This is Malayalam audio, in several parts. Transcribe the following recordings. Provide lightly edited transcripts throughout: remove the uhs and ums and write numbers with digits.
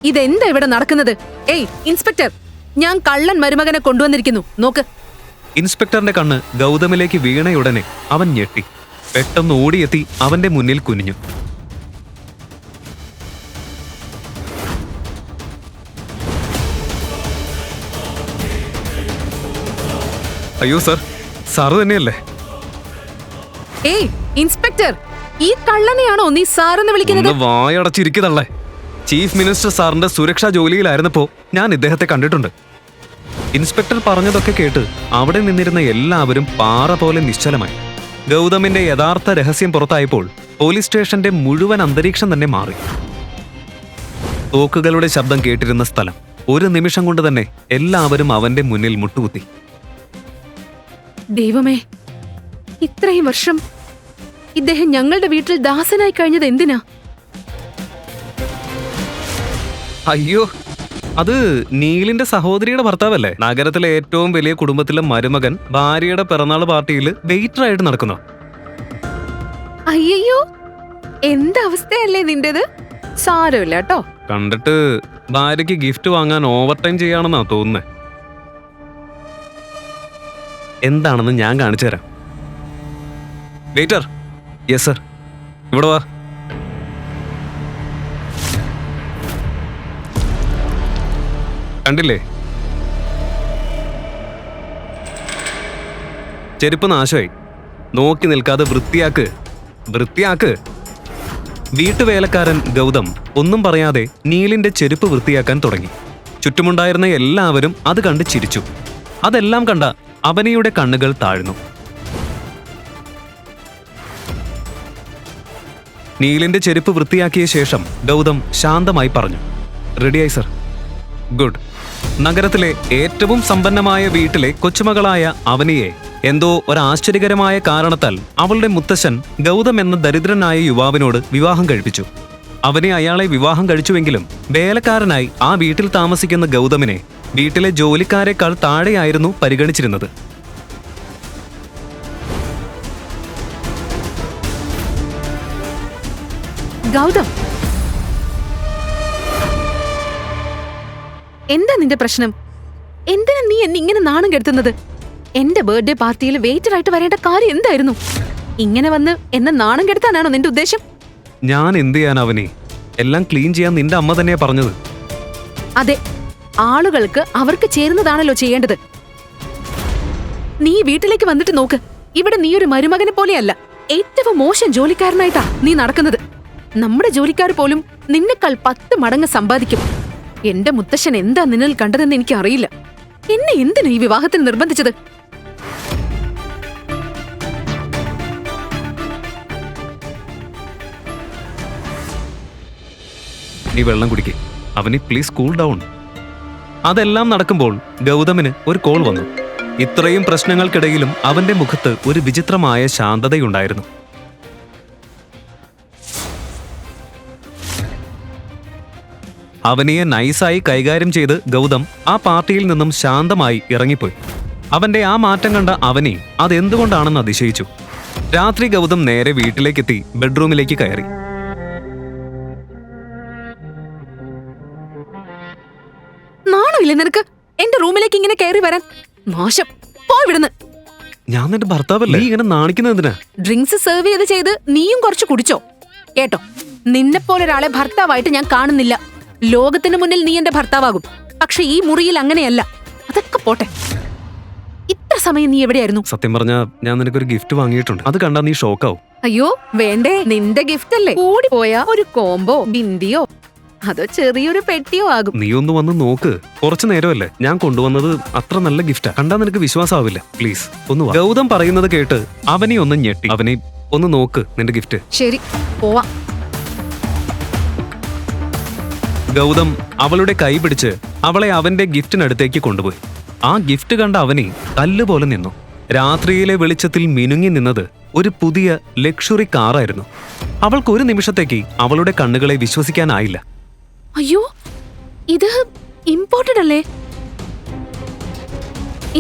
ഇതെന്താ ഇവിടെ നടക്കുന്നത്? ഏയ് ഇൻസ്പെക്ടർ, ഞാൻ കള്ളൻ മരുമകനെ കൊണ്ടുവന്നിരിക്കുന്നു, നോക്ക്. ഇൻസ്പെക്ടറിന്റെ കണ്ണ് ഗൗതമിലേക്ക് വീണയുടനെ അവൻ ഞെട്ടി. പെട്ടെന്ന് ഓടിയെത്തി അവന്റെ മുന്നിൽ കുനിഞ്ഞു. അയ്യോ സർ, സാറ് തന്നെയല്ലേ? ഏയ് ഇൻസ്പെക്ടർ, ഈ കള്ളനെയാണോ നീ സാറെന്ന് വിളിക്കുന്നത്? വായടച്ചിരിക്കുന്നല്ലേ. ചീഫ് മിനിസ്റ്റർ സാറിന്റെ സുരക്ഷാ ജോലിയിലായിരുന്നപ്പോൾ ഞാൻ ഇദ്ദേഹത്തെ കണ്ടിട്ടുണ്ട്. ഇൻസ്പെക്ടർ പറഞ്ഞതൊക്കെ കേട്ട് അവിടെ നിന്നിരുന്ന എല്ലാവരും പാറ പോലെ നിശ്ചലമായി. ഗൗതമിന്റെ യഥാർത്ഥ രഹസ്യം പുറത്തായപ്പോൾ പോലീസ് സ്റ്റേഷന്റെ മുഴുവൻ അന്തരീക്ഷം തന്നെ മാറി. തോക്കുകളുടെ ശബ്ദം കേട്ടിരുന്ന സ്ഥലം ഒരു നിമിഷം കൊണ്ട് തന്നെ എല്ലാവരും അവന്റെ മുന്നിൽ മുട്ടുകുത്തി. ദൈവമേ, ഇത്രയും വർഷം ഇദ്ദേഹം ഞങ്ങളുടെ വീട്ടിൽ ദാസനായി കഴിഞ്ഞത് എന്തിനാ? അയ്യോ, അത് നീലിന്റെ സഹോദരിയുടെ ഭർത്താവല്ലേ? നഗരത്തിലെ ഏറ്റവും വലിയ കുടുംബത്തിലെ മരുമകൻ ഭാര്യയുടെ പിറന്നാൾ പാർട്ടിയിൽ വെയിറ്ററായിട്ട് നടക്കുന്നു. അയ്യോ, എന്തവസ്ഥയല്ലേ നിന്റേത്? സാരമില്ല കേട്ടോ. കണ്ടിട്ട് ഭാര്യയ്ക്ക് ഗിഫ്റ്റ് വാങ്ങാൻ ഓവർ ടൈം ചെയ്യാണെന്നാ തോന്നുന്നേ. എന്താണെന്ന് ഞാൻ കാണിച്ചു തരാം. വെയിറ്റർ. യെസ് സർ, ഇവിടെ വാ. കണ്ടില്ലേ, ചെരുപ്പ് നാശമായി. നോക്കി നിൽക്കാതെ വൃത്തിയാക്ക്, വൃത്തിയാക്ക്. വീട്ടുവേലക്കാരൻ ഗൗതം ഒന്നും പറയാതെ നീലിന്റെ ചെരുപ്പ് വൃത്തിയാക്കാൻ തുടങ്ങി. ചുറ്റുമുണ്ടായിരുന്ന എല്ലാവരും അത് കണ്ട് ചിരിച്ചു. അതെല്ലാം കണ്ട അവനിയുടെ കണ്ണുകൾ താഴ്ന്നു. നീലിന്റെ ചെരുപ്പ് വൃത്തിയാക്കിയ ശേഷം ഗൗതം ശാന്തമായി പറഞ്ഞു, റെഡിയായി സർ. ഗുഡ്. നഗരത്തിലെ ഏറ്റവും സമ്പന്നമായ വീട്ടിലെ കൊച്ചുമകളായ അവനിയെ എന്തോ ഒരാശ്ചര്യകരമായ കാരണത്താൽ അവളുടെ മുത്തശ്ശൻ ഗൗതം എന്ന ദരിദ്രനായ യുവാവിനോട് വിവാഹം കഴിപ്പിച്ചു. അവനെ അയാളെ വിവാഹം കഴിച്ചുവെങ്കിലും വേലക്കാരനായി ആ വീട്ടിൽ താമസിക്കുന്ന ഗൗതമിനെ വീട്ടിലെ ജോലിക്കാരെക്കാൾ താഴെയായിരുന്നു പരിഗണിച്ചിരുന്നത്. ഗൗതം, എന്താ നിന്റെ പ്രശ്നം? എന്തിനാ നീ എന്നെ ഇങ്ങനെ നാണം കെടുത്തുന്നത്? എന്റെ ബർത്ത്ഡേ പാർട്ടിയിൽ വെയിറ്റർ ആയിട്ട് വരേണ്ട കാര്യം എന്തായിരുന്നു? ഇങ്ങനെ വന്ന് എന്നെ നാണം കെടുത്താനാണോ നിന്റെ ഉദ്ദേശം? ഞാൻ എന്ത് ചെയ്യാൻ അവനെ? എല്ലാം ക്ലീൻ ചെയ്യാൻ നിന്റെ അമ്മ തന്നെയാ പറഞ്ഞത്. അതെ, ആളുകൾക്ക് അവർക്ക് ചേരുന്നതാണല്ലോ ചെയ്യേണ്ടത്. നീ വീട്ടിലേക്ക് വന്നിട്ട് നോക്ക്. ഇവിടെ നീ ഒരു മരുമകനെ പോലെയല്ല, ഏറ്റവും മോശം ജോലിക്കാരനായിട്ടാ നീ നടക്കുന്നത്. നമ്മുടെ ജോലിക്കാർ പോലും നിന്നെക്കാൾ 10 മടങ്ങ് സമ്പാദിക്കും. എന്റെ മുത്തശ്ശൻ എന്താ നിന്നിൽ കണ്ടതെന്ന് എനിക്ക് അറിയില്ല. എന്നെ എന്തിനാ ഈ വിവാഹത്തിന് നിർബന്ധിച്ചത്? നീ വെള്ളം കുടിക്കേ. അവന് പ്ലീസ് കൂൾ ഡൗൺ. അതെല്ലാം നടക്കുമ്പോൾ ഗൗതമിന് ഒരു കോൾ വന്നു. ഇത്രയും പ്രശ്നങ്ങൾക്കിടയിലും അവന്റെ മുഖത്ത് ഒരു വിചിത്രമായ ശാന്തതയുണ്ടായിരുന്നു. അവനിയെ നൈസായി കൈകാര്യം ചെയ്ത് ഗൗതം ആ പാർട്ടിയിൽ നിന്നും ശാന്തമായി ഇറങ്ങിപ്പോയി. അവന്റെ ആ മാറ്റം കണ്ട അവനി അതെന്തുകൊണ്ടാണെന്ന് അതിശയിച്ചു. രാത്രി ഗൗതം നേരെ വീട്ടിലേക്കെത്തി ബെഡ്റൂമിലേക്ക് കയറി. നാണമില്ലേ നിനക്ക് എന്റെ റൂമിലേക്ക് ഇങ്ങനെ കയറി വരാൻ? മോശം, പോയിവിടുന്ന്. ഞാൻ നിന്റെ ഭർത്താവല്ലേ, നീ ഇങ്ങനെ നാണിക്കുന്നത് എന്തിനാ? ഡ്രിങ്ക്സ് സെർവ് ചെയ്ത് നീയും കുറച്ച് കുടിച്ചോ? കേട്ടോ, നിന്നെപ്പോലെ ഒരാളെ ഭർത്താവായിട്ട് ഞാൻ കാണുന്നില്ല. ലോകത്തിന് മുന്നിൽ നീ എന്റെ ഭർത്താവാകും, പക്ഷെ ഈ മുറിയിൽ അങ്ങനെയല്ല. അതൊക്കെ പോട്ടെ, ഇത്ര സമയം നീ എവിടെയായിരുന്നു? സത്യം പറഞ്ഞാ ഞാൻ നിനക്കൊരു ഗിഫ്റ്റ് വാങ്ങിയിട്ടുണ്ട്. അത് കണ്ടാ നീ ഷോക്കാവും. അയ്യോ വേണ്ടേ, നിന്റെ ഗിഫ്റ്റ് അല്ലേ. കൂടി പോയാ ഒരു കോംബോ ബിന്ദിയോ അതോ ചെറിയൊരു പെട്ടിയോ ആകും. നീ ഒന്ന് വന്ന് നോക്ക്. കുറച്ചു നേരമല്ലേ ഞാൻ കൊണ്ടുവന്നത്. അത്ര നല്ല ഗിഫ്റ്റാ, കണ്ടാ നിനക്ക് വിശ്വാസമാവില്ല. പ്ലീസ് ഒന്ന് വാ. ഗൗതം പറയുന്നത് കേട്ട് അവനെ ഒന്ന് ഞെട്ടി. അവനെ ഒന്ന് നോക്ക് നിന്റെ ഗിഫ്റ്റ്. ശരി, പോവാ. ഗൗതം അവളുടെ കൈ പിടിച്ച് അവളെ അവന്റെ ഗിഫ്റ്റിനടുത്തേക്ക് കൊണ്ടുപോയി. ആ ഗിഫ്റ്റ് കണ്ട അവനെ കല്ലുപോലെ നിന്നു. രാത്രിയിലെ വെളിച്ചത്തിൽ മിനുങ്ങി നിന്നത് ഒരു പുതിയ ലക്ഷറി കാറായിരുന്നു. അവൾക്ക് ഒരു നിമിഷത്തേക്ക് അവളുടെ കണ്ണുകളെ വിശ്വസിക്കാനായില്ല. അയ്യോ, ഇത് ഇമ്പോർട്ടഡ് അല്ലേ?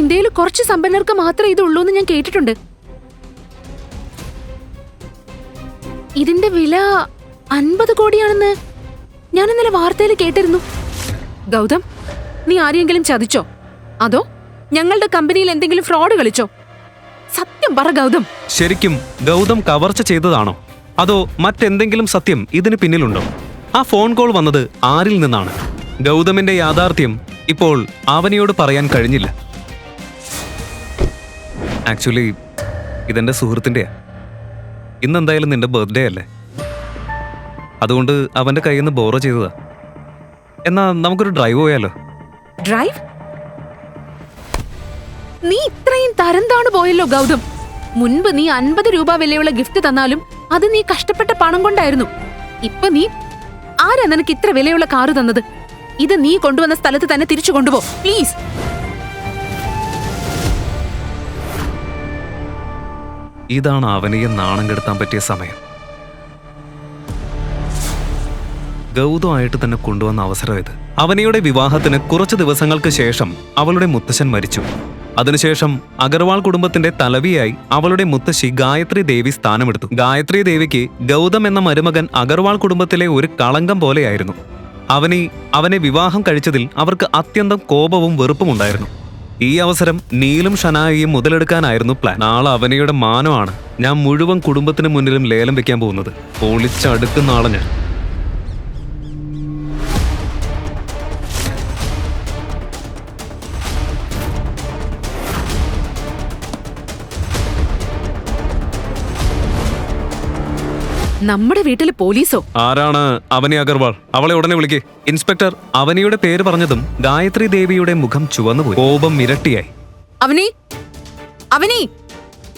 ഇന്ത്യയിൽ കുറച്ച് സമ്പന്നർക്ക് മാത്രമേ ഇത് ഉള്ളൂ എന്ന് ഞാൻ കേട്ടിട്ടുണ്ട്. ഇതിന്റെ വില 50 കോടിയാണെന്ന് ഞാൻ ഇന്നലെ വാർത്തയിൽ കേട്ടിരുന്നു. ഗൗതം, നീ ആരെയെങ്കിലും ചതിച്ചോ? അതോ ഞങ്ങളുടെ കമ്പനിയിൽ എന്തെങ്കിലും ഫ്രോഡ് കളിച്ചോ? സത്യം പറ ഗൗതം. ശരിക്കും ഗൗതം കവർച്ച ചെയ്തതാണോ അതോ മറ്റെന്തെങ്കിലും സത്യം ഇതിന് പിന്നിലുണ്ടോ? ആ ഫോൺ കോൾ വന്നത് ആരിൽ നിന്നാണ്? ഗൗതമിന്റെ യാഥാർത്ഥ്യം ഇപ്പോൾ അവനിയോട് പറയാൻ കഴിഞ്ഞില്ല. ആക്ച്വലി ഇതെന്റെ സുഹൃത്തിന്റെയാ. ഇന്നെന്തായാലും നിന്റെ ബർത്ത്ഡേ അല്ലേ, അതുകൊണ്ട് അവന്റെ കയ്യിൽ നിന്ന് ബോറോ ചെയ്തതാ. എന്നാ നമുക്കൊരു ഡ്രൈവ് പോയാലോ? ഡ്രൈവ്? നീ ഇത്രയും തരംതാണ് പോയല്ലോ ഗൗതം. മുൻപ് നീ 50 രൂപ വിലയുള്ള ഗിഫ്റ്റ് തന്നാലും അത് നീ കഷ്ടപ്പെട്ട പണം കൊണ്ടായിരുന്നു. ഇപ്പൊ നീ ആരാ നിനക്ക് ഇത്ര വിലയുള്ള കാറ് തന്നത്? ഇത് നീ കൊണ്ടുവന്ന സ്ഥലത്ത് തന്നെ തിരിച്ചു കൊണ്ടുപോ പ്ലീസ്. ഇതാണ് അവനെയെ നാണം കെടുത്താൻ പറ്റിയ സമയം. ഗൗതമായിട്ട് തന്നെ കൊണ്ടുവന്ന അവസരം ഇത്. അവനിയുടെ വിവാഹത്തിന് കുറച്ചു ദിവസങ്ങൾക്ക് ശേഷം അവളുടെ മുത്തശ്ശൻ മരിച്ചു. അതിനുശേഷം അഗർവാൾ കുടുംബത്തിന്റെ തലവിയായി അവളുടെ മുത്തശ്ശി ഗായത്രി ദേവി സ്ഥാനമെടുത്തു. ഗായത്രി ദേവിക്ക് ഗൗതം എന്ന മരുമകൻ അഗർവാൾ കുടുംബത്തിലെ ഒരു കളങ്കം പോലെയായിരുന്നു. അവനെ വിവാഹം കഴിച്ചതിൽ അവർക്ക് അത്യന്തം കോപവും വെറുപ്പും ഉണ്ടായിരുന്നു. ഈ അവസരം നീലും ഷനായിയും മുതലെടുക്കാനായിരുന്നു പ്ലാൻ. നാളെ അവനിയുടെ മാനമാണ് ഞാൻ മുഴുവൻ കുടുംബത്തിന് മുന്നിലും ലേലം വെക്കാൻ പോകുന്നത്. പൊളിച്ചടുക്കുന്ന ആളെ ഞാൻ. നമ്മുടെ വീട്ടിൽ പോലീസോ? ആരാണ് അവനി അഗർവാൾ? അവളെ ഉടനെ വിളിക്കേ. ഇൻസ്പെക്ടർ അവനിയുടെ പേര് പറഞ്ഞതും ഗായത്രി ദേവിയുടെ മുഖം ചുവന്നുപോയി. കോപം ഇരട്ടിയായി. അവനി, അവനി!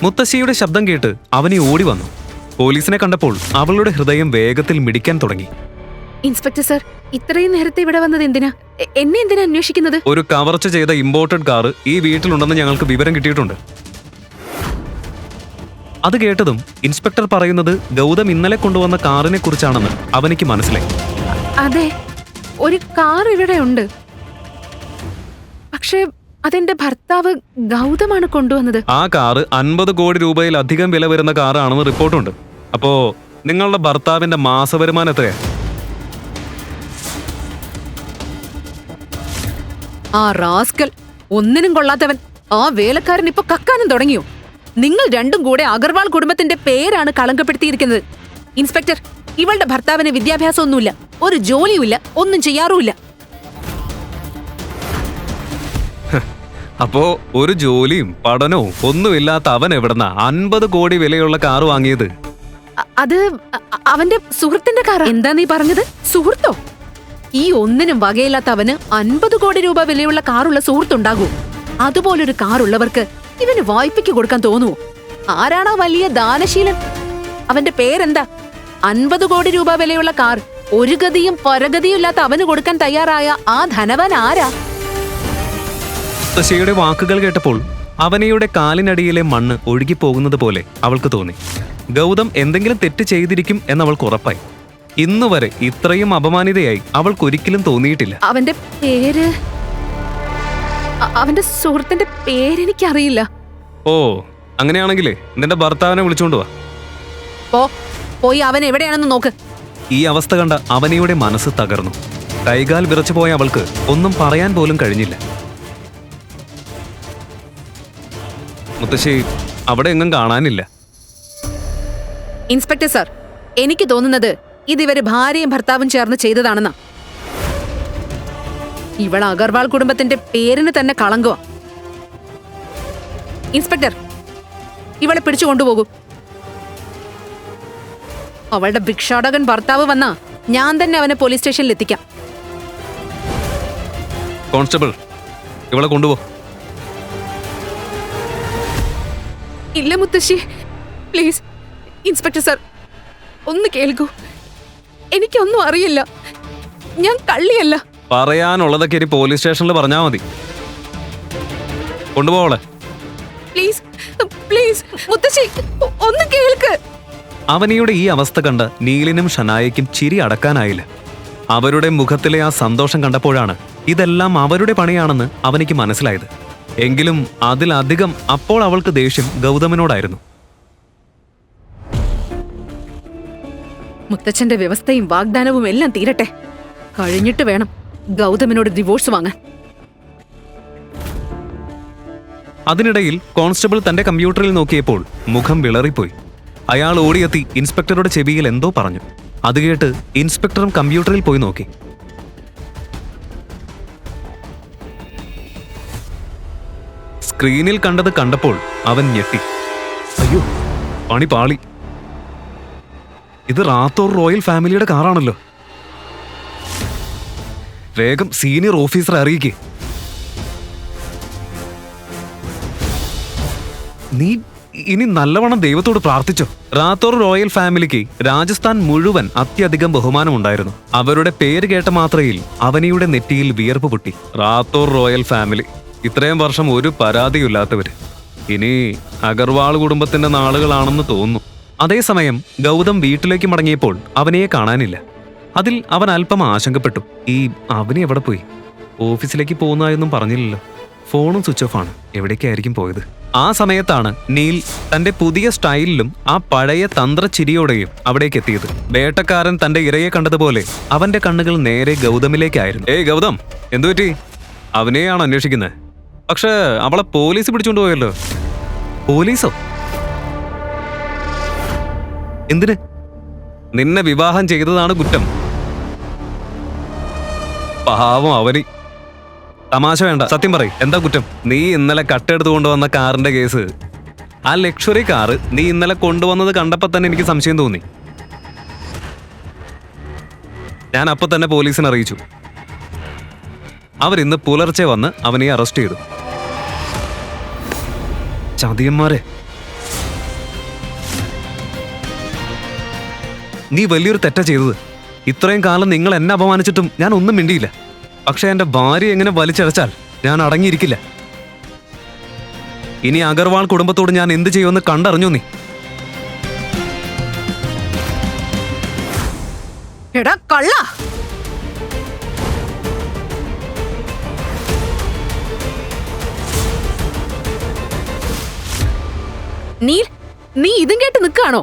മുത്തശ്ശിയുടെ ശബ്ദം കേട്ട് അവനി ഓടി വന്നു. പോലീസിനെ കണ്ടപ്പോൾ അവളുടെ ഹൃദയം വേഗത്തിൽ മിടിക്കാൻ തുടങ്ങി. ഇൻസ്പെക്ടർ സർ, ഇത്രയും നേരത്തെ ഇവിടെ വന്നത് എന്തിനാ? എന്നെ എന്തിനാ അന്വേഷിക്കുന്നത്? ഒരു കവർച്ച ചെയ്ത ഇമ്പോർട്ടഡ് കാർ ഈ വീട്ടിലുണ്ടെന്ന് ഞങ്ങൾക്ക് വിവരം കിട്ടിയിട്ടുണ്ട്. അത് കേട്ടതും ഇൻസ്പെക്ടർ പറയുന്നത് ഗൗതം ഇന്നലെ കൊണ്ടുവന്ന കാറിനെ കുറിച്ചാണെന്ന് അവനിക്ക് മനസ്സിലായി. അതെ, ഒരു കാർ ഇവിടെ ഉണ്ട്. പക്ഷേ അതെന്റെ ഭർത്താവ് ഗൗതമാണ് കൊണ്ടുവന്നത്. ആ കാറ് 50 കോടി രൂപയിലധികം വില വരുന്ന കാറാണെന്ന് റിപ്പോർട്ടുണ്ട്. അപ്പോ നിങ്ങളുടെ ഭർത്താവിന്റെ മാസവരുമാനം എത്രയാ? ആ റാസ്കൽ, ഒന്നിനും കൊള്ളാത്തവൻ. ആ വേലക്കാരൻ ഇപ്പൊ കക്കാനും തുടങ്ങിയോ? നിങ്ങൾ രണ്ടും കൂടെ അഗർവാൾ കുടുംബത്തിന്റെ പേരാണ് കളങ്കപ്പെടുത്തിയിരിക്കുന്നത്. ഇൻസ്പെക്ടർ, ഇവളുടെ ഭർത്താവിന് വിദ്യാഭ്യാസമൊന്നുമില്ല, ഒരു ജോലിയുമില്ല, ഒന്നും ചെയ്യാറുമില്ല. അപ്പോ ഒരു ജോലിയും പഠനവും ഒന്നുമില്ലാത്ത അവൻ എവിടുന്ന 50 കോടി വിലയുള്ള കാറ് വാങ്ങിയത്? അത് അവന്റെ സുഹൃത്തിന്റെ കാർ. എന്താ നീ പറഞ്ഞത്? സുഹൃത്തോ? ഈ ഒന്നിനും വകയില്ലാത്ത അവന് 50 കോടി രൂപ വിലയുള്ള കാറുള്ള സുഹൃത്തുണ്ടാകൂ? അതുപോലൊരു കാറുള്ളവർക്ക് ഇവന് വായ്പയ്ക്ക് കൊടുക്കാൻ തോന്നുവോ? ആരാണാ വലിയ ദാനശീലൻ? അവന്റെ പേരെന്താ? 50 കോടി രൂപ വിലയുള്ള കാർ ഒരു ഗതിയും പരഗതിയും ഇല്ലാത്ത അവന് കൊടുക്കാൻ തയ്യാറായ ആ ധനവാൻ ആരാ? മുത്തശ്ശിയുടെ വാക്കുകൾ കേട്ടപ്പോൾ അവനിയുടെ കാലിനടിയിലെ മണ്ണ് ഒഴുകിപ്പോകുന്നത് പോലെ അവൾക്ക് തോന്നി. ഗൗതം എന്തെങ്കിലും തെറ്റ് ചെയ്തിരിക്കും എന്നവൾക്ക് ഉറപ്പായി. ഇന്നുവരെ ഇത്രയും അപമാനിതയായി അവൾക്കൊരിക്കലും തോന്നിയിട്ടില്ല. അവന്റെ പേര്, അവന്റെ സുഹൃത്തിന്റെ പേരെനിക്കറിയില്ല. ഓ, അങ്ങനെയാണെങ്കിലേ നിന്റെ ഭർത്താവിനെ വിളിച്ചോണ്ട് വാ. പോയി അവൻ എവിടെയാണെന്ന് നോക്ക്. ഈ അവസ്ഥ കണ്ട അവനിയുടെ മനസ്സ് തകർന്നു. കൈകാൽ വിറച്ചു പോയ അവൾക്ക് ഒന്നും പറയാൻ പോലും കഴിഞ്ഞില്ല. മുത്തശ്ശി, അവിടെ എങ്ങും കാണാനില്ല. ഇൻസ്പെക്ടർ സാർ, എനിക്ക് തോന്നുന്നത് ഇതിവര് ഭാര്യയും ഭർത്താവും ചേർന്ന് ചെയ്തതാണെന്നാ. ഇവൾ അഗർവാൾ കുടുംബത്തിന്റെ പേരിന് തന്നെ കളങ്കോ. ഇൻസ്പെക്ടർ, ഇവളെ പിടിച്ചു കൊണ്ടുപോകൂ. അവളുടെ ഭിക്ഷാടകൻ ഭർത്താവ് വന്നാ ഞാൻ തന്നെ അവനെ പോലീസ് സ്റ്റേഷനിൽ എത്തിക്കാം. കോൺസ്റ്റബിൾ, ഇവളെ കൊണ്ടുപോ. ഇല്ല മുത്തശ്ശി, പ്ലീസ്. ഇൻസ്പെക്ടർ സാർ, ഒന്ന് കേൾക്കൂ. എനിക്കൊന്നും അറിയില്ല. ഞാൻ കള്ളിയല്ല. പറയാനുള്ളതൊക്കെ ഇനി പോലീസ് സ്റ്റേഷനിൽ പറഞ്ഞാ മതി. കൊണ്ടുപോവളെ. പ്ലീസ് പ്ലീസ് മുത്തശ്ശി, ഒന്ന് കേൾക്ക്. അവനിയുടെ ഈ അവസ്ഥ കണ്ട് നീലിനും ഷനായയ്ക്കും ചിരി അടക്കാനായില്ല. അവരുടെ മുഖത്തിലെ ആ സന്തോഷം കണ്ടപ്പോഴാണ് ഇതെല്ലാം അവരുടെ പണിയാണെന്ന് അവനിക്ക് മനസ്സിലായത്. എങ്കിലും അതിലധികം അപ്പോൾ അവൾക്ക് ദേഷ്യം ഗൗതമനോടായിരുന്നു. മുത്തച്ഛന്റെ വ്യവസ്ഥയും വാഗ്ദാനവും എല്ലാം തീരട്ടെ. കഴിഞ്ഞിട്ട് വേണം ഗൗതമിനോട് ഡിവോഴ്സ് വാങ്ങാൻ. അതിനിടയിൽ കോൺസ്റ്റബിൾ തന്റെ കമ്പ്യൂട്ടറിൽ നോക്കിയപ്പോൾ മുഖം വിളറിപ്പോയി. അയാൾ ഓടിയെത്തി ഇൻസ്പെക്ടറുടെ ചെവിയിൽ എന്തോ പറഞ്ഞു. അത് കേട്ട് ഇൻസ്പെക്ടറും കമ്പ്യൂട്ടറിൽ പോയി നോക്കി. സ്ക്രീനിൽ കണ്ടത് കണ്ടപ്പോൾ അവൻ ഞെട്ടി. അയ്യോ, പണി പാളി. ഇത് റാത്തോർ റോയൽ ഫാമിലിയുടെ കാറാണല്ലോ. വേഗം സീനിയർ ഓഫീസറെ അറിയിക്കേ. നീ ഇനി നല്ലവണ്ണം ദൈവത്തോട് പ്രാർത്ഥിച്ചോ. റാത്തോർ റോയൽ ഫാമിലിക്ക് രാജസ്ഥാൻ മുഴുവൻ അത്യധികം ബഹുമാനമുണ്ടായിരുന്നു. അവരുടെ പേര് കേട്ട മാത്രയിൽ അവനിയുടെ നെറ്റിയിൽ വിയർപ്പ് പൊട്ടി. റാത്തോർ റോയൽ ഫാമിലി, ഇത്രയും വർഷം ഒരു പരാതിയില്ലാത്തവര്. ഇനി അഗർവാൾ കുടുംബത്തിന്റെ നാളുകളാണെന്ന് തോന്നുന്നു. അതേസമയം ഗൗതം വീട്ടിലേക്ക് മടങ്ങിയപ്പോൾ അവനെയെ കാണാനില്ല. അതിൽ അവൻ അല്പം ആശങ്കപ്പെട്ടു. ഈ അവനെ എവിടെ പോയി? ഓഫീസിലേക്ക് പോകുന്നതായൊന്നും പറഞ്ഞില്ലല്ലോ. ഫോണും സ്വിച്ച് ഓഫ് ആണ്. എവിടേക്കായിരിക്കും പോയത്? ആ സമയത്താണ് നീൽ തന്റെ പുതിയ സ്റ്റൈലിലും ആ പഴയ തന്ത്രച്ചിരിയോടെയും അവിടേക്ക് എത്തിയത്. വേട്ടക്കാരൻ തന്റെ ഇരയെ കണ്ടതുപോലെ അവന്റെ കണ്ണുകൾ നേരെ ഗൗതമിലേക്കായിരുന്നു. ഏയ് ഗൗതം, എന്തുപറ്റി? അവനെയാണ് അന്വേഷിക്കുന്നത്. പക്ഷെ അവളെ പോലീസ് പിടിച്ചോണ്ട് പോയല്ലോ. പോലീസോ? എന്തിന്? നിന്നെ വിവാഹം ചെയ്തതാണ് കുറ്റം. പാവം അവനി. തമാശ വേണ്ട, സത്യം പറയ്, എന്താ കുറ്റം? നീ ഇന്നലെ കട്ടെടുത്ത് കൊണ്ടുവന്ന കാറിന്റെ കേസ്, ആ ലക്ഷറി കാറ് നീ ഇന്നലെ കൊണ്ടുവന്നത് കണ്ടപ്പോ തന്നെ എനിക്ക് സംശയം തോന്നി. ഞാൻ അപ്പൊ തന്നെ പോലീസിനെ അറിയിച്ചു. അവരിന്ന് പുലർച്ചെ വന്ന് അവനെ അറസ്റ്റ് ചെയ്തു. ചതിയന്മാരെ, നീ വലിയൊരു തെറ്റാ ചെയ്തത്. ഇത്രയും കാലം നിങ്ങൾ എന്നെ അപമാനിച്ചിട്ടും ഞാൻ ഒന്നും മിണ്ടിയില്ല. പക്ഷെ എന്റെ ഭാര്യ എങ്ങനെ വലിച്ചടച്ചാൽ ഞാൻ അടങ്ങിയിരിക്കില്ല. ഇനി അഗർവാൾ കുടുംബത്തോട് ഞാൻ എന്ത് ചെയ്യുമെന്ന് കണ്ടറിഞ്ഞു നീ. എടാ കള്ള! നീ ഇതും കേട്ട് നിൽക്കാണോ?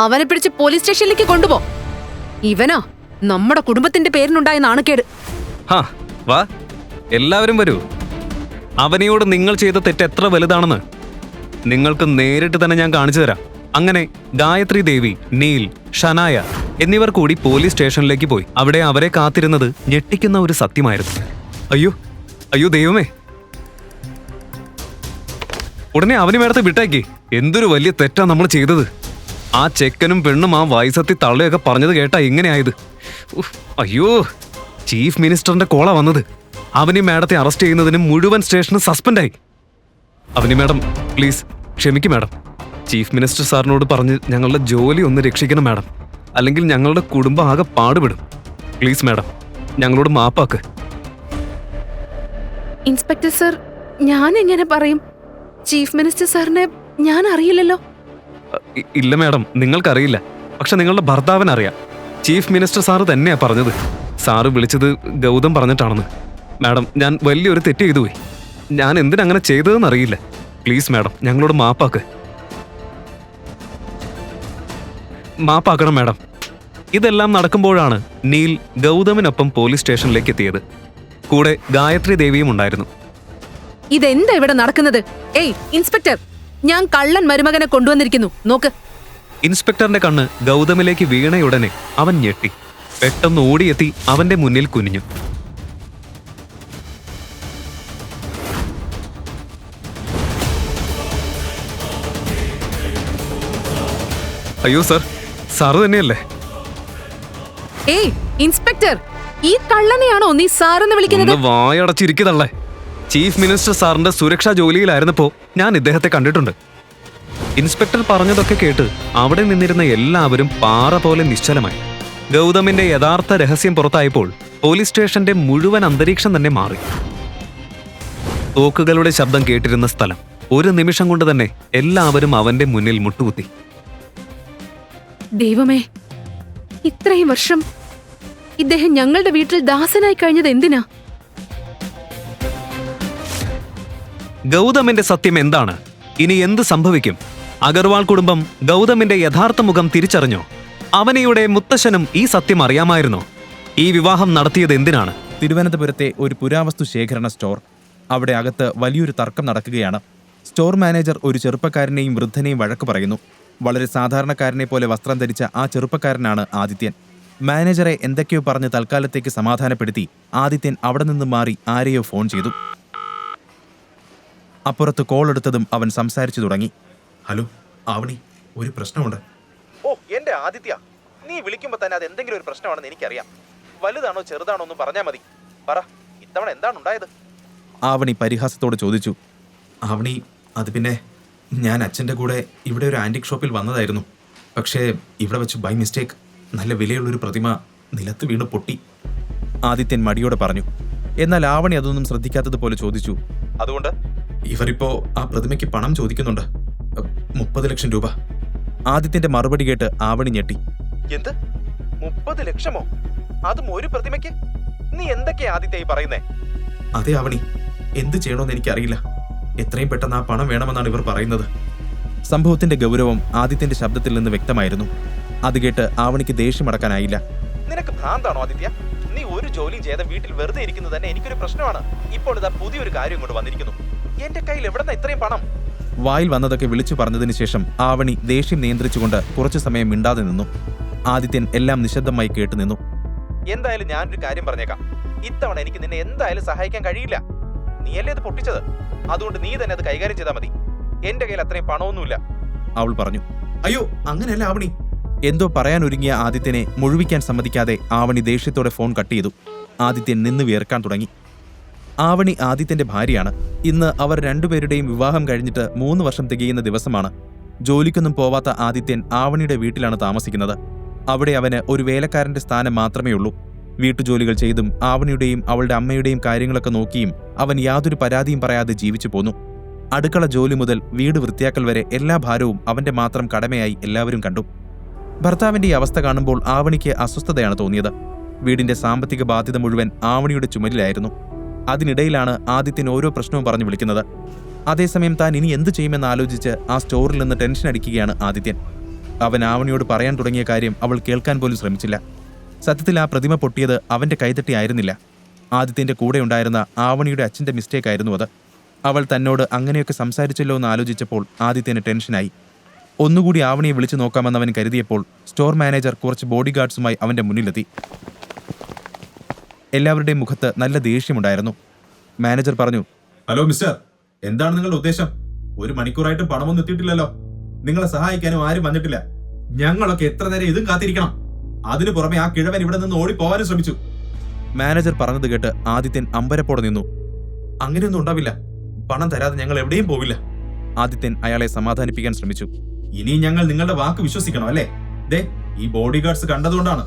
അവനെ പിടിച്ച് പോലീസ് സ്റ്റേഷനിലേക്ക് കൊണ്ടുപോ. ഇവനാ നമ്മുടെ കുടുംബത്തിന്റെ പേരിനുണ്ടായ നാണക്കേട്. ഹാ, വാ, എല്ലാവരും വരൂ. അവനെയോട് നിങ്ങൾ ചെയ്ത തെറ്റ് എത്ര വലുതാണെന്ന് നിങ്ങൾക്ക് നേരിട്ട് തന്നെ ഞാൻ കാണിച്ചു തരാം. അങ്ങനെ ഗായത്രി ദേവി, നീൽ, ഷനായ എന്നിവർ കൂടി പോലീസ് സ്റ്റേഷനിലേക്ക് പോയി. അവിടെ അവരെ കാത്തിരുന്നത് ഞെട്ടിക്കുന്ന ഒരു സത്യമായിരുന്നു. അയ്യോ അയ്യോ ദൈവമേ! ഉടനെ അവന് മേടത്തെ വിട്ടേക്ക്. എന്തൊരു വലിയ തെറ്റാ നമ്മൾ ചെയ്തത്. ആ ചെക്കനും പെണ്ണും ആ വയസ്സത്തി തള്ളയൊക്കെ പറഞ്ഞത് കേട്ടാ ഇങ്ങനെയായത്. അയ്യോ, ചീഫ് മിനിസ്റ്ററിന്റെ കോളാ വന്നത്. അവനി മാഡത്തെ അറസ്റ്റ് ചെയ്യുന്നതിന് മുഴുവൻ സ്റ്റേഷന് സസ്പെൻഡായി. അവനി മാഡം, പ്ലീസ് ക്ഷമിക്കും മാഡം. ചീഫ് മിനിസ്റ്റർ സാറിനോട് പറഞ്ഞ് ഞങ്ങളുടെ ജോലി ഒന്ന് രക്ഷിക്കണം മാഡം. അല്ലെങ്കിൽ ഞങ്ങളുടെ കുടുംബം ആകെ പാടുപെടും. പ്ലീസ് മാഡം, ഞങ്ങളോട് മാപ്പാക്ക്. ഇൻസ്പെക്ടർ സർ, ഞാൻ എങ്ങനെ പറയും? ചീഫ് മിനിസ്റ്റർ സാറിനെ ഞാൻ അറിയില്ലല്ലോ. ഇല്ല മാഡം, നിങ്ങൾക്കറിയില്ല. പക്ഷെ നിങ്ങളുടെ ഭർത്താവിനറിയാം. ചീഫ് മിനിസ്റ്റർ സാറ് തന്നെയാ പറഞ്ഞത്. സാറ് വിളിച്ചത് ഗൗതം പറഞ്ഞിട്ടാണെന്ന്. മാഡം, ഞാൻ വലിയൊരു തെറ്റ് ചെയ്തു പോയി. ഞാൻ എന്തിനങ്ങനെ ചെയ്തതെന്ന് അറിയില്ല. പ്ലീസ് മാഡം, ഞങ്ങളോട് മാപ്പാക്ക്. മാപ്പാക്കണം മാഡം. ഇതെല്ലാം നടക്കുമ്പോഴാണ് നീൽ ഗൗതമിനൊപ്പം പോലീസ് സ്റ്റേഷനിലേക്ക് എത്തിയത്. കൂടെ ഗായത്രി ദേവിയും ഉണ്ടായിരുന്നു. ഇതെന്താ ഇവിടെ നടക്കുന്നത്? ഏയ് ഇൻസ്പെക്ടർ, ഞാൻ കള്ളൻ മരുമകനെ കൊണ്ടുവന്നിരിക്കുന്നു, നോക്ക്. ഇൻസ്പെക്ടറിന്റെ കണ്ണ് ഗൗതമിലേക്ക് വീണയുടനെ അവൻ ഞെട്ടി. പെട്ടെന്ന് ഓടിയെത്തി അവന്റെ മുന്നിൽ കുനിഞ്ഞു. അയ്യോ സർ, സാറ് തന്നെയല്ലേ? ഏയ് ഇൻസ്പെക്ടർ, ഈ കള്ളനെയാണോ നീ സാറെന്ന് വിളിക്കുന്നത്? വായടച്ചിരിക്കുന്നല്ലേ. ചീഫ് മിനിസ്റ്റർ സാറിന്റെ സുരക്ഷാ ജോലിയിലായിരുന്നപ്പോ ഞാൻ ഇദ്ദേഹത്തെ കണ്ടിട്ടുണ്ട്. ഇൻസ്പെക്ടർ പറഞ്ഞതൊക്കെ കേട്ട് അവിടെ നിന്നിരുന്ന എല്ലാവരും പാറ പോലെ നിശ്ചലമായി. ഗൗതമിന്റെ യഥാർത്ഥ രഹസ്യം പുറത്തായപ്പോൾ പോലീസ് സ്റ്റേഷന്റെ മുഴുവൻ അന്തരീക്ഷം തന്നെ മാറി. തോക്കുകളുടെ ശബ്ദം കേട്ടിരുന്ന സ്ഥലം ഒരു നിമിഷം കൊണ്ട് തന്നെ എല്ലാവരും അവന്റെ മുന്നിൽ മുട്ടുകുത്തി. ദൈവമേ, ഇത്രയും വർഷം ഇദ്ദേഹം ഞങ്ങളുടെ വീട്ടിൽ ദാസനായി കഴിഞ്ഞത് എന്തിനാ? ഗൗതമിന്റെ സത്യം എന്താണ്? ഇനി എന്ത് സംഭവിക്കും? അഗർവാൾ കുടുംബം ഗൗതമിന്റെ യഥാർത്ഥ മുഖം തിരിച്ചറിഞ്ഞോ? അവനിയുടെ മുത്തശ്ശനും ഈ സത്യം അറിയാമായിരുന്നോ? ഈ വിവാഹം നടത്തിയത് എന്തിനാണ്? തിരുവനന്തപുരത്തെ ഒരു പുരാവസ്തു ശേഖരണ സ്റ്റോർ. അവിടെ അകത്ത് വലിയൊരു തർക്കം നടക്കുകയാണ്. സ്റ്റോർ മാനേജർ ഒരു ചെറുപ്പക്കാരനെയും വൃദ്ധനെയും വഴക്ക് പറയുന്നു. വളരെ സാധാരണക്കാരനെ പോലെ വസ്ത്രം ധരിച്ച ആ ചെറുപ്പക്കാരനാണ് ആദിത്യൻ. മാനേജറെ എന്തൊക്കെയോ പറഞ്ഞ് തൽക്കാലത്തേക്ക് സമാധാനപ്പെടുത്തി ആദിത്യൻ അവിടെ നിന്ന് മാറി ആരെയോ ഫോൺ ചെയ്തു. അപ്പുറത്ത് കോൾ എടുത്തതും അവൻ സംസാരിച്ചു തുടങ്ങി. ഹലോ ആവണി, ഒരു പ്രശ്നമുണ്ട്. ഓ എന്റെ ആദിത്യ, നീ വിളിക്കുമ്പോ തന്നെ അത് എന്തെങ്കിലും ഒരു പ്രശ്നമാണെന്ന് എനിക്കറിയാം. വലുതാണോ ചെറുതാണോ എന്ന് പറഞ്ഞാൽ മതി. പറ, ഇത്തവണ എന്താണ് ഉണ്ടായത്? ആവണി പരിഹാസത്തോട് ചോദിച്ചു. ആവണി, അത് പിന്നെ ഞാൻ അച്ഛൻ്റെ കൂടെ ഇവിടെ ഒരു ആൻറ്റിക് ഷോപ്പിൽ വന്നതായിരുന്നു. പക്ഷേ ഇവിടെ വെച്ച് ബൈ മിസ്റ്റേക്ക് നല്ല വിലയുള്ളൊരു പ്രതിമ നിലത്ത് വീണ് പൊട്ടി. ആദിത്യൻ മടിയോടെ പറഞ്ഞു. എന്നാൽ ആവണി അതൊന്നും ശ്രദ്ധിക്കാത്തതുപോലെ ചോദിച്ചു. അതുകൊണ്ട് ഇവരിപ്പോ ആ പ്രതിമയ്ക്ക് പണം ചോദിക്കുന്നുണ്ട്. 30 ലക്ഷം രൂപ. ആദിത്യന്റെ മറുപടി കേട്ട് ആവണി ഞെട്ടി. എന്ത്, 30 ലക്ഷമോ? അതും ഒരു പ്രതിമയ്ക്ക്? നീ എന്തൊക്കെയാ ആദിത്യ ഈ പറയുന്നേ? അതെ ആവണി, എന്ത് ചെയ്യണമെന്ന് എനിക്കറിയില്ല. എത്രയും പെട്ടെന്ന് ആ പണം വേണമെന്നാണ് ഇവർ പറയുന്നത്. സംഭവത്തിന്റെ ഗൗരവം ആദിത്യന്റെ ശബ്ദത്തിൽ നിന്ന് വ്യക്തമായിരുന്നു. അത് കേട്ട് ആവണിക്ക് ദേഷ്യമടക്കാനായില്ല. നിനക്ക് ഭ്രാന്താണോ ആദിത്യ? നീ ഒരു ജോലിയും ചെയ്ത വീട്ടിൽ വെറുതെ ഇരിക്കുന്നത് തന്നെ എനിക്കൊരു പ്രശ്നമാണ്. ഇപ്പോൾ ഇതാ പുതിയൊരു കാര്യം കൊണ്ട് വന്നിരിക്കുന്നു. എന്റെ കയ്യിൽ എവിടെന്നാ ഇത്രയും പണം? വായിൽ വന്നതൊക്കെ വിളിച്ചു പറഞ്ഞതിന് ശേഷം ആവണി ദേഷ്യം നിയന്ത്രിച്ചുകൊണ്ട് കുറച്ചു സമയം മിണ്ടാതെ നിന്നു. ആദിത്യൻ എല്ലാം നിശബ്ദമായി കേട്ടു നിന്നു. എന്തായാലും ഞാനൊരു കാര്യം പറഞ്ഞേക്കാം. ഇത്തവണ എനിക്ക് നിന്നെ എന്തായാലും സഹായിക്കാൻ കഴിയില്ല. നീയല്ലേ ഇത് പൊട്ടിച്ചത്, അതുകൊണ്ട് നീ തന്നെ അത് കൈകാര്യം ചെയ്താൽ മതി. എന്റെ കയ്യിൽ അത്രയും പണമൊന്നുമില്ല, അവൾ പറഞ്ഞു. അയ്യോ, അങ്ങനെയല്ല ആവണി. എന്തോ പറയാനൊരുങ്ങിയ ആദിത്യനെ മുഴുവിക്കാൻ സമ്മതിക്കാതെ ആവണി ദേഷ്യത്തോടെ ഫോൺ കട്ട് ചെയ്തു. ആദിത്യൻ നിന്ന് വിയർക്കാൻ തുടങ്ങി. ആവണി ആദിത്യന്റെ ഭാര്യയാണ്. ഇന്ന് അവർ രണ്ടുപേരുടെയും വിവാഹം കഴിഞ്ഞിട്ട് 3 വർഷം തികയുന്ന ദിവസമാണ്. ജോലിക്കൊന്നും പോവാത്ത ആദിത്യൻ ആവണിയുടെ വീട്ടിലാണ് താമസിക്കുന്നത്. അവിടെ അവന് ഒരു വേലക്കാരന്റെ സ്ഥാനം മാത്രമേ ഉള്ളൂ. വീട്ടുജോലികൾ ചെയ്തും ആവണിയുടെയും അവളുടെ അമ്മയുടെയും കാര്യങ്ങളൊക്കെ നോക്കിയും അവൻ യാതൊരു പരാതിയും പറയാതെ ജീവിച്ചു പോന്നു. അടുക്കള ജോലി മുതൽ വീട് വൃത്തിയാക്കൽ വരെ എല്ലാ ഭാരവും അവന്റെ മാത്രം കടമയായി എല്ലാവരും കണ്ടു. ഭർത്താവിന്റെ ഈ അവസ്ഥ കാണുമ്പോൾ ആവണിക്ക് അസ്വസ്ഥതയാണ് തോന്നിയത്. വീടിന്റെ സാമ്പത്തിക ബാധ്യത മുഴുവൻ ആവണിയുടെ ചുമലിലായിരുന്നു. അതിനിടയിലാണ് ആദിത്യൻ ഓരോ പ്രശ്നവും പറഞ്ഞു വിളിക്കുന്നത്. അതേസമയം താൻ ഇനി എന്തു ചെയ്യുമെന്ന് ആലോചിച്ച് ആ സ്റ്റോറിൽ നിന്ന് ടെൻഷൻ അടിക്കുകയാണ് ആദിത്യൻ. അവൻ ആവണിയോട് പറയാൻ തുടങ്ങിയ കാര്യം അവൾ കേൾക്കാൻ പോലും ശ്രമിച്ചില്ല. സത്യത്തിൽ ആ പ്രതിമ പൊട്ടിയത് അവന്റെ കൈതട്ടി ആയിരുന്നില്ല. ആദിത്യന്റെ കൂടെ ഉണ്ടായിരുന്ന ആവണിയുടെ അച്ഛന്റെ മിസ്റ്റേക്ക് ആയിരുന്നു അത്. അവൾ തന്നോട് അങ്ങനെയൊക്കെ സംസാരിച്ചല്ലോ എന്ന് ആലോചിച്ചപ്പോൾ ആദിത്യന് ടെൻഷനായി. ഒന്നുകൂടി ആവണിയെ വിളിച്ചു നോക്കാമെന്ന് അവൻ കരുതിയപ്പോൾ സ്റ്റോർ മാനേജർ കുറച്ച് ബോഡി ഗാർഡ്സുമായി അവന്റെ മുന്നിലെത്തി. എല്ലാവരുടെയും മുഖത്ത് നല്ല ദേഷ്യമുണ്ടായിരുന്നു. മാനേജർ പറഞ്ഞു. ഹലോ മിസ്റ്റർ, എന്താണ് നിങ്ങളുടെ ഉദ്ദേശം? 1 മണിക്കൂറായിട്ട് പണമൊന്നും എത്തിയിട്ടില്ലല്ലോ. നിങ്ങളെ സഹായിക്കാനും ആരും വന്നിട്ടില്ല. ഞങ്ങളൊക്കെ എത്ര നേരം ഇതും കാത്തിരിക്കണം? അതിനു പുറമെ ആ കിഴവൻ ഇവിടെ നിന്ന് ഓടിപ്പോവാനും ശ്രമിച്ചു. മാനേജർ പറഞ്ഞത് കേട്ട് ആദിത്യൻ അമ്പരപ്പോടെ നിന്നു. അങ്ങനെയൊന്നും ഉണ്ടാവില്ല. പണം തരാതെ ഞങ്ങൾ എവിടെയും പോവില്ല. ആദിത്യൻ അയാളെ സമാധാനിപ്പിക്കാൻ ശ്രമിച്ചു. ഇനി ഞങ്ങൾ നിങ്ങളുടെ വാക്ക് വിശ്വസിക്കണം അല്ലേ? ദേ, ഈ ബോഡി ഗാർഡ്സ് കണ്ടതുകൊണ്ടാണ്.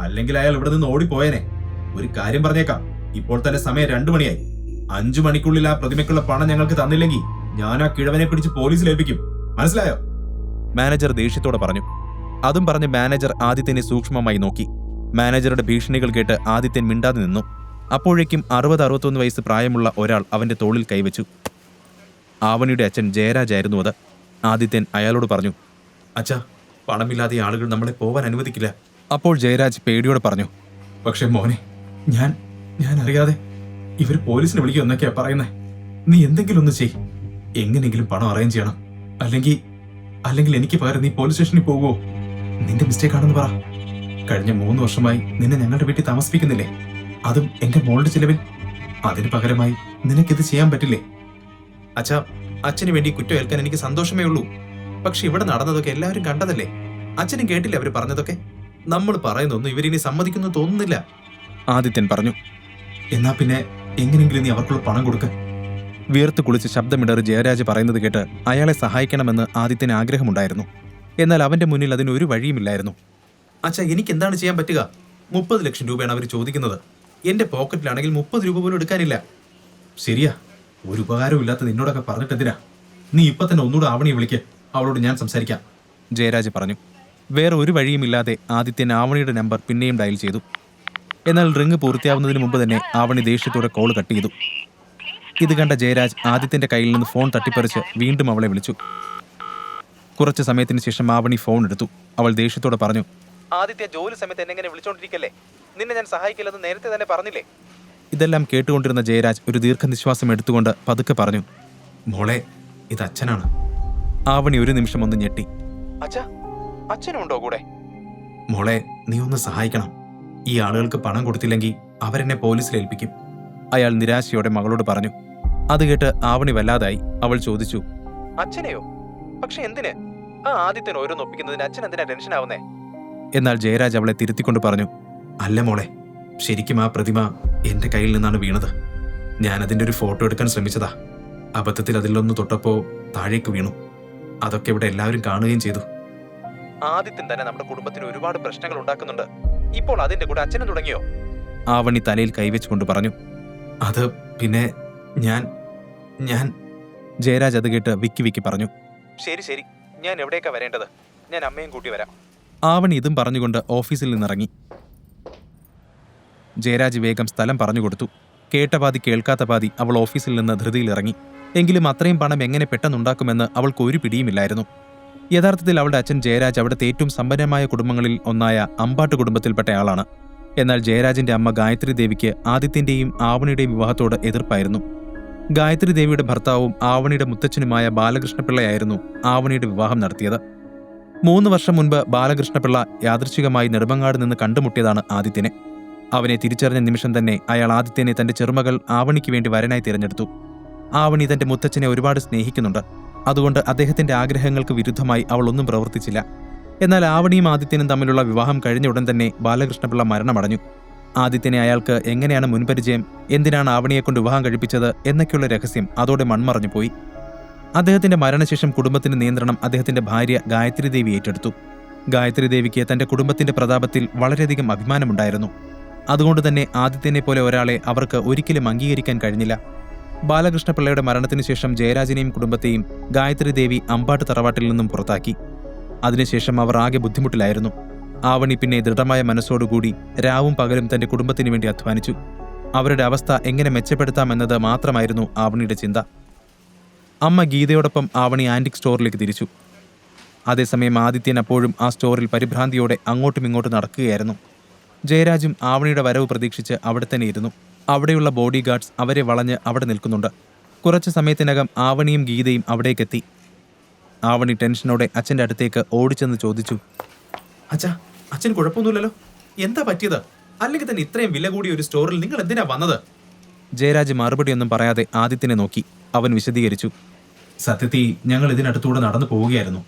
അല്ലെങ്കിൽ അയാൾ ഇവിടെ നിന്ന് ഓടിപ്പോയേനെ. ഒരു കാര്യം പറഞ്ഞേക്കാം, ഇപ്പോൾ തന്നെ സമയം 2 മണിയായി. 5 മണിക്കുള്ളിൽ ആ പ്രതിമയ്ക്കുള്ള പണം ഞങ്ങൾക്ക് തന്നില്ലെങ്കിൽ ഞാൻ ആ കിഴവനെ പിടിച്ച് പോലീസിൽ ഏൽപ്പിക്കും. മനസ്സിലായോ? മാനേജർ ദേഷ്യത്തോടെ പറഞ്ഞു. അതും പറഞ്ഞ് മാനേജർ ആദിത്യനെ സൂക്ഷ്മമായി നോക്കി. മാനേജറുടെ ഭീഷണികൾ കേട്ട് ആദിത്യൻ മിണ്ടാതെ നിന്നു. അപ്പോഴേക്കും 60-61 വയസ്സ് പ്രായമുള്ള ഒരാൾ അവന്റെ തോളിൽ കൈവച്ചു. ആവണിയുടെ അച്ഛൻ ജയരാജ് ആയിരുന്നു അത്. ആദിത്യൻ അയാളോട് പറഞ്ഞു. അച്ഛാ, പണമില്ലാതെ ആളുകൾ നമ്മളെ പോവാൻ അനുവദിക്കില്ല. അപ്പോൾ ജയരാജ് പേടിയോടെ പറഞ്ഞു. പക്ഷെ മോനെ, ഞാൻ അറിയാതെ ഇവർ പോലീസിനെ വിളിക്കും എന്നൊക്കെയാ പറയുന്നേ. നീ എന്തെങ്കിലും ഒന്ന് ചെയ്. എങ്ങനെയെങ്കിലും പണം അറേഞ്ച് ചെയ്യണം. അല്ലെങ്കിൽ എനിക്ക് പകരം നീ പോലീസ് സ്റ്റേഷനിൽ പോകുമോ? നിന്റെ മിസ്റ്റേക്ക് ആണെന്ന് പറ. കഴിഞ്ഞ 3 വർഷമായി നിന്നെ ഞങ്ങളുടെ വീട്ടിൽ താമസിപ്പിക്കുന്നില്ലേ? അതും എന്റെ മോളുടെ ചിലവിൽ. അതിന് പകരമായി നിനക്കിത് ചെയ്യാൻ പറ്റില്ലേ? അച്ഛാ, അച്ഛന് വേണ്ടി കുറ്റം ഏൽക്കാൻ എനിക്ക് സന്തോഷമേ ഉള്ളൂ. പക്ഷെ ഇവിടെ നടന്നതൊക്കെ എല്ലാവരും കണ്ടതല്ലേ? അച്ഛനും കേട്ടില്ല അവര് പറഞ്ഞതൊക്കെ. നമ്മൾ പറയുന്നൊന്നും ഇവരിനി സമ്മതിക്കുന്നു തോന്നുന്നില്ല. ആദിത്യൻ പറഞ്ഞു. എന്നാ പിന്നെ എങ്ങനെയെങ്കിലും നീ അവർക്കുള്ള പണം കൊടുക്ക. വിയർത്ത് കുളിച്ച് ശബ്ദമിടറി ജയരാജ് പറയുന്നത് കേട്ട് അയാളെ സഹായിക്കണമെന്ന് ആദിത്യന് ആഗ്രഹമുണ്ടായിരുന്നു. എന്നാൽ അവന്റെ മുന്നിൽ അതിനൊരു വഴിയുമില്ലായിരുന്നു. അച്ഛാ, എനിക്ക് എന്താണ് ചെയ്യാൻ പറ്റുക? 30 ലക്ഷം രൂപയാണ് അവർ ചോദിക്കുന്നത്. എന്റെ പോക്കറ്റിലാണെങ്കിൽ 30 രൂപ പോലും എടുക്കാനില്ല. ശരിയാ, ഒരു ഉപകാരവും ഇല്ലാത്ത നിന്നോടൊക്കെ പറഞ്ഞിട്ടെന്തിനാ? നീ ഇപ്പൊ തന്നെ ഒന്നുകൂടെ ആവണിയെ വിളിക്ക്. അവളോട് ഞാൻ സംസാരിക്കാം. ജയരാജ് പറഞ്ഞു. വേറെ ഒരു വഴിയുമില്ലാതെ ആദിത്യൻ ആവണിയുടെ നമ്പർ പിന്നെയും ഡയൽ ചെയ്തു. എന്നാൽ റിംഗ് പൂർത്തിയാവുന്നതിന് മുമ്പ് തന്നെ ആവണി ദേഷ്യത്തോടെ കോൾ കട്ട് ചെയ്തു. ഇത് കണ്ട ജയരാജ് ആദിത്യന്റെ കയ്യിൽ നിന്ന് ഫോൺ തട്ടിപ്പറിച്ച് വീണ്ടും അവളെ വിളിച്ചു. കുറച്ച് സമയത്തിന് ശേഷം ആവണി ഫോൺ എടുത്തു. അവൾ ദേഷ്യത്തോടെ പറഞ്ഞു. ആദിത്യ, ജോലി സമയത്ത് എന്നെ വിളിച്ചോണ്ടിരിക്കല്ലേ? നിന്നെ ഞാൻ സഹായിക്കില്ലെന്ന് നേരത്തെ തന്നെ പറഞ്ഞില്ലേ? ഇതെല്ലാം കേട്ടുകൊണ്ടിരുന്ന ജയരാജ് ഒരു ദീർഘനിശ്വാസം എടുത്തുകൊണ്ട് പതുക്കെ പറഞ്ഞു, മോളെ, ഇത് അച്ഛനാണ്. ആവണി ഒരു നിമിഷം ഒന്ന് ഞെട്ടി. അച്ഛാ, അച്ഛനും ഉണ്ടോ കൂടെ? മോളെ, നീ ഒന്ന് സഹായിക്കണം. ഈ ആളുകൾക്ക് പണം കൊടുത്തില്ലെങ്കിൽ അവരെന്നെ പോലീസിൽ ഏൽപ്പിക്കും. അയാൾ നിരാശയോടെ മകളോട് പറഞ്ഞു. അത് കേട്ട് ആവണി വല്ലാതായി. അവൾ ചോദിച്ചു, അച്ഛനെയോ? പക്ഷെ എന്തിന്? ആ ആദിത്യൻ ഓരോന്ന് ഒപ്പിക്കുന്നതിന് അച്ഛൻ എന്തിനാ ടെൻഷൻ ആവുന്നേ? എന്നാൽ ജയരാജ് അവളെ തിരുത്തിക്കൊണ്ട് പറഞ്ഞു, അല്ല മോളെ, ശരിക്കും ആ പ്രതിമ എന്റെ കയ്യിൽ നിന്നാണ് വീണത്. ഞാൻ അതിന്റെ ഒരു ഫോട്ടോ എടുക്കാൻ ശ്രമിച്ചതാ. അബദ്ധത്തിൽ അതിലൊന്ന് തൊട്ടപ്പോ താഴേക്ക് വീണു. അതൊക്കെ ഇവിടെ എല്ലാവരും കാണുകയും ചെയ്തു. ആദിത്യൻ തന്നെ നമ്മുടെ കുടുംബത്തിന് ഒരുപാട് പ്രശ്നങ്ങൾ ഉണ്ടാക്കുന്നുണ്ട്. ഇപ്പോൾ അതിന്റെ കൂടെ അച്ഛനും തുടങ്ങിയോ? ആവണി തലയിൽ കൈവച്ചുകൊണ്ട് പറഞ്ഞു. അത് പിന്നെ ഞാൻ ഞാൻ ജയരാജ് അത് കേട്ട് വിക്കി വിക്കി പറഞ്ഞു. ശരി ശരി, ഞാൻ എവിടേക്കാ വരേണ്ടത്? ഞാൻ അമ്മയും കൂട്ടി വരാം. ആവണി ഇതും പറഞ്ഞുകൊണ്ട് ഓഫീസിൽ നിന്നിറങ്ങി. ജയരാജ് വേഗം സ്ഥലം പറഞ്ഞുകൊടുത്തു. കേട്ട പാതി കേൾക്കാത്ത പാതി അവൾ ഓഫീസിൽ നിന്ന് ധൃതിയിലിറങ്ങി. എങ്കിലും അത്രയും പണം എങ്ങനെ പെട്ടെന്നുണ്ടാക്കുമെന്ന് അവൾക്ക് ഒരു പിടിയുമില്ലായിരുന്നു. യഥാർത്ഥത്തിൽ അവളുടെ അച്ഛൻ ജയരാജ് അവിടുത്തെ ഏറ്റവും സമ്പന്നമായ കുടുംബങ്ങളിൽ ഒന്നായ അമ്പാട്ട് കുടുംബത്തിൽപ്പെട്ടയാളാണ്. എന്നാൽ ജയരാജിന്റെ അമ്മ ഗായത്രി ദേവിക്ക് ആദിത്യന്റെയും ആവണിയുടെയും വിവാഹത്തോട് എതിർപ്പായിരുന്നു. ഗായത്രി ദേവിയുടെ ഭർത്താവും ആവണിയുടെ മുത്തച്ഛനുമായ ബാലകൃഷ്ണപിള്ളയായിരുന്നു ആവണിയുടെ വിവാഹം നടത്തിയത്. 3 വർഷം മുൻപ് ബാലകൃഷ്ണപിള്ള യാദൃച്ഛികമായി നെടുമങ്ങാട് നിന്ന് കണ്ടുമുട്ടിയതാണ് ആദിത്യനെ. അവനെ തിരിച്ചറിഞ്ഞ നിമിഷം തന്നെ അയാൾ ആദിത്യനെ തന്റെ ചെറുമകൾ ആവണിക്ക് വേണ്ടി വരനായി തിരഞ്ഞെടുത്തു. ആവണി തന്റെ മുത്തച്ഛനെ ഒരുപാട് സ്നേഹിക്കുന്നുണ്ട്. അതുകൊണ്ട് അദ്ദേഹത്തിന്റെ ആഗ്രഹങ്ങൾക്ക് വിരുദ്ധമായി അവൾ ഒന്നും പ്രവർത്തിച്ചില്ല. എന്നാൽ ആവണിയും ആദിത്യനും തമ്മിലുള്ള വിവാഹം കഴിഞ്ഞ ഉടൻ തന്നെ ബാലകൃഷ്ണപിള്ള മരണമടഞ്ഞു. ആദിത്യനെ അയാൾക്ക് എങ്ങനെയാണ് മുൻപരിചയം, എന്തിനാണ് ആവണിയെക്കൊണ്ട് വിവാഹം കഴിപ്പിച്ചത് എന്നൊക്കെയുള്ള രഹസ്യം അതോടെ മൺമറഞ്ഞു പോയി. അദ്ദേഹത്തിന്റെ മരണശേഷം കുടുംബത്തിന്റെ നിയന്ത്രണം അദ്ദേഹത്തിന്റെ ഭാര്യ ഗായത്രി ദേവി ഏറ്റെടുത്തു. ഗായത്രി ദേവിക്ക് തന്റെ കുടുംബത്തിന്റെ പ്രതാപത്തിൽ വളരെയധികം അഭിമാനമുണ്ടായിരുന്നു. അതുകൊണ്ട് തന്നെ ആദിത്യനെ പോലെ ഒരാളെ അവർക്ക് ഒരിക്കലും അംഗീകരിക്കാൻ കഴിഞ്ഞില്ല. ബാലകൃഷ്ണപിള്ളയുടെ മരണത്തിനു ശേഷം ജയരാജിനെയും കുടുംബത്തെയും ഗായത്രി ദേവി അമ്പാട്ട് തറവാട്ടിൽ നിന്നും പുറത്താക്കി. അതിനുശേഷം അവർ ആകെ ബുദ്ധിമുട്ടിലായിരുന്നു. ആവണി പിന്നെ ദൃഢമായ മനസ്സോടുകൂടി രാവും പകലും തന്റെ കുടുംബത്തിനു വേണ്ടി അധ്വാനിച്ചു. അവരുടെ അവസ്ഥ എങ്ങനെ മെച്ചപ്പെടുത്താമെന്നത് മാത്രമായിരുന്നു ആവണിയുടെ ചിന്ത. അമ്മ ഗീതയോടൊപ്പം ആവണി ആന്റിക് സ്റ്റോറിലേക്ക് തിരിച്ചു. അതേസമയം ആദിത്യൻ അപ്പോഴും ആ സ്റ്റോറിൽ പരിഭ്രാന്തിയോടെ അങ്ങോട്ടും ഇങ്ങോട്ടും നടക്കുകയായിരുന്നു. ജയരാജും ആവണിയുടെ വരവ് പ്രതീക്ഷിച്ച് അവിടെ തന്നെ ഇരുന്നു. അവിടെയുള്ള ബോഡി ഗാർഡ്സ് അവരെ വളഞ്ഞ് അവിടെ നിൽക്കുന്നുണ്ട്. കുറച്ചു സമയത്തിനകം ആവണിയും ഗീതയും അവിടേക്കെത്തി. ആവണി ടെൻഷനോടെ അച്ഛൻ്റെ അടുത്തേക്ക് ഓടിച്ചെന്ന് ചോദിച്ചു, അച്ഛാ, അച്ഛന് കുഴപ്പമൊന്നുമില്ലല്ലോ? എന്താ പറ്റിയത്? അല്ലെങ്കിൽ തന്നെ ഇത്രയും വില കൂടിയ ഒരു സ്റ്റോറിൽ നിങ്ങൾ എന്തിനാ വന്നത്? ജയരാജ് മറുപടിയൊന്നും പറയാതെ ആദിത്യനെ നോക്കി. അവൻ വിശദീകരിച്ചു, സത്യത്തിൽ ഞങ്ങൾ ഇതിനടുത്തൂടെ നടന്നു പോവുകയായിരുന്നു.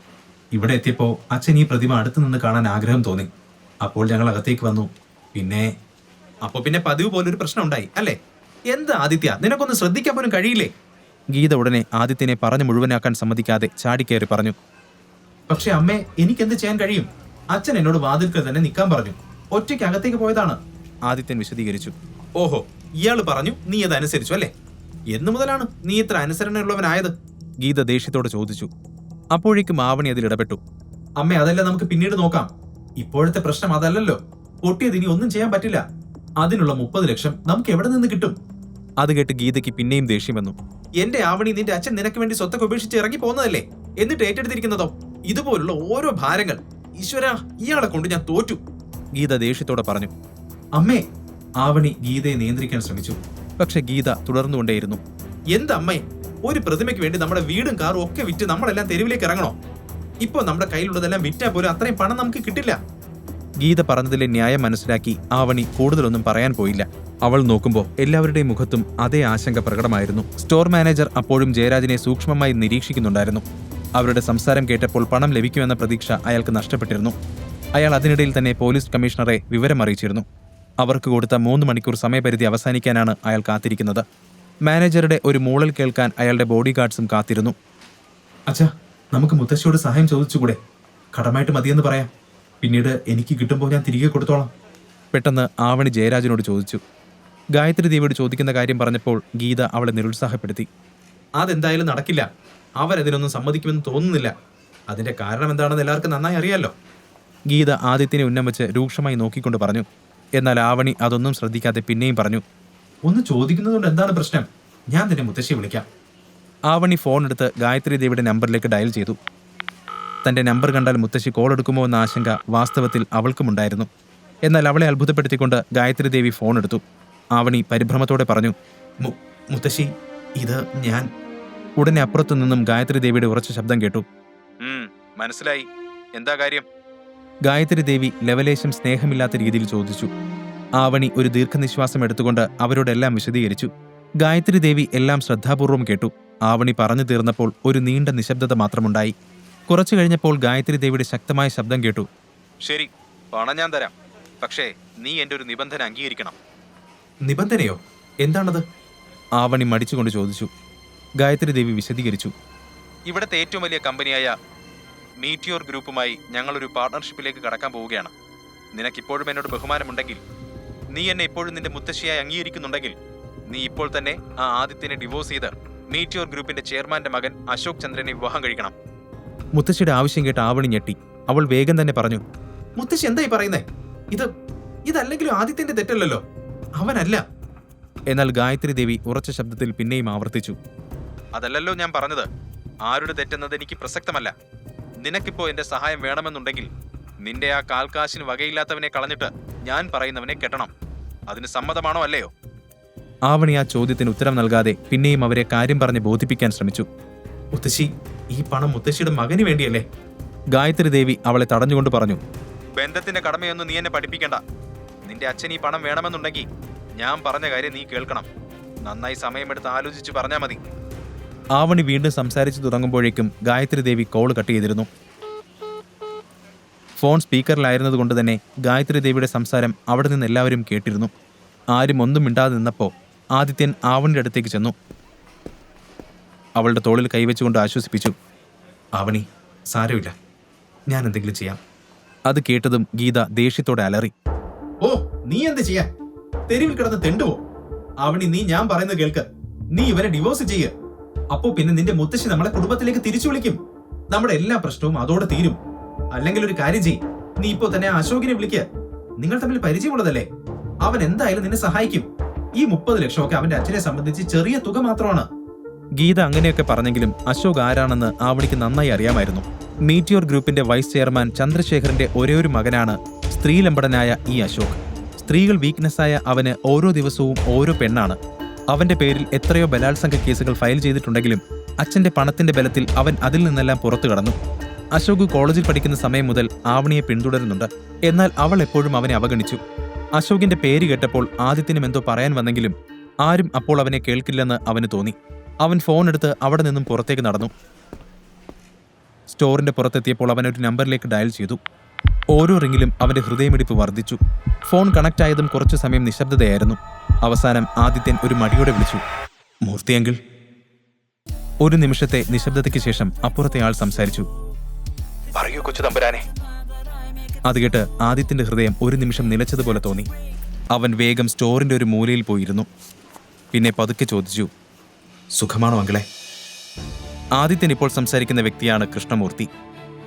ഇവിടെ എത്തിയപ്പോൾ അച്ഛൻ ഈ പ്രതിമ അടുത്തു നിന്ന് കാണാൻ ആഗ്രഹം തോന്നി. അപ്പോൾ ഞങ്ങൾ അകത്തേക്ക് വന്നു. പിന്നെ പതിവ് പോലൊരു പ്രശ്നം ഉണ്ടായി അല്ലേ? എന്താ ആദിത്യ, നിനക്കൊന്ന് ശ്രദ്ധിക്കാൻ പോലും കഴിയില്ലേ? ഗീത ഉടനെ ആദിത്യനെ പറഞ്ഞു മുഴുവനാക്കാൻ സമ്മതിക്കാതെ ചാടിക്കയറി പറഞ്ഞു. പക്ഷെ അമ്മേ, എനിക്കെന്ത് ചെയ്യാൻ കഴിയും? അച്ഛൻ എന്നോട് വാതിൽക്കൽ തന്നെ നിൽക്കാൻ പറഞ്ഞു. ഒറ്റയ്ക്ക് അകത്തേക്ക് പോയതാണ്. ആദിത്യൻ വിശദീകരിച്ചു. ഓഹോ, ഇയാള് പറഞ്ഞു, നീ അതനുസരിച്ചു അല്ലേ? എന്നു മുതലാണ് നീ ഇത്ര അനുസരണയുള്ളവനായത്? ഗീത ദേഷ്യത്തോടെ ചോദിച്ചു. അപ്പോഴേക്കും ആവണി അതിൽ ഇടപെട്ടു. അമ്മേ, അതെല്ലാം നമുക്ക് പിന്നീട് നോക്കാം. ഇപ്പോഴത്തെ പ്രശ്നം അതല്ലല്ലോ. പൊട്ടിയത് ഇനി ഒന്നും ചെയ്യാൻ പറ്റില്ല. അതിനുള്ള 30 ലക്ഷം നമുക്ക് എവിടെ നിന്ന് കിട്ടും? അത് കേട്ട് ഗീതയ്ക്ക് പിന്നെയും ദേഷ്യം വന്നു. എന്റെ ആവണി, നിന്റെ അച്ഛൻ നിനക്ക് വേണ്ടി സ്വത്തൊക്കെ ഉപേക്ഷിച്ച് ഇറങ്ങി പോകുന്നതല്ലേ? എന്നിട്ട് ഏറ്റെടുത്തിരിക്കുന്നതോ ഇതുപോലുള്ള ഓരോ ഭാരങ്ങൾ. ഈശ്വരാ, ഇയാളെ കൊണ്ട് ഞാൻ തോറ്റു. ഗീത ദേഷ്യത്തോടെ പറഞ്ഞു. അമ്മേ, ആവണി ഗീതയെ നിയന്ത്രിക്കാൻ ശ്രമിച്ചു. പക്ഷെ ഗീത തുടർന്നുകൊണ്ടേയിരുന്നു. എന്തമ്മേ, ഒരു പ്രതിമയ്ക്ക് വേണ്ടി നമ്മുടെ വീടും കാറും ഒക്കെ വിറ്റ് നമ്മളെല്ലാം തെരുവിലേക്ക് ഇറങ്ങണോ? ഇപ്പൊ നമ്മുടെ കയ്യിലുള്ളതെല്ലാം വിറ്റാൽ പോലും അത്രയും പണം നമുക്ക് കിട്ടില്ല. ഗീത പറഞ്ഞതിലെ ന്യായം മനസ്സിലാക്കി ആവണി കൂടുതലൊന്നും പറയാൻ പോയില്ല. അവൾ നോക്കുമ്പോൾ എല്ലാവരുടെയും മുഖത്തും അതേ ആശങ്ക പ്രകടമായിരുന്നു. സ്റ്റോർ മാനേജർ അപ്പോഴും ജയരാജിനെ സൂക്ഷ്മമായി നിരീക്ഷിക്കുന്നുണ്ടായിരുന്നു. അവരുടെ സംസാരം കേട്ടപ്പോൾ പണം ലഭിക്കുമെന്ന പ്രതീക്ഷ അയാൾക്ക് നഷ്ടപ്പെട്ടിരുന്നു. അയാൾ അതിനിടയിൽ തന്നെ പോലീസ് കമ്മീഷണറെ വിവരം അറിയിച്ചിരുന്നു. അവർക്ക് കൊടുത്ത 3 മണിക്കൂർ സമയപരിധി അവസാനിക്കാനാണ് അയാൾ കാത്തിരിക്കുന്നത്. മാനേജറുടെ ഒരു മൂളൽ കേൾക്കാൻ അയാളുടെ ബോഡി ഗാർഡ്സും കാത്തിരുന്നു. അച്ഛാ, നമുക്ക് മുത്തശ്ശിയോട് സഹായം ചോദിച്ചുകൂടെ? കടമായിട്ട് മതിയെന്ന് പറയാം. പിന്നീട് എനിക്ക് കിട്ടുമ്പോൾ ഞാൻ തിരികെ കൊടുത്തോളാം. പെട്ടെന്ന് ആവണി ജയരാജിനോട് ചോദിച്ചു. ഗായത്രി ദേവിയോട് ചോദിക്കുന്ന കാര്യം പറഞ്ഞപ്പോൾ ഗീത അവളെ നിരുത്സാഹപ്പെടുത്തി. അതെന്തായാലും നടക്കില്ല. അവരതിനൊന്നും സമ്മതിക്കുമെന്ന് തോന്നുന്നില്ല. അതിന്റെ കാരണം എന്താണെന്ന് എല്ലാവർക്കും നന്നായി അറിയാലോ. ഗീത ആദിത്യനെ ഉന്നം വെച്ച് രൂക്ഷമായി നോക്കിക്കൊണ്ട് പറഞ്ഞു. എന്നാൽ ആവണി അതൊന്നും ശ്രദ്ധിക്കാതെ പിന്നെയും പറഞ്ഞു. ഒന്ന് ചോദിക്കുന്നതുകൊണ്ട് എന്താണ് പ്രശ്നം? ഞാൻ തന്നെ മുത്തശ്ശിയെ വിളിക്കാം. ആവണി ഫോൺ എടുത്ത് ഗായത്രി ദേവിയുടെ നമ്പറിലേക്ക് ഡയൽ ചെയ്തു. തന്റെ നമ്പർ കണ്ടാൽ മുത്തശ്ശി കോൾ എടുക്കുമോ എന്ന ആശങ്ക വാസ്തവത്തിൽ അവൾക്കുമുണ്ടായിരുന്നു. എന്നാൽ അവളെ അത്ഭുതപ്പെടുത്തിക്കൊണ്ട് ഗായത്രി ദേവി ഫോൺ എടുത്തു. ആവണി പരിഭ്രമത്തോടെ പറഞ്ഞു, മുത്തശ്ശി, ഇത് ഞാൻ. ഉടനെ അപ്പുറത്തു നിന്നും ഗായത്രി ദേവിയുടെ ഉറച്ച ശബ്ദം കേട്ടു. മനസ്സിലായി. എന്താ കാര്യം? ഗായത്രി ദേവി ലവലേശം സ്നേഹമില്ലാത്ത രീതിയിൽ ചോദിച്ചു. ആവണി ഒരു ദീർഘനിശ്വാസം എടുത്തുകൊണ്ട് അവരോടെല്ലാം വിശദീകരിച്ചു. ഗായത്രി ദേവി എല്ലാം ശ്രദ്ധാപൂർവം കേട്ടു. ആവണി പറഞ്ഞു തീർന്നപ്പോൾ ഒരു നീണ്ട നിശബ്ദത മാത്രമുണ്ടായി. കുറച്ചു കഴിഞ്ഞപ്പോൾ ഗായത്രി ദേവിയുടെ ശക്തമായ ശബ്ദം കേട്ടു. ശരി, പണം ഞാൻ തരാം. പക്ഷേ നീ എൻ്റെ ഒരു നിബന്ധന അംഗീകരിക്കണം. നിബന്ധനയോ? എന്താണത്? ആവണി മടിച്ചുകൊണ്ട് ചോദിച്ചു. ഗായത്രി ദേവി വിശദീകരിച്ചു. ഇവിടുത്തെ ഏറ്റവും വലിയ കമ്പനിയായ മീറ്റിയോർ ഗ്രൂപ്പുമായി ഞങ്ങളൊരു പാർട്ണർഷിപ്പിലേക്ക് കടക്കാൻ പോവുകയാണ്. നിനക്കിപ്പോഴും എന്നോട് ബഹുമാനമുണ്ടെങ്കിൽ, നീ എന്നെ ഇപ്പോഴും നിന്റെ മുത്തശ്ശിയായി അംഗീകരിക്കുന്നുണ്ടെങ്കിൽ, നീ ഇപ്പോൾ തന്നെ ആ ആദിത്യനെ ഡിവോഴ്സ് ചെയ്ത് മീറ്റിയോർ ഗ്രൂപ്പിന്റെ ചെയർമാന്റെ മകൻ അശോക് ചന്ദ്രനെ വിവാഹം കഴിക്കണം. മുത്തശ്ശിയുടെ ആവശ്യം കേട്ട് ആവണി ഞെട്ടി. അവൾ വേഗം തന്നെ പറഞ്ഞു, മുത്തശ്ശി എന്തായി പറയുന്നേ? ഇതല്ലെങ്കിലും ആദിത്യന്റെ തെറ്റല്ലല്ലോ, അവനല്ല. എന്നാൽ ഗായത്രി ദേവി ഉറച്ച ശബ്ദത്തിൽ പിന്നെയും ആവർത്തിച്ചു, അതല്ലല്ലോ ഞാൻ പറഞ്ഞത്. ആരുടെ തെറ്റെന്നത് എനിക്ക് പ്രസക്തമല്ല. നിനക്കിപ്പോ എന്റെ സഹായം വേണമെന്നുണ്ടെങ്കിൽ നിന്റെ ആ കാൽക്കാശിന് വകയില്ലാത്തവനെ കളഞ്ഞിട്ട് ഞാൻ പറയുന്നവനെ കെട്ടണം. അതിന് സമ്മതമാണോ അല്ലയോ? ആവണി ആ ചോദ്യത്തിന് ഉത്തരം നൽകാതെ പിന്നെയും അവരെ കാര്യം പറഞ്ഞ് ബോധിപ്പിക്കാൻ ശ്രമിച്ചു. മുത്തശ്ശി, ഈ പണം മുത്തശ്ശിയുടെ മകന് വേണ്ടിയല്ലേ? ഗായത്രി ദേവി അവളെ തടഞ്ഞുകൊണ്ട് പറഞ്ഞു. ബന്ധത്തിന്റെ കടമയൊന്നും നീ എന്നെ പഠിപ്പിക്കണ്ട. നിന്റെ അച്ഛൻ ഈ പണം വേണമെന്നുണ്ടെങ്കിൽ ഞാൻ പറഞ്ഞ കാര്യം നീ കേൾക്കണം. നന്നായി സമയമെടുത്ത് ആലോചിച്ച് പറഞ്ഞാൽ മതി. ആവണി വീണ്ടും സംസാരിച്ചു തുടങ്ങുമ്പോഴേക്കും ഗായത്രി ദേവി കോൾ കട്ട് ചെയ്തിരുന്നു. ഫോൺ സ്പീക്കറിലായിരുന്നതുകൊണ്ട് തന്നെ ഗായത്രി ദേവിയുടെ സംസാരം അവിടെ നിന്ന് എല്ലാവരും കേട്ടിരുന്നു. ആരും ഒന്നും മിണ്ടാതെ നിന്നപ്പോൾ ആദിത്യൻ ആവണിയുടെ അടുത്തേക്ക് ചെന്നു. അവളുടെ തോളിൽ കൈവച്ചുകൊണ്ട് ആശ്വസിപ്പിച്ചു. ആവണി, സാരമില്ല, ഞാൻ എന്തെങ്കിലും ചെയ്യാം. അത് കേട്ടതും ഗീത ദേഷ്യത്തോടെ അലറി. ഓ, നീ എന്ത് ചെയ്യാ? തെരുവിൽ കിടന്ന് തെണ്ടുവോ? ആവണി, നീ ഞാൻ പറയുന്നത് കേൾക്ക്. നീ ഇവരെ ഡിവോഴ്സ് ചെയ്യ്. അപ്പോ പിന്നെ നിന്റെ മുത്തശ്ശി നമ്മളെ കുടുംബത്തിലേക്ക് തിരിച്ചു വിളിക്കും. നമ്മുടെ എല്ലാ പ്രശ്നവും അതോടെ തീരും. അല്ലെങ്കിൽ ഒരു കാര്യം ചെയ്യ്, നീ ഇപ്പോ തന്നെ അശോകിനെ വിളിക്കുക. നിങ്ങൾ തമ്മിൽ പരിചയമുള്ളതല്ലേ? അവൻ എന്തായാലും നിന്നെ സഹായിക്കും. ഈ 30 ലക്ഷമൊക്കെ അവന്റെ അച്ഛനെ സംബന്ധിച്ച് ചെറിയ തുക മാത്രമാണ്. ഗീത അങ്ങനെയൊക്കെ പറഞ്ഞെങ്കിലും അശോക് ആരാണെന്ന് ആവണിക്ക് നന്നായി അറിയാമായിരുന്നു. മീറ്റിയോർ ഗ്രൂപ്പിന്റെ വൈസ് ചെയർമാൻ ചന്ദ്രശേഖറിന്റെ ഒരേയൊരു മകനാണ് സ്ത്രീലമ്പടനായ ഈ അശോക്. സ്ത്രീകൾ വീക്ക്നെസ്സായ അവന് ഓരോ ദിവസവും ഓരോ പെണ്ണാണ്. അവന്റെ പേരിൽ എത്രയോ ബലാത്സംഗ കേസുകൾ ഫയൽ ചെയ്തിട്ടുണ്ടെങ്കിലും അച്ഛന്റെ പണത്തിന്റെ ബലത്തിൽ അവൻ അതിൽ നിന്നെല്ലാം പുറത്തു കടന്നു. അശോക് കോളേജിൽ പഠിക്കുന്ന സമയം മുതൽ ആവണിയെ പിന്തുടരുന്നുണ്ട്. എന്നാൽ അവൾ എപ്പോഴും അവനെ അവഗണിച്ചു. അശോകിന്റെ പേര് കേട്ടപ്പോൾ ആദിത്യനും എന്തോ പറയാൻ വന്നെങ്കിലും ആരും അപ്പോൾ അവനെ കേൾക്കില്ലെന്ന് അവന് തോന്നി. അവൻ ഫോൺ എടുത്ത് അവിടെ നിന്നും പുറത്തേക്ക് നടന്നു. സ്റ്റോറിന്റെ പുറത്തെത്തിയപ്പോൾ അവൻ ഒരു നമ്പറിലേക്ക് ഡയൽ ചെയ്തു. ഓരോ റിങ്ങിലും അവന്റെ ഹൃദയമിടിപ്പ് വർദ്ധിച്ചു. ഫോൺ കണക്ട് ആയതും കുറച്ചു സമയം നിശബ്ദതയായിരുന്നു. അവസാനം ആദിത്യൻ ഒരു മടിയോടെ വിളിച്ചു, മൂർത്തിയെങ്കിൽ. ഒരു നിമിഷത്തെ നിശബ്ദതയ്ക്ക് ശേഷം അപ്പുറത്തെ ആൾ സംസാരിച്ചു. പറയൂ കൊച്ചു തമ്പുരാനെ. അത് കേട്ട് ആദിത്യന്റെ ഹൃദയം ഒരു നിമിഷം നിലച്ചതുപോലെ തോന്നി. അവൻ വേഗം സ്റ്റോറിന്റെ ഒരു മൂലയിൽ പോയിരുന്നു. പിന്നെ പതുക്കെ ചോദിച്ചു, സുഖമാണോ അങ്കിളെ? ആദിത്യൻ ഇപ്പോൾ സംസാരിക്കുന്ന വ്യക്തിയാണ് കൃഷ്ണമൂർത്തി.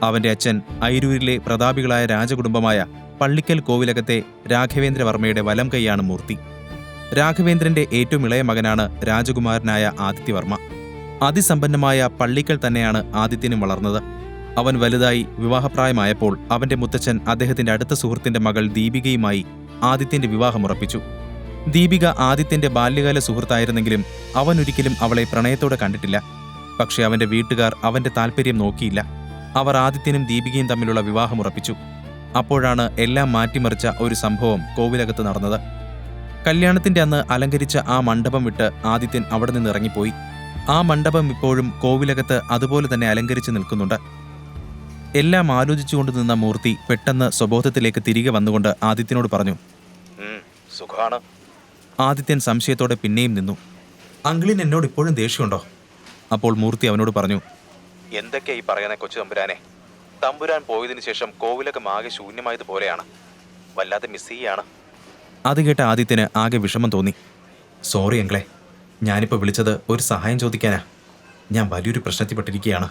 അവന്റെ അച്ഛൻ ഐരൂരിലെ പ്രതാപികളായ രാജകുടുംബമായ പള്ളിക്കൽ കോവിലകത്തെ രാഘവേന്ദ്രവർമ്മയുടെ വലം കൈയാണ് മൂർത്തി. രാഘവേന്ദ്രന്റെ ഏറ്റവും ഇളയ മകനാണ് രാജകുമാരനായ ആദിത്യവർമ്മ. അതിസമ്പന്നമായ പള്ളിക്കൽ തന്നെയാണ് ആദിത്യനും വളർന്നത്. അവൻ വലുതായി വിവാഹപ്രായമായപ്പോൾ അവന്റെ മുത്തച്ഛൻ അദ്ദേഹത്തിന്റെ അടുത്ത സുഹൃത്തിന്റെ മകൾ ദീപികയുമായി ആദിത്യന്റെ വിവാഹമുറപ്പിച്ചു. ദീപിക ആദിത്യന്റെ ബാല്യകാല സുഹൃത്തായിരുന്നെങ്കിലും അവൻ ഒരിക്കലും അവളെ പ്രണയത്തോടെ കണ്ടിട്ടില്ല. പക്ഷെ അവന്റെ വീട്ടുകാർ അവന്റെ താല്പര്യം നോക്കിയില്ല. അവർ ആദിത്യനും ദീപികയും തമ്മിലുള്ള വിവാഹമുറപ്പിച്ചു. അപ്പോഴാണ് എല്ലാം മാറ്റിമറിച്ച ഒരു സംഭവം കോവിലകത്ത് നടന്നത്. കല്യാണത്തിന്റെ അന്ന് അലങ്കരിച്ച ആ മണ്ഡപം വിട്ട് ആദിത്യൻ അവിടെ നിന്ന് ഇറങ്ങിപ്പോയി. ആ മണ്ഡപം ഇപ്പോഴും കോവിലകത്ത് അതുപോലെ തന്നെ അലങ്കരിച്ച് നിൽക്കുന്നുണ്ട്. എല്ലാം ആലോചിച്ചുകൊണ്ട് നിന്ന മൂർത്തി പെട്ടെന്ന് സ്വബോധത്തിലേക്ക് തിരികെ വന്നുകൊണ്ട് ആദിത്യനോട് പറഞ്ഞു, സുഖമാണ്. ആദിത്യൻ സംശയത്തോടെ പിന്നെയും നിന്നു. അങ്കിളിന് എന്നോട് ഇപ്പോഴും ദേഷ്യമുണ്ടോ? അപ്പോൾ മൂർത്തി അവനോട് പറഞ്ഞു, എന്തൊക്കെയാ ഈ പറയുന്ന കൊച്ചു തമ്പുരാനെ? തമ്പുരാൻ പോയതിനു ശേഷം കോവിലൊക്കെ ആകെ ശൂന്യമായതുപോലെയാണ്. വല്ലാതെ മിസ് ചെയ്യാണ്. അത് കേട്ട ആദിത്യന് ആകെ വിഷമം തോന്നി. സോറി അങ്കിളെ, ഞാനിപ്പോൾ വിളിച്ചത് ഒരു സഹായം ചോദിക്കാനാ. ഞാൻ വലിയൊരു പ്രശ്നത്തിൽപ്പെട്ടിരിക്കുകയാണ്.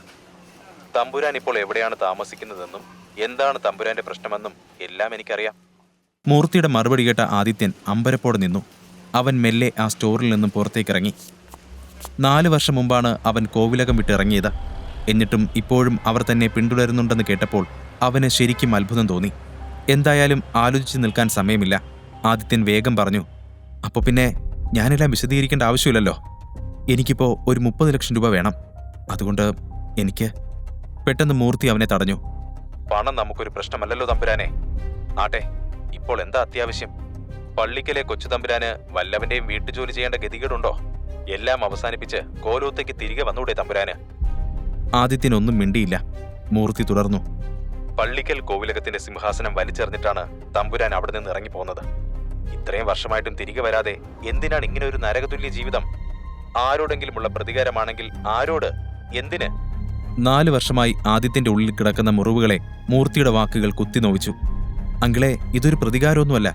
തമ്പുരാൻ ഇപ്പോൾ എവിടെയാണ് താമസിക്കുന്നതെന്നും എന്താണ് തമ്പുരാന്റെ പ്രശ്നമെന്നും എല്ലാം എനിക്കറിയാം. മൂർത്തിയുടെ മറുപടി കേട്ട ആദിത്യൻ അമ്പരപ്പോടെ നിന്നു. അവൻ മെല്ലെ ആ സ്റ്റോറിൽ നിന്നും പുറത്തേക്കിറങ്ങി. 4 വർഷം മുമ്പാണ് അവൻ കോവിലകം വിട്ടിറങ്ങിയത്. എന്നിട്ടും ഇപ്പോഴും അവർ തന്നെ പിന്തുടരുന്നുണ്ടെന്ന് കേട്ടപ്പോൾ അവന് ശരിക്കും അത്ഭുതം തോന്നി. എന്തായാലും ആലോചിച്ച് നിൽക്കാൻ സമയമില്ല. ആദിത്യൻ വേഗം പറഞ്ഞു, അപ്പോൾ പിന്നെ ഞാനെല്ലാം വിശദീകരിക്കേണ്ട ആവശ്യമില്ലല്ലോ. എനിക്കിപ്പോൾ ഒരു 30 ലക്ഷം രൂപ വേണം. അതുകൊണ്ട് എനിക്ക്... പെട്ടെന്ന് മൂർത്തി അവനെ തടഞ്ഞു. പണം നമുക്കൊരു പ്രശ്നമല്ലല്ലോ തമ്പുരാനെ. ആട്ടെ, ഇപ്പോൾ എന്താ അത്യാവശ്യം? പള്ളിക്കലെ കൊച്ചു തമ്പുരാന് വല്ലവന്റെയും വീട്ടുജോലി ചെയ്യേണ്ട ഗതികേടുണ്ടോ? എല്ലാം അവസാനിപ്പിച്ച് കോലോത്തേക്ക് തിരികെ വന്നൂടെ തമ്പുരാന്? ആദിത്യനൊന്നും മിണ്ടിയില്ല. മൂർത്തി തുടർന്നു. പള്ളിക്കൽ കോവിലകത്തിന്റെ സിംഹാസനം വലിച്ചെറിഞ്ഞിട്ടാണ് തമ്പുരാൻ അവിടെ നിന്ന് ഇറങ്ങിപ്പോകുന്നത്. ഇത്രയും വർഷമായിട്ടും തിരികെ വരാതെ എന്തിനാണ് ഇങ്ങനെ ഒരു നരകതുല്യ ജീവിതം? ആരോടെങ്കിലുമുള്ള പ്രതികാരമാണെങ്കിൽ ആരോട്? എന്തിന്? 4 വർഷമായി ആദിത്യന്റെ ഉള്ളിൽ കിടക്കുന്ന മുറിവുകളെ മൂർത്തിയുടെ വാക്കുകൾ കുത്തിനോവിച്ചു. അങ്കിളെ, ഇതൊരു പ്രതികാരമൊന്നുമല്ല.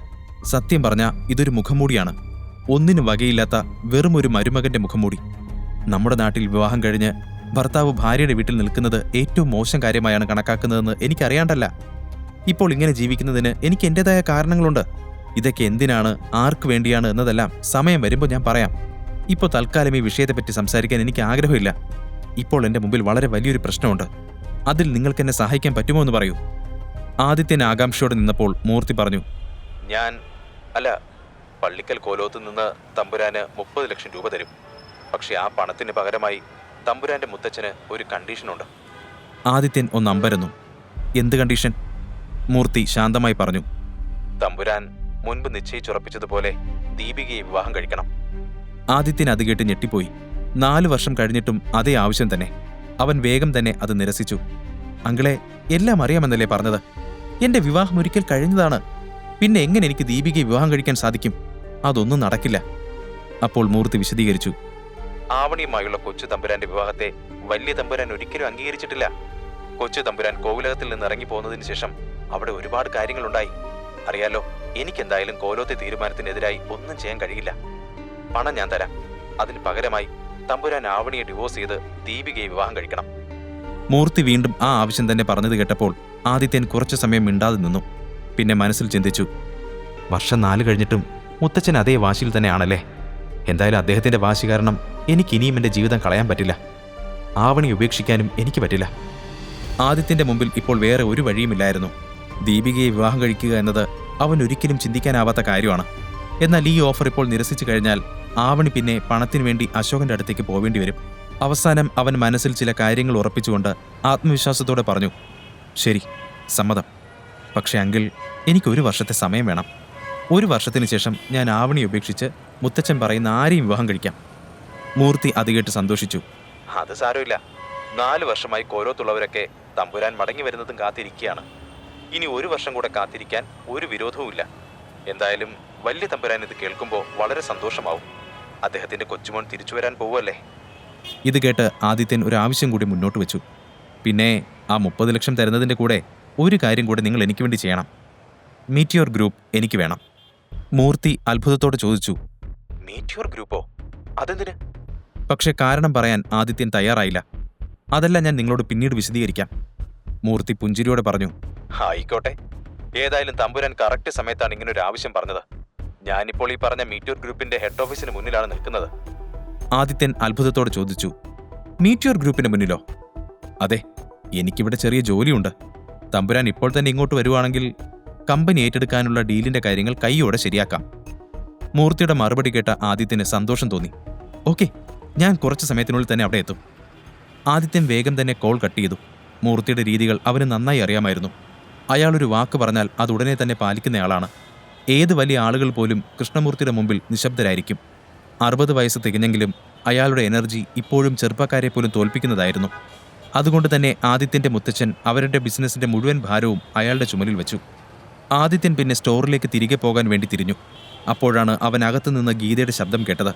സത്യം പറഞ്ഞ ഇതൊരു മുഖംമൂടിയാണ്. ഒന്നിനും വകയില്ലാത്ത വെറും ഒരു മരുമകന്റെ മുഖംമൂടി. നമ്മുടെ നാട്ടിൽ വിവാഹം കഴിഞ്ഞ് ഭർത്താവ് ഭാര്യയുടെ വീട്ടിൽ നിൽക്കുന്നത് ഏറ്റവും മോശം കാര്യമായാണ് കണക്കാക്കുന്നതെന്ന് എനിക്കറിയാണ്ടല്ല. ഇപ്പോൾ ഇങ്ങനെ ജീവിക്കുന്നതിന് എനിക്ക് എന്റേതായ കാരണങ്ങളുണ്ട്. ഇതൊക്കെ എന്തിനാണ്, ആർക്കു വേണ്ടിയാണ് എന്നതെല്ലാം സമയം വരുമ്പോൾ ഞാൻ പറയാം. ഇപ്പോൾ തൽക്കാലം ഈ വിഷയത്തെപ്പറ്റി സംസാരിക്കാൻ എനിക്ക് ആഗ്രഹമില്ല. ഇപ്പോൾ എന്റെ മുമ്പിൽ വളരെ വലിയൊരു പ്രശ്നമുണ്ട്. അതിൽ നിങ്ങൾക്കെന്നെ സഹായിക്കാൻ പറ്റുമോ എന്ന് പറയൂ. ആദിത്യൻ ആകാംക്ഷയോടെ നിന്നപ്പോൾ മൂർത്തി പറഞ്ഞു, പള്ളിക്കൽ കോലോത്ത് നിന്ന് തമ്പുരാന് 30 ലക്ഷം രൂപ തരും. പക്ഷെ ആ പണത്തിന് പകരമായി തമ്പുരാന്റെ മുത്തച്ഛന് ഒരു കണ്ടീഷനുണ്ട്. ആദിത്യൻ ഒന്ന് അമ്പരന്നു. എന്ത് കണ്ടീഷൻ? മൂർത്തി ശാന്തമായി പറഞ്ഞു, തമ്പുരാൻ മുൻപ് നിശ്ചയിച്ചുറപ്പിച്ചതുപോലെ ദീപികയെ വിവാഹം കഴിക്കണം. ആദിത്യൻ അത് കേട്ട് ഞെട്ടിപ്പോയി. 4 വർഷം കഴിഞ്ഞിട്ടും അതേ ആവശ്യം തന്നെ. അവൻ വേഗം തന്നെ അത് നിരസിച്ചു. അങ്കിളെ, എല്ലാം അറിയാമെന്നല്ലേ പറഞ്ഞത്? എന്റെ വിവാഹം ഒരിക്കൽ കഴിഞ്ഞതാണ്. പിന്നെ എങ്ങനെ എനിക്ക് ദീപികയെ വിവാഹം കഴിക്കാൻ സാധിക്കും? അതൊന്നും നടക്കില്ല. അപ്പോൾ മൂർത്തി വിശദീകരിച്ചു. ആവണിയുമായുള്ള കൊച്ചു തമ്പുരാന്റെ വിവാഹത്തെ വലിയ തമ്പുരാൻ ഒരിക്കലും അംഗീകരിച്ചിട്ടില്ല. കൊച്ചു തമ്പുരാൻ കോവിലകത്തിൽ നിന്ന് ഇറങ്ങി പോകുന്നതിന് ശേഷം അവിടെ ഒരുപാട് കാര്യങ്ങളുണ്ടായി. അറിയാലോ, എനിക്കെന്തായാലും കോലോത്തെ തീരുമാനത്തിനെതിരായി ഒന്നും ചെയ്യാൻ കഴിയില്ല. പണം ഞാൻ തരാം. അതിന് പകരമായി തമ്പുരാൻ ആവണിയെ ഡിവോഴ്സ് ചെയ്ത് ദീപികയെ വിവാഹം കഴിക്കണം. മൂർത്തി വീണ്ടും ആ ആവശ്യം തന്നെ പറഞ്ഞത് കേട്ടപ്പോൾ ആദിത്യൻ കുറച്ചു സമയം മിണ്ടാതെ നിന്നു. പിന്നെ മനസ്സിൽ ചിന്തിച്ചു, വർഷം 4 കഴിഞ്ഞിട്ടും മുത്തച്ഛൻ അതേ വാശിയിൽ തന്നെയാണല്ലേ. എന്തായാലും അദ്ദേഹത്തിന്റെ വാശി കാരണം എനിക്ക് ഇനിയും എന്റെ ജീവിതം കളയാൻ പറ്റില്ല. ആവണി ഉപേക്ഷിക്കാനും എനിക്ക് പറ്റില്ല. ആദിത്യന്റെ മുമ്പിൽ ഇപ്പോൾ വേറെ ഒരു വഴിയുമില്ലായിരുന്നു. ദീപികയെ വിവാഹം കഴിക്കുക എന്നത് അവൻ ഒരിക്കലും ചിന്തിക്കാനാവാത്ത കാര്യമാണ്. എന്നാൽ ഈ ഓഫർ ഇപ്പോൾ നിരസിച്ചു കഴിഞ്ഞാൽ ആവണി പിന്നെ പണത്തിനു വേണ്ടി അശോകന്റെ അടുത്തേക്ക് പോവേണ്ടി വരും. അവസാനം അവൻ മനസ്സിൽ ചില കാര്യങ്ങൾ ഉറപ്പിച്ചുകൊണ്ട് ആത്മവിശ്വാസത്തോടെ പറഞ്ഞു, ശരി, സമ്മതം. പക്ഷെ അങ്കിൾ, എനിക്കൊരു വർഷത്തെ സമയം വേണം. 1 വർഷത്തിന് ശേഷം ഞാൻ ആവണി ഉപേക്ഷിച്ച് മുത്തച്ഛൻ പറയുന്ന ആരെയും വിവാഹം കഴിക്കാം. മൂർത്തി അത് കേട്ട് സന്തോഷിച്ചു. അത് സാരമില്ല. 4 വർഷമായി കോലോത്തുള്ളവരൊക്കെ തമ്പുരാൻ മടങ്ങി വരുന്നതും കാത്തിരിക്കുകയാണ്. ഇനി 1 വർഷം കൂടെ കാത്തിരിക്കാൻ ഒരു വിരോധവുമില്ല. എന്തായാലും വലിയ തമ്പുരാൻ ഇത് കേൾക്കുമ്പോൾ വളരെ സന്തോഷമാവും. അദ്ദേഹത്തിന്റെ കൊച്ചുമോൻ തിരിച്ചു വരാൻ പോവുമല്ലേ. ഇത് കേട്ട് ആദിത്യൻ ഒരു ആവശ്യം കൂടി മുന്നോട്ട് വെച്ചു. പിന്നെ ആ 30 ലക്ഷം തരുന്നതിൻ്റെ കൂടെ ഒരു കാര്യം കൂടെ നിങ്ങൾ എനിക്ക് വേണ്ടി ചെയ്യണം. മീറ്റിയോർ ഗ്രൂപ്പ് എനിക്ക് വേണം. മൂർത്തി അത്ഭുതത്തോടെ ചോദിച്ചു. മീറ്റിയോർ ഗ്രൂപ്പോ? അതെന്തിന്? പക്ഷെ കാരണം പറയാൻ ആദിത്യൻ തയ്യാറായില്ല. അതെല്ലാം ഞാൻ നിങ്ങളോട് പിന്നീട് വിശദീകരിക്കാം. മൂർത്തി പുഞ്ചിരിയോടെ പറഞ്ഞു. ആയിക്കോട്ടെ. ഏതായാലും തമ്പുരാൻ കറക്റ്റ് സമയത്താണ് ഇങ്ങനൊരു ആവശ്യം പറഞ്ഞത്. ഞാനിപ്പോൾ ഈ പറഞ്ഞ മീറ്റിയോർ ഗ്രൂപ്പിന്റെ ഹെഡ് ഓഫീസിന് മുന്നിലാണ് നിൽക്കുന്നത്. ആദിത്യൻ അത്ഭുതത്തോടെ ചോദിച്ചു. മീറ്റിയോർ ഗ്രൂപ്പിന് മുന്നിലോ? അതെ, എനിക്കിവിടെ ചെറിയ ജോലിയുണ്ട്. തമ്പുരാൻ ഇപ്പോൾ തന്നെ ഇങ്ങോട്ട് വരുവാണെങ്കിൽ കമ്പനി ഏറ്റെടുക്കാനുള്ള ഡീലിന്റെ കാര്യങ്ങൾ കൈയോടെ ശരിയാക്കാം. മൂർത്തിയുടെ മറുപടി കേട്ട ആദിത്യന് സന്തോഷം തോന്നി. ഓക്കെ, ഞാൻ കുറച്ച് സമയത്തിനുള്ളിൽ തന്നെ അവിടെ എത്തും. ആദിത്യൻ വേഗം തന്നെ കോൾ കട്ട് ചെയ്തു. മൂർത്തിയുടെ രീതികൾ അവന് നന്നായി അറിയാമായിരുന്നു. അയാളൊരു വാക്ക് പറഞ്ഞാൽ അത് ഉടനെ തന്നെ പാലിക്കുന്നയാളാണ്. ഏത് വലിയ ആളുകൾ പോലും കൃഷ്ണമൂർത്തിയുടെ മുമ്പിൽ നിശബ്ദരായിരിക്കും. 60 വയസ്സ് തികഞ്ഞെങ്കിലും അയാളുടെ എനർജി ഇപ്പോഴും ചെറുപ്പക്കാരെ പോലും തോൽപ്പിക്കുന്നതായിരുന്നു. അതുകൊണ്ട് തന്നെ ആദിത്യന്റെ മുത്തച്ഛൻ അവരുടെ ബിസിനസിന്റെ മുഴുവൻ ഭാരവും അയാളുടെ ചുമലിൽ വെച്ചു. ആദിത്യൻ പിന്നെ സ്റ്റോറിലേക്ക് തിരികെ പോകാൻ വേണ്ടി തിരിഞ്ഞു. അപ്പോഴാണ് അവൻ അകത്തുനിന്ന് ഗീതയുടെ ശബ്ദം കേട്ടത്.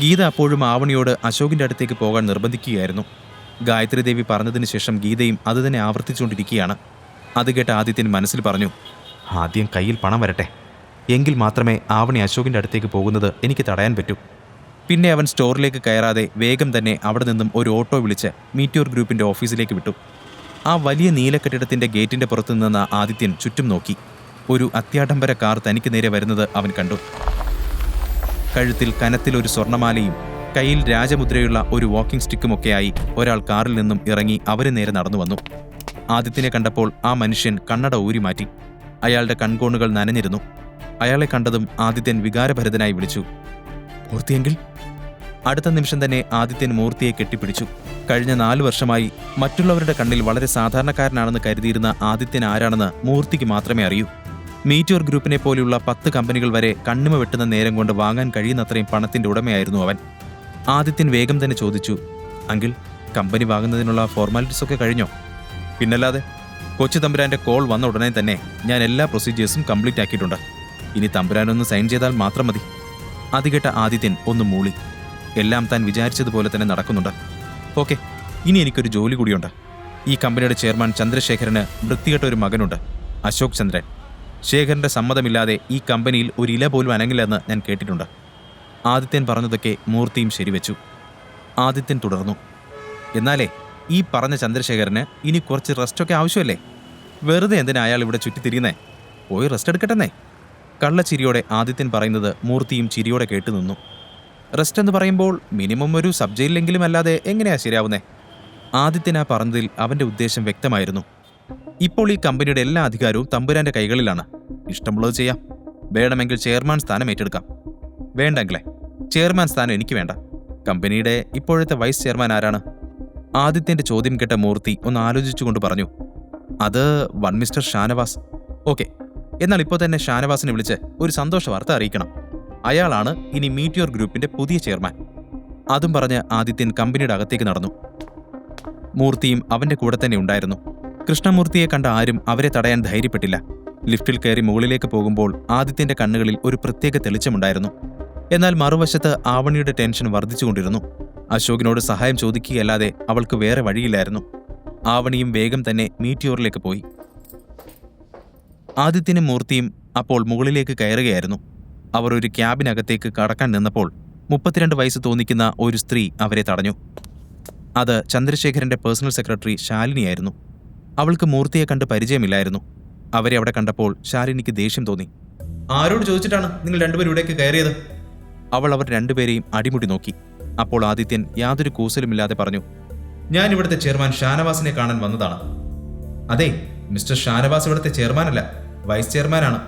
ഗീത അപ്പോഴും ആവണിയോട് അശോകിന്റെ അടുത്തേക്ക് പോകാൻ നിർബന്ധിക്കുകയായിരുന്നു. ഗായത്രി ദേവി പറഞ്ഞതിന് ശേഷം ഗീതയും അതുതന്നെ ആവർത്തിച്ചുകൊണ്ടിരിക്കുകയാണ്. അത് കേട്ട ആദിത്യൻ മനസ്സിൽ പറഞ്ഞു, ആദ്യം കയ്യിൽ പണം വരട്ടെ, എങ്കിൽ മാത്രമേ ആവണി അശോകിന്റെ അടുത്തേക്ക് പോകുന്നത് എനിക്ക് തടയാൻ പറ്റൂ. പിന്നെ അവൻ സ്റ്റോറിലേക്ക് കയറാതെ വേഗം തന്നെ അവിടെ നിന്നും ഒരു ഓട്ടോ വിളിച്ച് മീറ്റിയോർ ഗ്രൂപ്പിന്റെ ഓഫീസിലേക്ക് വിട്ടു. ആ വലിയ നീല കെട്ടിടത്തിന്റെ ഗേറ്റിന്റെ പുറത്തു നിന്ന ആദിത്യൻ ചുറ്റും നോക്കി. ഒരു അത്യാഡംബര കാർ തനിക്ക് നേരെ വരുന്നത് അവൻ കണ്ടു. കഴുത്തിൽ കനത്തിൽ ഒരു സ്വർണമാലയും കയ്യിൽ രാജമുദ്രയുള്ള ഒരു വാക്കിംഗ് സ്റ്റിക്കുമൊക്കെയായി ഒരാൾ കാറിൽ നിന്നും ഇറങ്ങി അവന് നേരെ നടന്നു വന്നു. ആദിത്യനെ കണ്ടപ്പോൾ ആ മനുഷ്യൻ കണ്ണട ഊരി മാറ്റി. അയാളുടെ കൺകോണുകൾ നനഞ്ഞിരുന്നു. അയാളെ കണ്ടതും ആദിത്യൻ വികാരഭരിതനായി വിളിച്ചു, മൂർത്തിയെങ്കിൽ? അടുത്ത നിമിഷം തന്നെ ആദിത്യൻ മൂർത്തിയെ കെട്ടിപ്പിടിച്ചു. കഴിഞ്ഞ 4 വർഷമായി മറ്റുള്ളവരുടെ കണ്ണിൽ വളരെ സാധാരണക്കാരനാണെന്ന് കരുതിയിരുന്ന ആദിത്യൻ ആരാണെന്ന് മൂർത്തിക്ക് മാത്രമേ അറിയൂ. മീറ്റിയോർ ഗ്രൂപ്പിനെ പോലെയുള്ള 10 കമ്പനികൾ വരെ കണ്ണിമ വെട്ടുന്ന നേരം കൊണ്ട് വാങ്ങാൻ കഴിയുന്നത്രയും പണത്തിന്റെ ഉടമയായിരുന്നു അവൻ. ആദിത്യൻ വേഗം തന്നെ ചോദിച്ചു, അങ്കിൾ, കമ്പനി വാങ്ങുന്നതിനുള്ള ഫോർമാലിറ്റീസ് ഒക്കെ കഴിഞ്ഞോ? പിന്നല്ലാതെ, കൊച്ചു തമ്പുരാന്റെ കോൾ വന്ന ഉടനെ തന്നെ ഞാൻ എല്ലാ പ്രൊസീജിയേഴ്സും കംപ്ലീറ്റ് ആക്കിയിട്ടുണ്ട്. ഇനി തമ്പുരാനൊന്ന് സൈൻ ചെയ്താൽ മാത്രം മതി. അത് കേട്ട ആദിത്യൻ ഒന്ന് മൂളി. എല്ലാം താൻ വിചാരിച്ചതുപോലെ തന്നെ നടക്കുന്നുണ്ട്. ഓക്കെ, ഇനി എനിക്കൊരു ജോലി കൂടിയുണ്ട്. ഈ കമ്പനിയുടെ ചെയർമാൻ ചന്ദ്രശേഖരന് വൃത്തികെട്ട ഒരു മകനുണ്ട്, അശോക് ചന്ദ്രൻ. ശേഖരന്റെ സമ്മതമില്ലാതെ ഈ കമ്പനിയിൽ ഒരു ഇല പോലും അനങ്ങില്ലെന്ന് ഞാൻ കേട്ടിട്ടുണ്ട്. ആദിത്യൻ പറഞ്ഞതൊക്കെ മൂർത്തിയും ശരിവെച്ചു. ആദിത്യൻ തുടർന്നു, എന്നാലേ ഈ പറഞ്ഞ ചന്ദ്രശേഖരന് ഇനി കുറച്ച് റെസ്റ്റൊക്കെ ആവശ്യമല്ലേ? വെറുതെ എന്തിനാ അയാൾ ഇവിടെ ചുറ്റിത്തിരിയുന്നേ? പോയി റെസ്റ്റ് എടുക്കട്ടെന്നേ. കള്ളച്ചിരിയോടെ ആദിത്യൻ പറയുന്നത് മൂർത്തിയും ചിരിയോടെ കേട്ടു നിന്നു. റെസ്റ്റ് എന്ന് പറയുമ്പോൾ മിനിമം ഒരു സബ് ജയിലിലെങ്കിലും അല്ലാതെ എങ്ങനെയാ ശരിയാവുന്നേ? ആദിത്യൻ ആ പറഞ്ഞതിൽ അവന്റെ ഉദ്ദേശം വ്യക്തമായിരുന്നു. ഇപ്പോൾ ഈ കമ്പനിയുടെ എല്ലാ അധികാരവും തമ്പുരാന്റെ കൈകളിലാണ്. ഇഷ്ടമുള്ളത് ചെയ്യാം. വേണമെങ്കിൽ ചെയർമാൻ സ്ഥാനം ഏറ്റെടുക്കാം. വേണ്ടെങ്കിലേ, ചെയർമാൻ സ്ഥാനം എനിക്ക് വേണ്ട. കമ്പനിയുടെ ഇപ്പോഴത്തെ വൈസ് ചെയർമാൻ ആരാണ്? ആദിത്യന്റെ ചോദ്യം കേട്ട മൂർത്തി ഒന്ന് ആലോചിച്ചുകൊണ്ട് പറഞ്ഞു, അത് വൺ മിസ്റ്റർ ഷാനവാസ്. ഓക്കെ, എന്നാൽ ഇപ്പോൾ തന്നെ ഷാനവാസിനെ വിളിച്ച് ഒരു സന്തോഷ വാർത്ത അറിയിക്കണം. അയാളാണ് ഇനി മീറ്റിയോർ ഗ്രൂപ്പിന്റെ പുതിയ ചെയർമാൻ. അതും പറഞ്ഞ് ആദിത്യൻ കമ്പനിയുടെ അകത്തേക്ക് നടന്നു. മൂർത്തിയും അവന്റെ കൂടെ തന്നെ ഉണ്ടായിരുന്നു. കൃഷ്ണമൂർത്തിയെ കണ്ട ആരും അവരെ തടയാൻ ധൈര്യപ്പെട്ടില്ല. ലിഫ്റ്റിൽ കയറി മുകളിലേക്ക് പോകുമ്പോൾ ആദിത്യന്റെ കണ്ണുകളിൽ ഒരു പ്രത്യേക തെളിച്ചമുണ്ടായിരുന്നു. എന്നാൽ മറുവശത്ത് ആവണിയുടെ ടെൻഷൻ വർദ്ധിച്ചുകൊണ്ടിരുന്നു. അശോകിനോട് സഹായം ചോദിക്കുകയല്ലാതെ അവൾക്ക് വേറെ വഴിയില്ലായിരുന്നു. ആവണിയും വേഗം തന്നെ മീറ്റിയോറിലേക്ക് പോയി. ആദിത്യനും മൂർത്തിയും അപ്പോൾ മുകളിലേക്ക് കയറുകയായിരുന്നു. അവർ ഒരു ക്യാബിനകത്തേക്ക് കടക്കാൻ നിന്നപ്പോൾ 32 വയസ്സ് തോന്നിക്കുന്ന ഒരു സ്ത്രീ അവരെ തടഞ്ഞു. അത് ചന്ദ്രശേഖരന്റെ പേഴ്സണൽ സെക്രട്ടറി ശാലിനിയായിരുന്നു. അവൾക്ക് മൂർത്തിയെ കണ്ട് പരിചയമില്ലായിരുന്നു. അവരെ അവിടെ കണ്ടപ്പോൾ ശാലിനിക്ക് ദേഷ്യം തോന്നി. ആരോട് ചോദിച്ചിട്ടാണ് നിങ്ങൾ രണ്ടുപേരും ഇവിടേക്ക് കയറിയത്? അവൾ അവർ രണ്ടുപേരെയും അടിമുടി നോക്കി. അപ്പോൾ ആദിത്യൻ യാതൊരു കൂസലുമില്ലാതെ പറഞ്ഞു, ഞാൻ ഇവിടുത്തെ ചെയർമാൻ ഷാനവാസിനെ കാണാൻ വന്നതാണ്. അതെ, മിസ്റ്റർ ഷാനവാസ് ഇവിടുത്തെ ചെയർമാനല്ല, വൈസ് ചെയർമാനാണ്.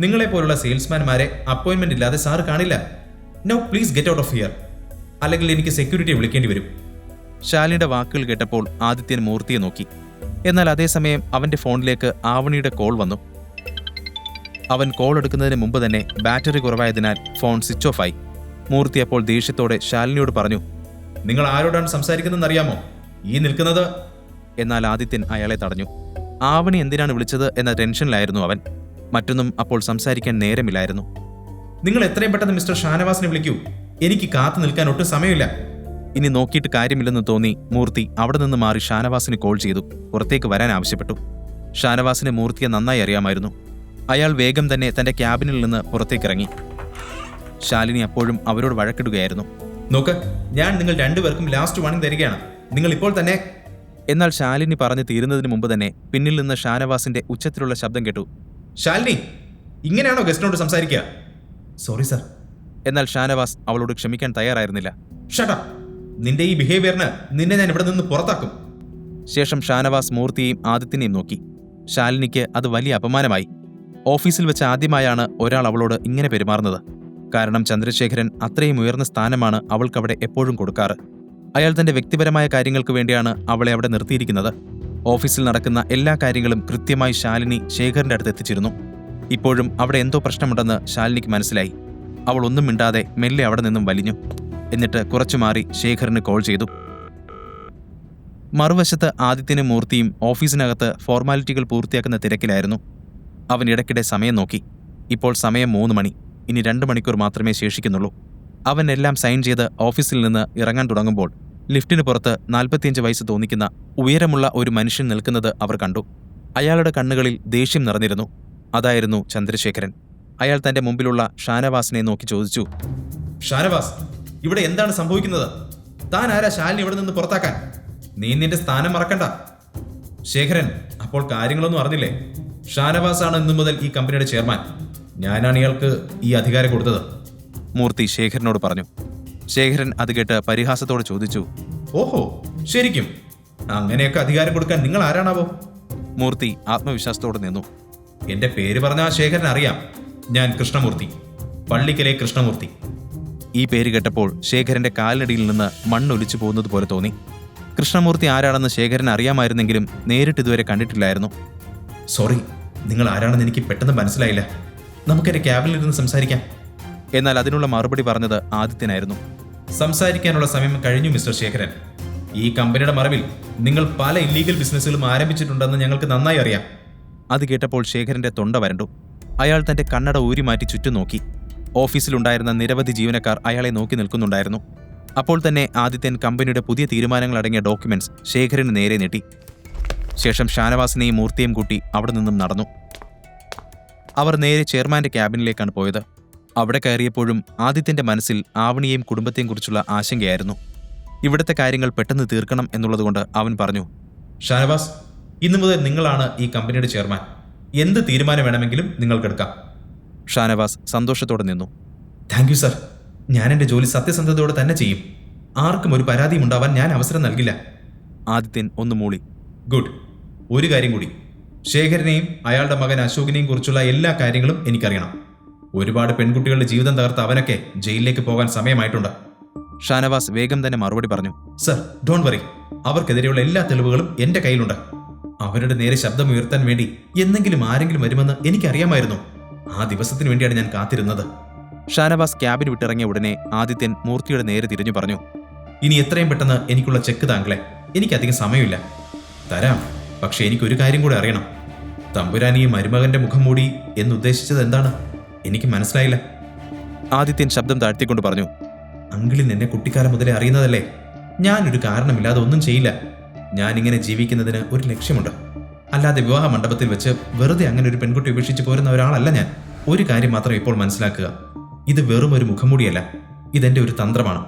നിങ്ങളെപ്പോലുള്ള സെയിൽസ്മാൻമാരെ അപ്പോയിന്റ്മെന്റ് ഇല്ലാതെ സാറ് കാണില്ല. No, please get out of here, അല്ലെങ്കിൽ എനിക്ക് സെക്യൂരിറ്റിയെ വിളിക്കേണ്ടി വരും. ശാലിനിയുടെ വാക്കുകൾ കേട്ടപ്പോൾ ആദിത്യൻ മൂർത്തിയെ നോക്കി. എന്നാൽ അതേസമയം അവന്റെ ഫോണിലേക്ക് ആവണിയുടെ കോൾ വന്നു. അവൻ കോൾ എടുക്കുന്നതിന് മുമ്പ് തന്നെ ബാറ്ററി കുറവായതിനാൽ ഫോൺ സ്വിച്ച് ഓഫ് ആയി. മൂർത്തി അപ്പോൾ ദേഷ്യത്തോടെ ശാലിനിയോട് പറഞ്ഞു, നിങ്ങൾ ആരോടാണ് സംസാരിക്കുന്നതെന്ന് അറിയാമോ? ഈ നിൽക്കുന്നത്. എന്നാൽ ആദിത്യൻ അയാളെ തടഞ്ഞു. ആവണി എന്തിനാണ് വിളിച്ചത് എന്ന ടെൻഷനിലായിരുന്നു അവൻ. മറ്റൊന്നും അപ്പോൾ സംസാരിക്കാൻ നേരമില്ലായിരുന്നു. നിങ്ങൾ എത്രയും പെട്ടെന്ന് മിസ്റ്റർ ഷാനവാസിനെ വിളിക്കൂ. എനിക്ക് കാത്തു നിൽക്കാൻ ഒട്ടും സമയമില്ല. ഇനി നോക്കിയിട്ട് കാര്യമില്ലെന്ന് തോന്നി മൂർത്തി അവിടെ നിന്ന് മാറി ഷാനവാസിന് കോൾ ചെയ്തു പുറത്തേക്ക് വരാൻ ആവശ്യപ്പെട്ടു. ഷാനവാസിനെ മൂർത്തിയെ നന്നായി അറിയാമായിരുന്നു. അയാൾ വേഗം തന്നെ തന്റെ ക്യാബിനിൽ നിന്ന് പുറത്തേക്കിറങ്ങി. ശാലിനി അപ്പോഴും അവരോട് വഴക്കിടുകയായിരുന്നു. നോക്ക്, ഞാൻ നിങ്ങൾ രണ്ടുപേർക്കും ലാസ്റ്റ് വാണിംഗ് തരികയാണ്. നിങ്ങൾ ഇപ്പോൾ തന്നെ. എന്നാൽ ശാലിനി പറഞ്ഞു തീരുന്നതിന് മുമ്പ് തന്നെ പിന്നിൽ നിന്ന് ഷാനവാസിന്റെ ഉച്ചത്തിലുള്ള ശബ്ദം കേട്ടു. ശാലിനി, ഇങ്ങനെയാണോ ഗസ്റ്റിനോട് സംസാരിക്കുക? Sorry sir. എന്നാൽ ഷാനവാസ് അവളോട് ക്ഷമിക്കാൻ തയ്യാറായിരുന്നില്ല. ഷട്ട് അപ്പ്, നിന്റെ ഈ ബിഹേവിയറിന് നിന്നെ ഞാൻ ഇവിടെ നിന്ന് പുറത്താക്കും. ശേഷം ഷാനവാസ് മൂർത്തിയെയും ആദിത്യനെയും നോക്കി. ശാലിനിക്ക് അത് വലിയ അപമാനമായി. ഓഫീസിൽ വെച്ച് ആദ്യമായാണ് ഒരാൾ അവളോട് ഇങ്ങനെ പെരുമാറുന്നത്. കാരണം ചന്ദ്രശേഖരൻ അത്രയും ഉയർന്ന സ്ഥാനമാണ് അവൾക്കവിടെ എപ്പോഴും കൊടുക്കാറ്. അയാൾ തന്റെ വ്യക്തിപരമായ കാര്യങ്ങൾക്ക് വേണ്ടിയാണ് അവളെ അവിടെ നിർത്തിയിരിക്കുന്നത്. ഓഫീസിൽ നടക്കുന്ന എല്ലാ കാര്യങ്ങളും കൃത്യമായി ശാലിനി ശേഖറിന്റെ അടുത്ത് എത്തിച്ചിരുന്നു. ഇപ്പോഴും അവിടെ എന്തോ പ്രശ്നമുണ്ടെന്ന് ശാലിനിക്ക് മനസ്സിലായി. അവൾ ഒന്നും മിണ്ടാതെ മെല്ലെ അവിടെ നിന്നും വലിഞ്ഞു. എന്നിട്ട് കുറച്ചു മാറി ശേഖറിന് കോൾ ചെയ്തു. മറുവശത്ത് ആദിത്യനും മൂർത്തിയും ഓഫീസിനകത്ത് ഫോർമാലിറ്റികൾ പൂർത്തിയാക്കുന്ന തിരക്കിലായിരുന്നു. അവൻ ഇടയ്ക്കിടെ സമയം നോക്കി. ഇപ്പോൾ സമയം 3 മണി. ഇനി 2 മണിക്കൂർ മാത്രമേ ശേഷിക്കുന്നുള്ളൂ. അവൻ എല്ലാം സൈൻ ചെയ്ത് ഓഫീസിൽ നിന്ന് ഇറങ്ങാൻ തുടങ്ങുമ്പോൾ ലിഫ്റ്റിന് പുറത്ത് 45 വയസ്സ് തോന്നിക്കുന്ന ഉയരമുള്ള ഒരു മനുഷ്യൻ നിൽക്കുന്നത് അവർ കണ്ടു. അയാളുടെ കണ്ണുകളിൽ ദേഷ്യം നിറഞ്ഞിരുന്നു. അതായിരുന്നു ചന്ദ്രശേഖരൻ. അയാൾ തന്റെ മുമ്പിലുള്ള ഷാനവാസിനെ നോക്കി ചോദിച്ചു, ഷാനവാസ്, ഇവിടെ എന്താണ് സംഭവിക്കുന്നത്? താൻ ആരാ ശാലിനി ഇവിടെ നിന്ന് പുറത്താക്കാൻ? നീ നിന്റെ സ്ഥാനം മറക്കണ്ട. ശേഖരൻ അപ്പോൾ കാര്യങ്ങളൊന്നും അറിഞ്ഞില്ലേ? ഷാനവാസാണ് ഇന്നു മുതൽ ഈ കമ്പനിയുടെ ചെയർമാൻ. ഞാനാണ് ഇയാൾക്ക് ഈ അധികാരം കൊടുത്തത്. മൂർത്തി ശേഖരനോട് പറഞ്ഞു. ശേഖരൻ അത് കേട്ട് പരിഹാസത്തോടെ ചോദിച്ചു, ഓഹോ, ശരിക്കും? അങ്ങനെയൊക്കെ അധികാരം കൊടുക്കാൻ നിങ്ങൾ ആരാണാവോ? മൂർത്തി ആത്മവിശ്വാസത്തോടെ നിന്നു. എന്റെ പേര് പറഞ്ഞ ശേഖരൻ അറിയാം. ഞാൻ കൃഷ്ണമൂർത്തി, പള്ളിക്കലെ കൃഷ്ണമൂർത്തി. ഈ പേര് കേട്ടപ്പോൾ ശേഖരന്റെ കാലിനടിയിൽ നിന്ന് മണ്ണൊലിച്ചു പോകുന്നത് പോലെ തോന്നി. കൃഷ്ണമൂർത്തി ആരാണെന്ന് ശേഖരൻ അറിയാമായിരുന്നെങ്കിലും നേരിട്ട് ഇതുവരെ കണ്ടിട്ടില്ലായിരുന്നു. സോറി, നിങ്ങൾ ആരാണെന്ന് എനിക്ക് പെട്ടെന്ന് മനസ്സിലായില്ല. നമുക്കെന്റെ ക്യാബിനിലിരുന്ന് സംസാരിക്കാം. എന്നാൽ അതിനുള്ള മറുപടി പറഞ്ഞത് ആദിത്യനായിരുന്നു. സംസാരിക്കാനുള്ള സമയം കഴിഞ്ഞു മിസ്റ്റർ ശേഖരൻ. ഈ കമ്പനിയുടെ മറവിൽ നിങ്ങൾ പല ഇല്ലീഗൽ ബിസിനസ്സുകളും ആരംഭിച്ചിട്ടുണ്ടെന്ന് ഞങ്ങൾക്ക് നന്നായി അറിയാം. അത് കേട്ടപ്പോൾ ശേഖരന്റെ തൊണ്ട വരണ്ടു. അയാൾ തന്റെ കണ്ണട ഊരി മാറ്റി ചുറ്റും നോക്കി. ഓഫീസിലുണ്ടായിരുന്ന നിരവധി ജീവനക്കാർ അയാളെ നോക്കി നിൽക്കുന്നുണ്ടായിരുന്നു. അപ്പോൾ തന്നെ ആദിത്യൻ കമ്പനിയുടെ പുതിയ തീരുമാനങ്ങളടങ്ങിയ ഡോക്യുമെന്റ്സ് ശേഖരന് നേരെ നീട്ടി. ശേഷം ഷാനവാസിനെയും മൂർത്തിയും കൂട്ടി അവിടെ നിന്നും നടന്നു. അവർ നേരെ ചെയർമാന്റെ ക്യാബിനിലേക്കാണ് പോയത്. അവിടെ കയറിയപ്പോഴും ആദിത്യന്റെ മനസ്സിൽ ആവണിയെയും കുടുംബത്തെയും കുറിച്ചുള്ള ആശങ്കയായിരുന്നു. ഇവിടുത്തെ കാര്യങ്ങൾ പെട്ടെന്ന് തീർക്കണം എന്നുള്ളതുകൊണ്ട് അവൻ പറഞ്ഞു, ഷാനവാസ്, ഇന്നു മുതൽ നിങ്ങളാണ് ഈ കമ്പനിയുടെ ചെയർമാൻ. എന്ത് തീരുമാനം വേണമെങ്കിലും നിങ്ങൾക്കെടുക്കാം. ഷാനവാസ് സന്തോഷത്തോടെ നിന്നു. Thank you sir. ഞാൻ എൻ്റെ ജോലി സത്യസന്ധതയോടെ തന്നെ ചെയ്യും. ആർക്കും ഒരു പരാതിയും ഉണ്ടാവാൻ ഞാൻ അവസരം നൽകില്ല. ആദിത്യൻ ഒന്ന് മൂളി. ഗുഡ്. ഒരു കാര്യം കൂടി, ശേഖരനെയും അയാളുടെ മകൻ അശോകിനെയും കുറിച്ചുള്ള എല്ലാ കാര്യങ്ങളും എനിക്കറിയണം. ഒരുപാട് പെൺകുട്ടികളുടെ ജീവിതം തകർത്ത അവനൊക്കെ ജയിലിലേക്ക് പോകാൻ സമയമായിട്ടുണ്ട്. ഷാനവാസ് വേഗം തന്നെ മറുപടി പറഞ്ഞു. Sir, don't worry. അവർക്കെതിരെയുള്ള എല്ലാ തെളിവുകളും എൻ്റെ കയ്യിലുണ്ട്. അവരുടെ നേരെ ശബ്ദമുയർത്താൻ വേണ്ടി എന്തെങ്കിലും ആരെങ്കിലും വരുമെന്ന് എനിക്കറിയാമായിരുന്നു. ആ ദിവസത്തിന് വേണ്ടിയാണ് ഞാൻ കാത്തിരുന്നത്. ഷാനവാസ് ക്യാബിൻ വിട്ടിറങ്ങിയ ഉടനെ ആദിത്യൻ മൂർത്തിയുടെ നേരെ തിരിഞ്ഞു പറഞ്ഞു, ഇനി എത്രയും പെട്ടെന്ന് എനിക്കുള്ള ചെക്ക് താങ്കളെ. എനിക്കധികം സമയമില്ല. തരാം, പക്ഷെ എനിക്കൊരു കാര്യം കൂടെ അറിയണം. തമ്പുരാൻ ഈ മരുമകന്റെ മുഖം മൂടി എന്നുദ്ദേശിച്ചത് എന്താണ്? എനിക്ക് മനസ്സിലായില്ല. ആദിത്യൻ ശബ്ദം താഴ്ത്തിക്കൊണ്ട് പറഞ്ഞു, അങ്കിളിന് എന്നെ കുട്ടിക്കാലം മുതലേ അറിയുന്നതല്ലേ. ഞാനൊരു കാരണമില്ലാതെ ഒന്നും ചെയ്യില്ല. ഞാനിങ്ങനെ ജീവിക്കുന്നതിന് ഒരു ലക്ഷ്യമുണ്ട്. അല്ലാതെ വിവാഹ മണ്ഡപത്തിൽ വെച്ച് വെറുതെ അങ്ങനെ ഒരു പെൺകുട്ടി ഉപേക്ഷിച്ച് പോരുന്ന ഒരാളല്ല ഞാൻ. ഒരു കാര്യം മാത്രം ഇപ്പോൾ മനസ്സിലാക്കുക, ഇത് വെറും ഒരു മുഖംമൂടിയല്ല, ഇതെന്റെ ഒരു തന്ത്രമാണ്.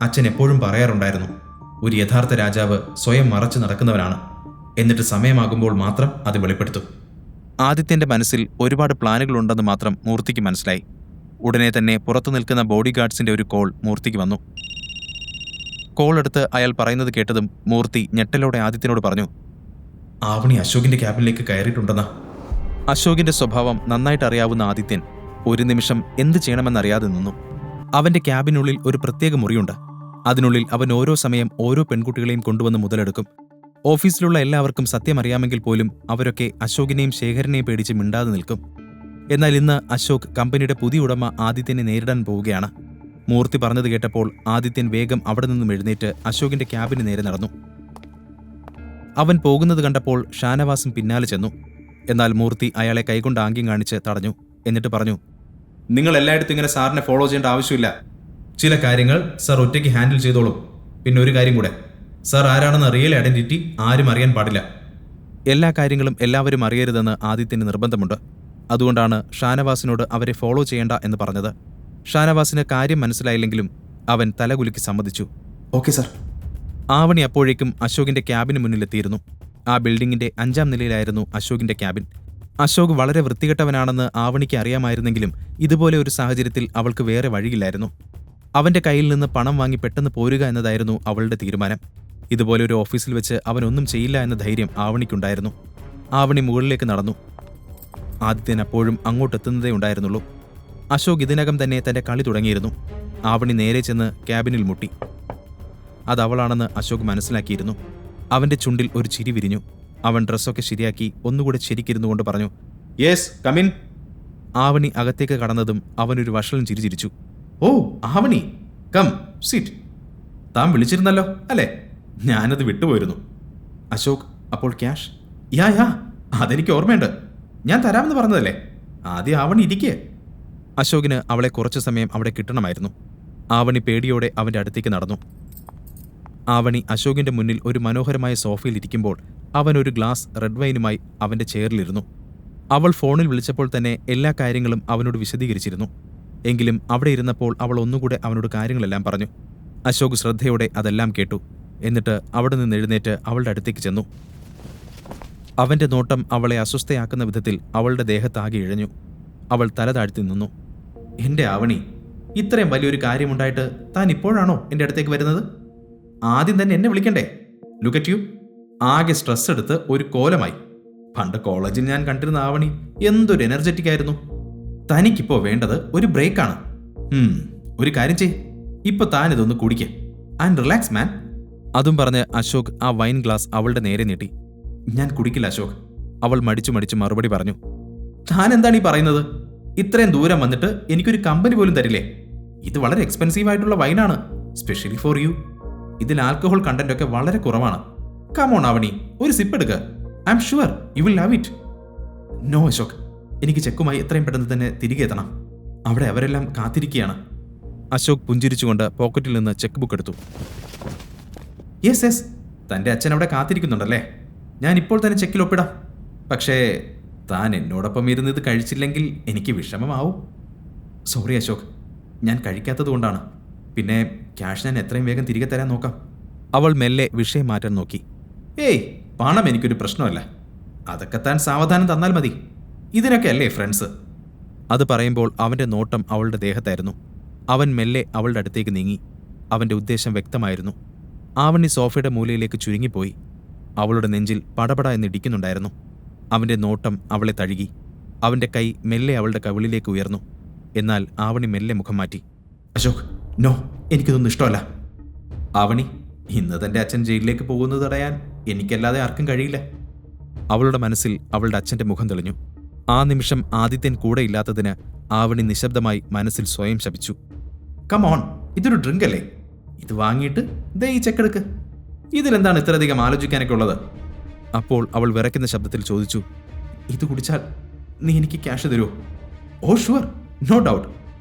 അച്ഛൻ എപ്പോഴും പറയാറുണ്ടായിരുന്നു, ഒരു യഥാർത്ഥ രാജാവ് സ്വയം മറച്ചു നടക്കുന്നവനാണ്, എന്നിട്ട് സമയമാകുമ്പോൾ മാത്രം അത് വെളിപ്പെടുത്തും. ആദിത്യന്റെ മനസ്സിൽ ഒരുപാട് പ്ലാനുകളുണ്ടെന്ന് മാത്രം മൂർത്തിക്ക് മനസ്സിലായി. ഉടനെ തന്നെ പുറത്തു നിൽക്കുന്ന ബോഡി ഗാർഡ്സിന്റെ ഒരു കോൾ മൂർത്തിക്ക് വന്നു. കോൾ എടുത്ത് അയാൾ പറയുന്നത് കേട്ടതും മൂർത്തി ഞെട്ടലോടെ ആദിത്യനോട് പറഞ്ഞു, ആവണി അശോകിന്റെ ക്യാബിനിലേക്ക് കയറിയിട്ടുണ്ടെന്നാ. അശോകിന്റെ സ്വഭാവം നന്നായിട്ട് അറിയാവുന്ന ആദിത്യൻ ഒരു നിമിഷം എന്ത് ചെയ്യണമെന്നറിയാതെ നിന്നു. അവന്റെ ക്യാബിനുള്ളിൽ ഒരു പ്രത്യേക മുറിയുണ്ട്. അതിനുള്ളിൽ അവൻ ഓരോ സമയം ഓരോ പെൺകുട്ടികളെയും കൊണ്ടുവന്ന് മുതലെടുക്കും. ഓഫീസിലുള്ള എല്ലാവർക്കും സത്യമറിയാമെങ്കിൽ പോലും അവരൊക്കെ അശോകിനെയും ശേഖരനെയും പേടിച്ച് മിണ്ടാതെ നിൽക്കും. എന്നാൽ ഇന്ന് അശോക് കമ്പനിയുടെ പുതിയ ഉടമ ആദിത്യനെ നേരിടാൻ പോവുകയാണ്. മൂർത്തി പറഞ്ഞത് കേട്ടപ്പോൾ ആദിത്യൻ വേഗം അവിടെ നിന്നും എഴുന്നേറ്റ് അശോകിന്റെ ക്യാബിന് നേരെ നടന്നു. അവൻ പോകുന്നത് കണ്ടപ്പോൾ ഷാനവാസും പിന്നാലെ ചെന്നു. എന്നാൽ മൂർത്തി അയാളെ കൈകൊണ്ട് ആംഗ്യം കാണിച്ച് തടഞ്ഞു. എന്നിട്ട് പറഞ്ഞു, നിങ്ങൾ എല്ലായിടത്തും ഇങ്ങനെ സാറിനെ ഫോളോ ചെയ്യേണ്ട ആവശ്യമില്ല. ചില കാര്യങ്ങൾ സാർ ഒറ്റയ്ക്ക് ഹാൻഡിൽ ചെയ്തോളും. പിന്നെ ഒരു കാര്യം കൂടെ, സാർ ആരാണെന്ന റിയൽ ഐഡന്റിറ്റി ആരും അറിയാൻ പാടില്ല. എല്ലാ കാര്യങ്ങളും എല്ലാവരും അറിയരുതെന്ന് ആദിത്യന് നിർബന്ധമുണ്ട്. അതുകൊണ്ടാണ് ഷാനവാസിനോട് അവരെ ഫോളോ ചെയ്യേണ്ട എന്ന് പറഞ്ഞത്. ഷാനവാസിന് കാര്യം മനസ്സിലായില്ലെങ്കിലും അവൻ തലകുലുക്കി സമ്മതിച്ചു. Okay sir. ആവണി അപ്പോഴേക്കും അശോകിന്റെ ക്യാബിന് മുന്നിലെത്തിയിരുന്നു. ആ ബിൽഡിങ്ങിന്റെ 5ാം നിലയിലായിരുന്നു അശോകിന്റെ ക്യാബിൻ. അശോക് വളരെ വൃത്തികെട്ടവനാണെന്ന് ആവണിക്ക് അറിയാമായിരുന്നെങ്കിലും ഇതുപോലെ ഒരു സാഹചര്യത്തിൽ അവൾക്ക് വേറെ വഴിയില്ലായിരുന്നു. അവന്റെ കയ്യിൽ നിന്ന് പണം വാങ്ങി പെട്ടെന്ന് പോരുക എന്നതായിരുന്നു അവളുടെ തീരുമാനം. ഇതുപോലെ ഒരു ഓഫീസിൽ വെച്ച് അവനൊന്നും ചെയ്യില്ല എന്ന ധൈര്യം ആവണിക്കുണ്ടായിരുന്നു. ആവണി മുകളിലേക്ക് നടന്നു. ആദിത്യൻ അപ്പോഴും അങ്ങോട്ടെത്തുന്നതേ ഉണ്ടായിരുന്നുള്ളൂ. അശോക് ഇതിനകം തന്നെ തന്റെ കളി തുടങ്ങിയിരുന്നു. ആവണി നേരെ ചെന്ന് ക്യാബിനിൽ മുട്ടി. അതവളാണെന്ന് അശോക് മനസ്സിലാക്കിയിരുന്നു. അവന്റെ ചുണ്ടിൽ ഒരു ചിരി വിരിഞ്ഞു. അവൻ ഡ്രസ്സൊക്കെ ശരിയാക്കി ഒന്നുകൂടെ ശരിക്കിരുന്നു കൊണ്ട് പറഞ്ഞു, യെസ്, കമിൻ. ആവണി അകത്തേക്ക് കടന്നതും അവനൊരു വഷളം ചിരി ചിരിച്ചു. ഓ ആവണി, കം സിറ്റ്. താൻ വിളിച്ചിരുന്നല്ലോ അല്ലേ? ഞാനത് വിട്ടുപോയിരുന്നു. അശോക്, അപ്പോൾ ക്യാഷ്? യാ അതെനിക്ക് ഓർമ്മയുണ്ട്. ഞാൻ തരാമെന്ന് പറഞ്ഞതല്ലേ. ആദ്യം ആവണി ഇരിക്കേ. അശോകിന് അവളെ കുറച്ചു സമയം അവിടെ കിട്ടണമായിരുന്നു. ആവണി പേടിയോടെ അവന്റെ അടുത്തേക്ക് നടന്നു. ആവണി അശോകിന്റെ മുന്നിൽ ഒരു മനോഹരമായ സോഫയിൽ ഇരിക്കുമ്പോൾ അവൻ ഒരു ഗ്ലാസ് റെഡ് വൈനുമായി അവന്റെ ചെയറിലിരുന്നു. അവൾ ഫോണിൽ വിളിച്ചപ്പോൾ തന്നെ എല്ലാ കാര്യങ്ങളും അവനോട് വിശദീകരിച്ചിരുന്നു. എങ്കിലും അവിടെ ഇരുന്നപ്പോൾ അവൾ ഒന്നുകൂടെ അവനോട് കാര്യങ്ങളെല്ലാം പറഞ്ഞു. അശോക് ശ്രദ്ധയോടെ അതെല്ലാം കേട്ടു. എന്നിട്ട് അവിടെ നിന്ന് എഴുന്നേറ്റ് അവളുടെ അടുത്തേക്ക് ചെന്നു. അവന്റെ നോട്ടം അവളെ അസ്വസ്ഥയാക്കുന്ന വിധത്തിൽ അവളുടെ ദേഹത്താകെ ഇഴഞ്ഞു. അവൾ തല താഴ്ത്തി നിന്നു. എന്റെ ആവണി, ഇത്രയും വലിയൊരു കാര്യമുണ്ടായിട്ട് താൻ ഇപ്പോഴാണോ എൻ്റെ അടുത്തേക്ക് വരുന്നത്? ആദ്യം തന്നെ എന്നെ വിളിക്കണ്ടേ? Look at you. ആകെ സ്ട്രെസ് എടുത്ത് ഒരു കോലമായി. പണ്ട് കോളേജിൽ ഞാൻ കണ്ടിരുന്ന ആവണി എന്തൊരു എനർജറ്റിക് ആയിരുന്നു. തനിക്കിപ്പോ വേണ്ടത് ഒരു ബ്രേക്കാണ്. ഒരു കാര്യം ചെയ്, ഇപ്പൊ താൻ ഇതൊന്ന് കുടിക്ക് ആൻഡ് റിലാക്സ് മാൻ. അതും പറഞ്ഞ് അശോക് ആ വൈൻ ഗ്ലാസ് അവളുടെ നേരെ നീട്ടി. ഞാൻ കുടിക്കില്ല അശോക്, അവൾ മടിച്ചു മടിച്ചു മറുപടി പറഞ്ഞു. താൻ എന്താണ് ഈ പറയുന്നത്? ഇത്രയും ദൂരം വന്നിട്ട് എനിക്കൊരു കമ്പനി പോലും തരില്ലേ? ഇത് വളരെ എക്സ്പെൻസീവ് ആയിട്ടുള്ള വൈനാണ്, സ്പെഷ്യലി ഫോർ യു. ഇതിൽ ആൽക്കഹോൾ കണ്ടന്റ് ഒക്കെ വളരെ കുറവാണ്. കമോൺ ആവണി, ഒരു സിപ്പ് എടുക്കുക. I am sure you will love it. No Ashok, എനിക്ക് ചെക്കുമായി എത്രയും പെട്ടെന്ന് തന്നെ തിരികെ എത്തണം. അവിടെ അവരെല്ലാം കാത്തിരിക്കുകയാണ്. അശോക് പുഞ്ചിരിച്ചുകൊണ്ട് പോക്കറ്റിൽ നിന്ന് ചെക്ക് ബുക്ക് എടുത്തു. യെസ് യെസ്, തൻ്റെ അച്ഛൻ അവിടെ കാത്തിരിക്കുന്നുണ്ടല്ലേ? ഞാൻ ഇപ്പോൾ തന്നെ ചെക്കിൽ ഒപ്പിടാം. പക്ഷേ താൻ എന്നോടൊപ്പം ഇരുന്ന് ഇത് കഴിച്ചില്ലെങ്കിൽ എനിക്ക് വിഷമമാവും. സോറി അശോക്, ഞാൻ കഴിക്കാത്തത് കൊണ്ടാണ്. പിന്നെ ക്യാഷ് ഞാൻ എത്രയും വേഗം തിരികെ തരാൻ നോക്കാം. അവൾ മെല്ലെ വിഷയം മാറ്റാൻ നോക്കി. ഏയ്, പണം എനിക്കൊരു പ്രശ്നമല്ല. അതൊക്കെ താൻ സാവധാനം തന്നാൽ മതി. ഇതിനൊക്കെ അല്ലേ ഫ്രണ്ട്സ്? അത് പറയുമ്പോൾ അവൻ്റെ നോട്ടം അവളുടെ ദേഹത്തായിരുന്നു. അവൻ മെല്ലെ അവളുടെ അടുത്തേക്ക് നീങ്ങി. അവൻ്റെ ഉദ്ദേശം വ്യക്തമായിരുന്നു. ആവണി സോഫയുടെ മൂലയിലേക്ക് ചുരുങ്ങിപ്പോയി. അവളുടെ നെഞ്ചിൽ പടപട എന്നിടിക്കുന്നുണ്ടായിരുന്നു. അവൻ്റെ നോട്ടം അവളെ തഴുകി. അവൻ്റെ കൈ മെല്ലെ അവളുടെ കവിളിലേക്ക് ഉയർന്നു. എന്നാൽ ആവണി മെല്ലെ മുഖം മാറ്റി. അശോക്, നോ, എനിക്കിതൊന്നും ഇഷ്ടമല്ല. ആവണി, ഇന്ന് തൻ്റെ അച്ഛൻ ജയിലിലേക്ക് പോകുന്നത് തടയാൻ എനിക്കല്ലാതെ ആർക്കും കഴിയില്ല. അവളുടെ മനസ്സിൽ അവളുടെ അച്ഛൻ്റെ മുഖം തെളിഞ്ഞു. ആ നിമിഷം ആദിത്യൻ കൂടെ ഇല്ലാത്തതിന് ആവണി നിശബ്ദമായി മനസ്സിൽ സ്വയം ശപിച്ചു. കമോൺ, ഇതൊരു ഡ്രിങ്ക് അല്ലേ? ഇത് വാങ്ങിയിട്ട് ദേ ഈ ചെക്കെടുക്ക്. ഇതിലെന്താണ് ഇത്രയധികം ആലോചിക്കാനൊക്കെ ഉള്ളത്? അപ്പോൾ അവൾ വിറയ്ക്കുന്ന ശബ്ദത്തിൽ ചോദിച്ചു, ഇത് കുടിച്ചാൽ നീ എനിക്ക് ക്യാഷ് തരുമോ? Oh sure, no doubt.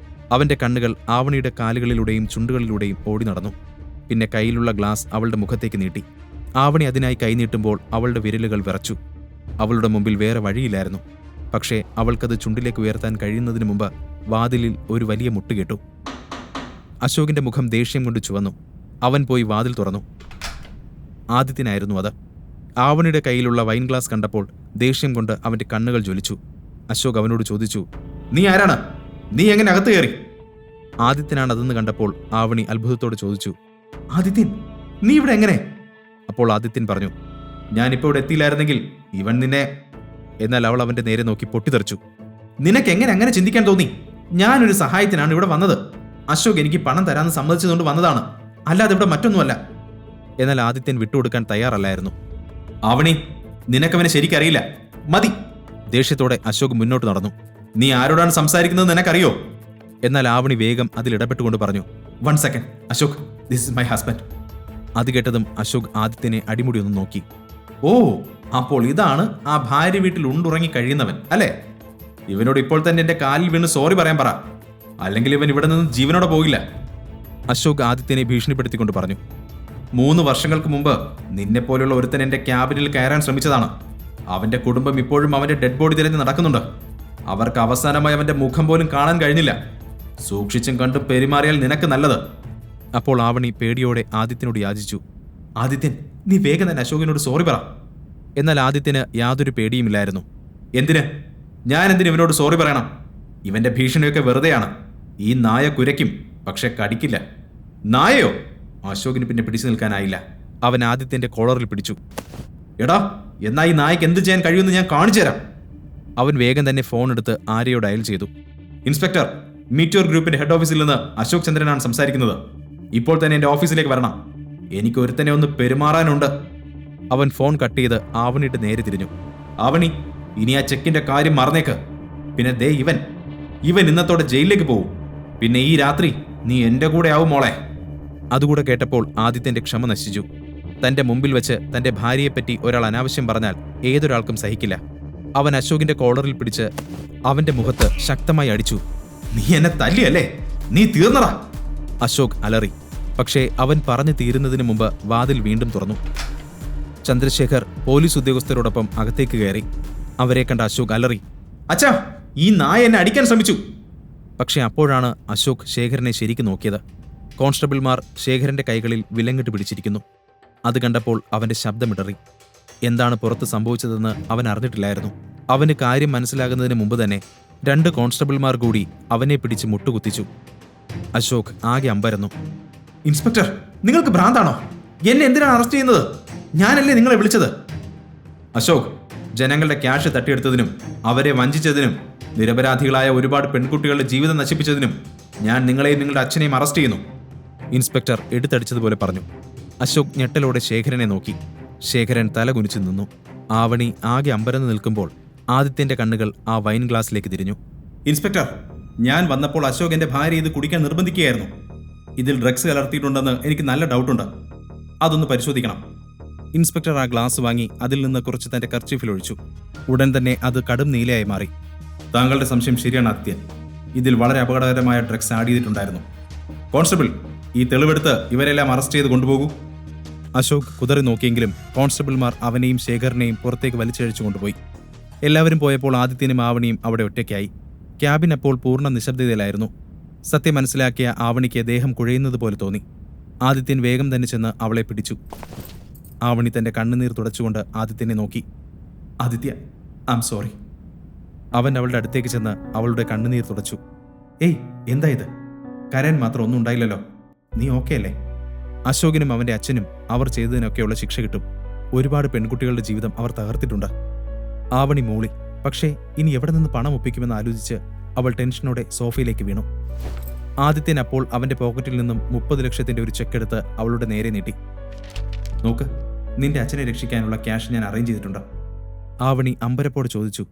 അവൻ്റെ കണ്ണുകൾ ആവണിയുടെ കാലുകളിലൂടെയും ചുണ്ടുകളിലൂടെയും ഓടി നടന്നു. പിന്നെ കയ്യിലുള്ള ഗ്ലാസ് അവളുടെ മുഖത്തേക്ക് നീട്ടി. ആവണി അതിനായി കൈനീട്ടുമ്പോൾ അവളുടെ വിരലുകൾ വിറച്ചു. അവളുടെ മുമ്പിൽ വേറെ വഴിയില്ലായിരുന്നു. പക്ഷേ അവൾക്കത് ചുണ്ടിലേക്ക് ഉയർത്താൻ കഴിയുന്നതിന് മുമ്പ് വാതിലിൽ ഒരു വലിയ മുട്ട് കേട്ടു. അശോകിന്റെ മുഖം ദേഷ്യം കൊണ്ട് ചുവന്നു. അവൻ പോയി വാതിൽ തുറന്നു. ആദിത്യനായിരുന്നു അത്. ആവണിയുടെ കയ്യിലുള്ള വൈൻ ഗ്ലാസ് കണ്ടപ്പോൾ ദേഷ്യം കൊണ്ട് അവന്റെ കണ്ണുകൾ ജ്വലിച്ചു. അശോക് അവനോട് ചോദിച്ചു, നീ ആരാണ്? നീ എങ്ങനെ അകത്ത് കയറി? ആദിത്യനാണ് അതെന്ന് കണ്ടപ്പോൾ ആവണി അത്ഭുതത്തോടെ ചോദിച്ചു, ആദിത്യൻ, നീ ഇവിടെ എങ്ങനെ? അപ്പോൾ ആദിത്യൻ പറഞ്ഞു, ഞാനിപ്പോൾ ഇവിടെ എത്തിയില്ലായിരുന്നെങ്കിൽ ഇവൻ നിന്നെ. എന്നാൽ അവൾ അവന്റെ നേരെ നോക്കി പൊട്ടിത്തെറിച്ചു. നിനക്ക് എങ്ങനെ അങ്ങനെ ചിന്തിക്കാൻ തോന്നി? ഞാനൊരു സഹായത്തിനാണ് ഇവിടെ വന്നത്. അശോക് എനിക്ക് പണം തരാമെന്ന് സമ്മതിച്ചതുകൊണ്ട് വന്നതാണ്, അല്ലാതെ ഇവിടെ മറ്റൊന്നുമല്ല. എന്നാൽ ആദിത്യൻ വിട്ടുകൊടുക്കാൻ തയ്യാറല്ലായിരുന്നു. ആവണി, നിനക്കവനെ ശരിക്കറിയില്ല, മതി. ദേഷ്യത്തോടെ അശോക് മുന്നോട്ട് നടന്നു. നീ ആരോടാണ് സംസാരിക്കുന്നത് നിനക്കറിയോ? എന്നാൽ ആവണി വേഗം അതിൽ ഇടപെട്ടുകൊണ്ട് പറഞ്ഞു, 1 second Ashok, this is my husband. അത് കേട്ടതും അശോക് ആദിത്യനെ അടിമുടി ഒന്ന് നോക്കി. ഓ, അപ്പോൾ ഇതാണ് ആ ഭാര്യ വീട്ടിൽ ഉണ്ടുറങ്ങി കഴിയുന്നവൻ അല്ലേ? ഇവനോട് ഇപ്പോൾ തന്നെ എന്റെ കാലിൽ വീണ് സോറി പറയാൻ പറ, അല്ലെങ്കിൽ ഇവൻ ഇവിടെ നിന്ന് ജീവനോടെ പോകില്ല. അശോക് ആദിത്യനെ ഭീഷണിപ്പെടുത്തിക്കൊണ്ട് പറഞ്ഞു. 3 വർഷങ്ങൾക്ക് മുമ്പ് നിന്നെപ്പോലുള്ള ഒരുത്തൻ എന്റെ ക്യാബിനിൽ കയറാൻ ശ്രമിച്ചതാണ്. അവന്റെ കുടുംബം ഇപ്പോഴും അവന്റെ ഡെഡ് ബോഡി തിരഞ്ഞ് നടക്കുന്നുണ്ട്. അവർക്ക് അവസാനമായി അവന്റെ മുഖം പോലും കാണാൻ കഴിഞ്ഞില്ല. സൂക്ഷിച്ചും കണ്ടും പെരുമാറിയാൽ നിനക്ക് നല്ലത്. അപ്പോൾ ആവണി പേടിയോടെ ആദിത്യനോട് യാചിച്ചു, ആദിത്യൻ, നീ വേഗം തന്നെ അശോകിനോട് സോറി പറ. എന്നാൽ ആദിത്യന് യാതൊരു പേടിയുമില്ലായിരുന്നു. എന്തിന്? ഞാൻ എന്തിന് ഇവനോട് സോറി പറയണം? ഇവന്റെ ഭീഷണിയൊക്കെ വെറുതെയാണ്. ഈ നായ കുരയ്ക്കും, പക്ഷെ കടിക്കില്ല. നായയോ? അശോകിന് പിന്നെ പിടിച്ചു നിൽക്കാനായില്ല. അവൻ ആദിത്യന്റെ കോളറിൽ പിടിച്ചു. എടാ, എന്നാ ഈ നായക്ക് എന്ത് ചെയ്യാൻ കഴിയുമെന്ന് ഞാൻ കാണിച്ചു തരാം. അവൻ വേഗം തന്നെ ഫോൺ എടുത്ത് ആര്യയോ ഡയൽ ചെയ്തു. ഇൻസ്പെക്ടർ, മീറ്റിയോർ ഗ്രൂപ്പിന്റെ ഹെഡ് ഓഫീസിൽ നിന്ന് അശോക് ചന്ദ്രനാണ് സംസാരിക്കുന്നത്. ഇപ്പോൾ തന്നെ എന്റെ ഓഫീസിലേക്ക് വരണം. എനിക്ക് ഒരുത്തനെ ഒന്ന് പെരുമാറാനുണ്ട്. അവൻ ഫോൺ കട്ട് ചെയ്ത് ആവണിയുടെ നേരെ തിരിഞ്ഞു. ആവണി, ഇനി ആ ചെക്കിന്റെ കാര്യം മറന്നേക്ക്. പിന്നെ ദേ ഇവൻ ഇന്നത്തോടെ ജയിലിലേക്ക് പോവും. പിന്നെ ഈ രാത്രി നീ എന്റെ കൂടെ ആവും മോളെ. അതുകൂടെ കേട്ടപ്പോൾ ആദിത്യന്റെ ക്ഷമ നശിച്ചു. തന്റെ മുമ്പിൽ വെച്ച് തന്റെ ഭാര്യയെപ്പറ്റി ഒരാൾ അനാവശ്യം പറഞ്ഞാൽ ഏതൊരാൾക്കും സഹിക്കില്ല. അവൻ അശോകിന്റെ കോളറിൽ പിടിച്ച് അവന്റെ മുഖത്ത് ശക്തമായി അടിച്ചു. നീ എന്നെ തല്ലിയല്ലേ? നീ തീർന്നടാ! അശോക് അലറി. പക്ഷേ അവൻ പറഞ്ഞു തീരുന്നതിന് മുമ്പ് വാതിൽ വീണ്ടും തുറന്നു. ചന്ദ്രശേഖർ പോലീസ് ഉദ്യോഗസ്ഥരോടൊപ്പം അകത്തേക്ക് കയറി. അവരെ കണ്ട അശോക് അലറി, അച്ഛാ, ഈ നായ എന്നെ അടിക്കാൻ ശ്രമിച്ചു. പക്ഷെ അപ്പോഴാണ് അശോക് ശേഖരനെ ശരിക്കും നോക്കിയത്. കോൺസ്റ്റബിൾമാർ ശേഖരന്റെ കൈകളിൽ വിലങ്ങിട്ട് പിടിച്ചിരിക്കുന്നു. അത് കണ്ടപ്പോൾ അവന്റെ ശബ്ദമിടറി. എന്താണ് പുറത്ത് സംഭവിച്ചതെന്ന് അവൻ അറിഞ്ഞിട്ടില്ലായിരുന്നു. അവന് കാര്യം മനസ്സിലാകുന്നതിന് മുമ്പ് തന്നെ 2 കോൺസ്റ്റബിൾമാർ കൂടി അവനെ പിടിച്ച് മുട്ടുകുത്തിച്ചു. അശോക് ആകെ അമ്പരന്നു. ഇൻസ്പെക്ടർ, നിങ്ങൾക്ക് ഭ്രാന്താണോ? എന്നെ എന്തിനാണ് അറസ്റ്റ് ചെയ്യുന്നത്? ഞാനല്ലേ നിങ്ങളെ വിളിച്ചത്? അശോക്, ജനങ്ങളുടെ ക്യാഷ് തട്ടിയെടുത്തതിനും അവരെ വഞ്ചിച്ചതിനും നിരപരാധികളായ ഒരുപാട് പെൺകുട്ടികളുടെ ജീവിതം നശിപ്പിച്ചതിനും ഞാൻ നിങ്ങളെയും നിങ്ങളുടെ അച്ഛനെയും അറസ്റ്റ് ചെയ്യുന്നു. ഇൻസ്പെക്ടർ എടുത്തടിച്ചതുപോലെ പറഞ്ഞു. അശോക് ഞെട്ടലോടെ ശേഖരനെ നോക്കി. ശേഖരൻ തല കുനിച്ചു നിന്നു. ആവണി ആകെ അമ്പരന്ന് നിൽക്കുമ്പോൾ ആദിത്യന്റെ കണ്ണുകൾ ആ വൈൻ ഗ്ലാസ്സിലേക്ക് തിരിഞ്ഞു. ഇൻസ്പെക്ടർ, ഞാൻ വന്നപ്പോൾ അശോക് എന്റെ ഭാര്യ ഇത് കുടിക്കാൻ നിർബന്ധിക്കുകയായിരുന്നു. ഇതിൽ ഡ്രഗ്സ് കലർത്തിയിട്ടുണ്ടെന്ന് എനിക്ക് നല്ല ഡൗട്ടുണ്ട്. അതൊന്ന് പരിശോധിക്കണം. ഇൻസ്പെക്ടർ ആ ഗ്ലാസ് വാങ്ങി അതിൽ നിന്ന് കുറച്ച് തന്റെ കർച്ചീഫിൽ ഒഴിച്ചു. ഉടൻ തന്നെ അത് കടും നീലയായി മാറി. താങ്കളുടെ സംശയം ശരിയാണ് ആദിത്യൻ. ഇതിൽ വളരെ അപകടകരമായ ഡ്രഗ്സ് ആഡ് ചെയ്തിട്ടുണ്ടായിരുന്നു. കോൺസ്റ്റബിൾ, ഈ തെളിവെടുത്ത് ഇവരെല്ലാം അറസ്റ്റ് ചെയ്ത് കൊണ്ടുപോകൂ. അശോക് കുതറി നോക്കിയെങ്കിലും കോൺസ്റ്റബിൾമാർ അവനെയും ശേഖരനെയും പുറത്തേക്ക് വലിച്ചഴിച്ചു കൊണ്ടുപോയി. എല്ലാവരും പോയപ്പോൾ ആദിത്യനും ആവണിയും അവിടെ ഒറ്റയ്ക്കായി. ക്യാബിൻ അപ്പോൾ പൂർണ്ണ നിശബ്ദതയിലായിരുന്നു. സത്യം മനസ്സിലാക്കിയ ആവണിക്ക് ദേഹം കുഴയുന്നത് പോലെ തോന്നി. ആദിത്യൻ വേഗം തന്നെ ചെന്ന് അവളെ പിടിച്ചു. ആവണി തന്റെ കണ്ണുനീർ തുടച്ചുകൊണ്ട് ആദിത്യനെ നോക്കി. Aditya, I am sorry. അവൻ അവളുടെ അടുത്തേക്ക് ചെന്ന് അവളുടെ കണ്ണുനീർ തുടച്ചു. ഏയ്, എന്താ ഇത്? കരയാൻ മാത്രം ഒന്നും ഉണ്ടായില്ലല്ലോ. നീ ഓക്കെ അല്ലേ? അശോകിനും അവന്റെ അച്ഛനും അവർ ചെയ്തതിനൊക്കെയുള്ള ശിക്ഷ കിട്ടും. ഒരുപാട് പെൺകുട്ടികളുടെ ജീവിതം അവർ തകർത്തിട്ടുണ്ട്. ആവണി മൂളി. പക്ഷേ ഇനി എവിടെ നിന്ന് പണം ഒപ്പിക്കുമെന്ന് ആലോചിച്ച് അവൾ ടെൻഷനോടെ സോഫയിലേക്ക് വീണു. ആദിത്യൻ അപ്പോൾ അവന്റെ പോക്കറ്റിൽ നിന്നും 30 ലക്ഷത്തിന്റെ ഒരു ചെക്ക് എടുത്ത് അവളുടെ നേരെ നീട്ടി. നോക്ക്, നിന്റെ അച്ഛനെ രക്ഷിക്കാനുള്ള ക്യാഷ് ഞാൻ അറേഞ്ച് ചെയ്തിട്ടുണ്ട്. ആവണി അമ്പരപ്പോട് ചോദിച്ചു.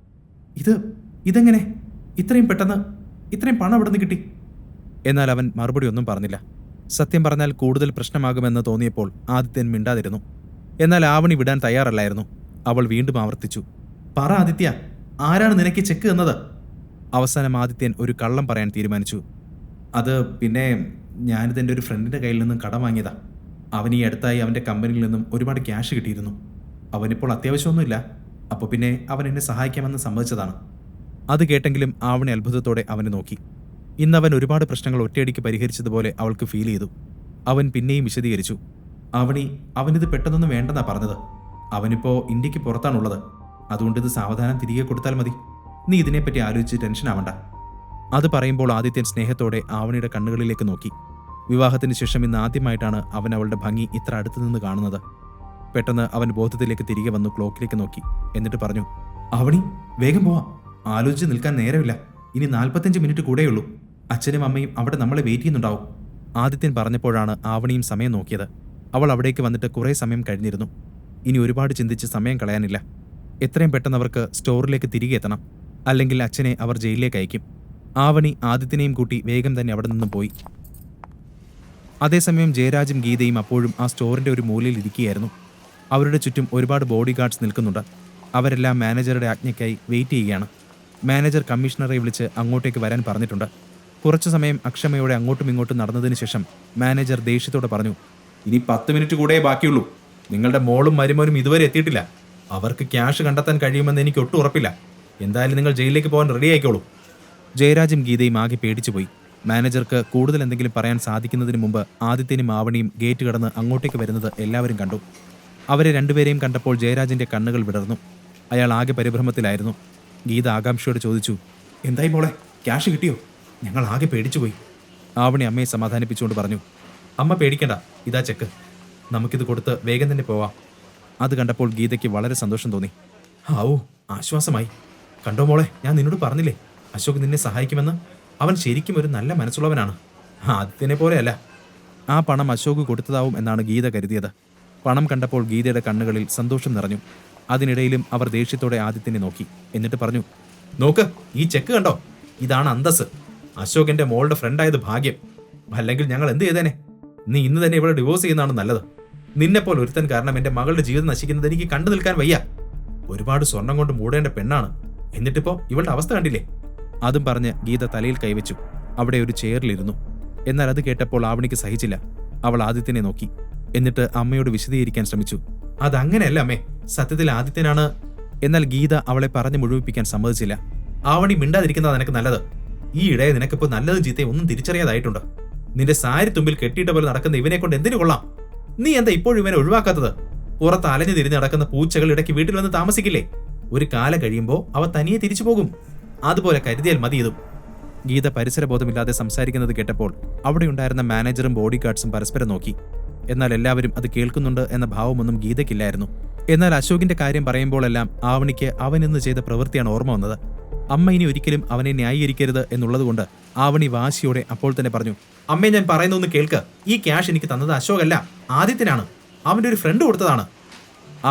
ഇതെങ്ങനെ? ഇത്രയും പെട്ടെന്ന് ഇത്രയും പണം എവിടെ നിന്ന് കിട്ടി? എന്നാൽ അവൻ മറുപടി ഒന്നും പറഞ്ഞില്ല. സത്യം പറഞ്ഞാൽ കൂടുതൽ പ്രശ്നമാകുമെന്ന് തോന്നിയപ്പോൾ ആദിത്യൻ മിണ്ടാതിരുന്നു. എന്നാൽ ആവണി വിടാൻ തയ്യാറല്ലായിരുന്നു. അവൾ വീണ്ടും ആവർത്തിച്ചു. പറ ആദിത്യ, ആരാണ് നിനക്ക് ചെക്ക് തന്നത്? അവസാനം ആദിത്യൻ ഒരു കള്ളം പറയാൻ തീരുമാനിച്ചു. അത് പിന്നെ ഞാനിതെൻ്റെ ഒരു ഫ്രണ്ടിൻ്റെ കയ്യിൽ നിന്നും കടം വാങ്ങിയതാ. അവൻ ഈ അടുത്തായി അവൻ്റെ കമ്പനിയിൽ നിന്നും ഒരുപാട് ക്യാഷ് കിട്ടിയിരുന്നു. അവനിപ്പോൾ അത്യാവശ്യമൊന്നുമില്ല. അപ്പോൾ പിന്നെ അവൻ എന്നെ സഹായിക്കാമെന്ന് സമ്മതിച്ചതാണ്. അത് കേട്ടെങ്കിലും ആവണി അത്ഭുതത്തോടെ അവനെ നോക്കി. ഇന്നവൻ ഒരുപാട് പ്രശ്നങ്ങൾ ഒറ്റയടിക്ക് പരിഹരിച്ചതുപോലെ അവൾക്ക് ഫീൽ ചെയ്തു. അവൻ പിന്നെയും വിശദീകരിച്ചു. അവനിത് പെട്ടെന്നൊന്നും വേണ്ടെന്നാ പറഞ്ഞത്. അവനിപ്പോൾ ഇന്ത്യക്ക് പുറത്താണുള്ളത്. അതുകൊണ്ട് ഇത് സാവധാനം തിരികെ കൊടുത്താൽ മതി. നീ ഇതിനെപ്പറ്റി ആലോചിച്ച് ടെൻഷൻ ആവണ്ട. അത് പറയുമ്പോൾ ആദിത്യൻ സ്നേഹത്തോടെ ആവണിയുടെ കണ്ണുകളിലേക്ക് നോക്കി. വിവാഹത്തിന് ശേഷം ഇന്ന് ആദ്യമായിട്ടാണ് അവൻ അവളുടെ ഭംഗി ഇത്ര അടുത്തു നിന്ന് കാണുന്നത്. പെട്ടെന്ന് അവൻ ബോധത്തിലേക്ക് തിരികെ വന്നു ക്ലോക്കിലേക്ക് നോക്കി. എന്നിട്ട് പറഞ്ഞു, ആവണി, വേഗം പോവാം. ആലോചിച്ച് നിൽക്കാൻ നേരമില്ല. ഇനി 45 മിനിറ്റ് കൂടെയുള്ളൂ. അച്ഛനും അമ്മയും അവിടെ നമ്മളെ വെയിറ്റ് ചെയ്യുന്നുണ്ടാവും. ആദിത്യൻ പറഞ്ഞപ്പോഴാണ് ആവണിയും സമയം നോക്കിയത്. അവൾ അവിടേക്ക് വന്നിട്ട് കുറേ സമയം കഴിഞ്ഞിരുന്നു. ഇനി ഒരുപാട് ചിന്തിച്ച് സമയം കളയാനില്ല. എത്രയും പെട്ടെന്ന് അവർക്ക് സ്റ്റോറിലേക്ക് തിരികെ എത്തണം. അല്ലെങ്കിൽ അച്ഛനെ അവർ ജയിലിലേക്ക് അയക്കും. ആവണി ആദിത്യനെയും കൂട്ടി വേഗം തന്നെ അവിടെ നിന്നും പോയി. അതേസമയം ജയരാജും ഗീതയും അപ്പോഴും ആ സ്റ്റോറിന്റെ ഒരു മൂലയിൽ ഇരിക്കുകയായിരുന്നു. അവരുടെ ചുറ്റും ഒരുപാട് ബോഡി ഗാർഡ്സ് നിൽക്കുന്നുണ്ട്. അവരെല്ലാം മാനേജറുടെ ആജ്ഞയ്ക്കായി വെയിറ്റ് ചെയ്യുകയാണ്. മാനേജർ കമ്മീഷണറെ വിളിച്ച് അങ്ങോട്ടേക്ക് വരാൻ പറഞ്ഞിട്ടുണ്ട്. കുറച്ചു സമയം അക്ഷമയോടെ അങ്ങോട്ടും ഇങ്ങോട്ടും നടന്നതിന് ശേഷം മാനേജർ ദേഷ്യത്തോടെ പറഞ്ഞു, ഇനി 10 മിനിറ്റ് കൂടെ ബാക്കിയുള്ളൂ. നിങ്ങളുടെ മോളും മരുമോനും ഇതുവരെ എത്തിയിട്ടില്ല. അവർക്ക് ക്യാഷ് കണ്ടെത്താൻ കഴിയുമെന്ന് എനിക്ക് ഒട്ടും ഉറപ്പില്ല. എന്തായാലും നിങ്ങൾ ജയിലിലേക്ക് പോകാൻ റെഡി ആയിക്കോളൂ. ജയരാജും ഗീതയും ആകെ പേടിച്ചുപോയി. മാനേജർക്ക് കൂടുതൽ എന്തെങ്കിലും പറയാൻ സാധിക്കുന്നതിന് മുമ്പ് ആദിത്യനും ആവണിയും ഗേറ്റ് കടന്ന് അങ്ങോട്ടേക്ക് വരുന്നത് എല്ലാവരും കണ്ടു. അവരെ രണ്ടുപേരെയും കണ്ടപ്പോൾ ജയരാജിന്റെ കണ്ണുകൾ വിടർന്നു. അയാൾ ആകെ പരിഭ്രമത്തിലായിരുന്നു. ഗീത ആകാംക്ഷയോട് ചോദിച്ചു, എന്തായി മോളെ, ക്യാഷ് കിട്ടിയോ? ഞങ്ങൾ ആകെ പേടിച്ചുപോയി. ആവണി അമ്മയെ സമാധാനിപ്പിച്ചുകൊണ്ട് പറഞ്ഞു, അമ്മ പേടിക്കണ്ട, ഇതാ ചെക്ക്. നമുക്കിത് കൊടുത്ത് വേഗം തന്നെ പോവാം. അത് കണ്ടപ്പോൾ ഗീതയ്ക്ക് വളരെ സന്തോഷം തോന്നി. ആവൂ, ആശ്വാസമായി. കണ്ടോ മോളെ, ഞാൻ നിന്നോട് പറഞ്ഞില്ലേ അശോക് നിന്നെ സഹായിക്കുമെന്ന്. അവൻ ശരിക്കും ഒരു നല്ല മനസ്സുള്ളവനാണ്. ആദിത്യനെ പോലെയല്ല. ആ പണം അശോക് കൊടുത്തതാവും എന്നാണ് ഗീത കരുതിയത്. പണം കണ്ടപ്പോൾ ഗീതയുടെ കണ്ണുകളിൽ സന്തോഷം നിറഞ്ഞു. അതിനിടയിലും അവർ ദേഷ്യത്തോടെ ആദിത്യനെ നോക്കി. എന്നിട്ട് പറഞ്ഞു, നോക്ക്, ഈ ചെക്ക് കണ്ടോ? ഇതാണ് അന്തസ്. അശോക് എൻ്റെ മോളുടെ ഫ്രണ്ടായത് ഭാഗ്യം. അല്ലെങ്കിൽ ഞങ്ങൾ എന്ത് ചെയ്തേനെ? നീ ഇന്ന് തന്നെ ഇവിടെ ഡിവോഴ്സ് ചെയ്യുന്നതാണ് നല്ലത്. നിന്നെപ്പോലെ ഒരുത്തൻ കാരണം എൻ്റെ മകളുടെ ജീവിതം നശിക്കുന്നത് എനിക്ക് കണ്ടു നിൽക്കാൻ വയ്യ. ഒരുപാട് സ്വർണം കൊണ്ട് മൂടേണ്ട പെണ്ണാണ്. എന്നിട്ടിപ്പോ ഇവളുടെ അവസ്ഥ കണ്ടില്ലേ? അതും പറഞ്ഞ് ഗീത തലയിൽ കൈവച്ചു. അവിടെ ഒരു ചെയറിലിരുന്നു. എന്നാൽ അത് കേട്ടപ്പോൾ ആവണിക്ക് സഹിച്ചില്ല. അവൾ ആദിത്യനെ നോക്കി. എന്നിട്ട് അമ്മയോട് വിശദീകരിക്കാൻ ശ്രമിച്ചു. അതങ്ങനെയല്ല അമ്മേ, സത്യത്തിൽ ആദിത്യനാണ്. എന്നാൽ ഗീത അവളെ പറഞ്ഞു മുഴുവിപ്പിക്കാൻ സമ്മതിച്ചില്ല. ആവണി മിണ്ടാതിരിക്കുന്നതാ നിനക്ക് നല്ലത്. ഈ ഇടയെ നിനക്കിപ്പോൾ നല്ലതും ചീത്തയും ഒന്നും തിരിച്ചറിയാതായിട്ടുണ്ട്. നിന്റെ സാരി തുമ്പിൽ കെട്ടിയിട്ട പോലെ നടക്കുന്ന ഇവനെ കൊണ്ട് എന്തിനു കൊള്ളാം? നീ എന്താ ഇപ്പോഴും ഇവനെ ഒഴിവാക്കാത്തത്? പുറത്ത് അലഞ്ഞു തിരിഞ്ഞ് നടക്കുന്ന പൂച്ചകൾ ഇടയ്ക്ക് വീട്ടിൽ വന്ന് താമസിക്കില്ലേ? ഒരു കാലം കഴിയുമ്പോൾ അവ തനിയെ തിരിച്ചു പോകും. അതുപോലെ കരുതിയാൽ മതി ഇതും. ഗീത പരിസരബോധമില്ലാതെ സംസാരിക്കുന്നത് കേട്ടപ്പോൾ അവിടെയുണ്ടായിരുന്ന മാനേജറും ബോഡി ഗാർഡ്സും പരസ്പരം നോക്കി. എന്നാൽ എല്ലാവരും അത് കേൾക്കുന്നുണ്ട് എന്ന ഭാവമൊന്നും ഗീതയ്ക്കില്ലായിരുന്നു. എന്നാൽ അശോകിന്റെ കാര്യം പറയുമ്പോഴെല്ലാം ആവണിക്ക് അവനിന്ന് ചെയ്ത പ്രവൃത്തിയാണ് ഓർമ്മ വന്നത്. അമ്മ ഇനി ഒരിക്കലും അവനെ ന്യായീകരിക്കരുത് എന്നുള്ളതുകൊണ്ട് ആവണി വാശിയോടെ അപ്പോൾ തന്നെ പറഞ്ഞു, അമ്മേ, ഞാൻ പറയുന്നൊന്ന് കേൾക്ക്. ഈ ക്യാഷ് എനിക്ക് തന്നത് അശോകല്ല, ആദിത്യനാണ്. അവന്റെ ഒരു ഫ്രണ്ട് കൊടുത്തതാണ്.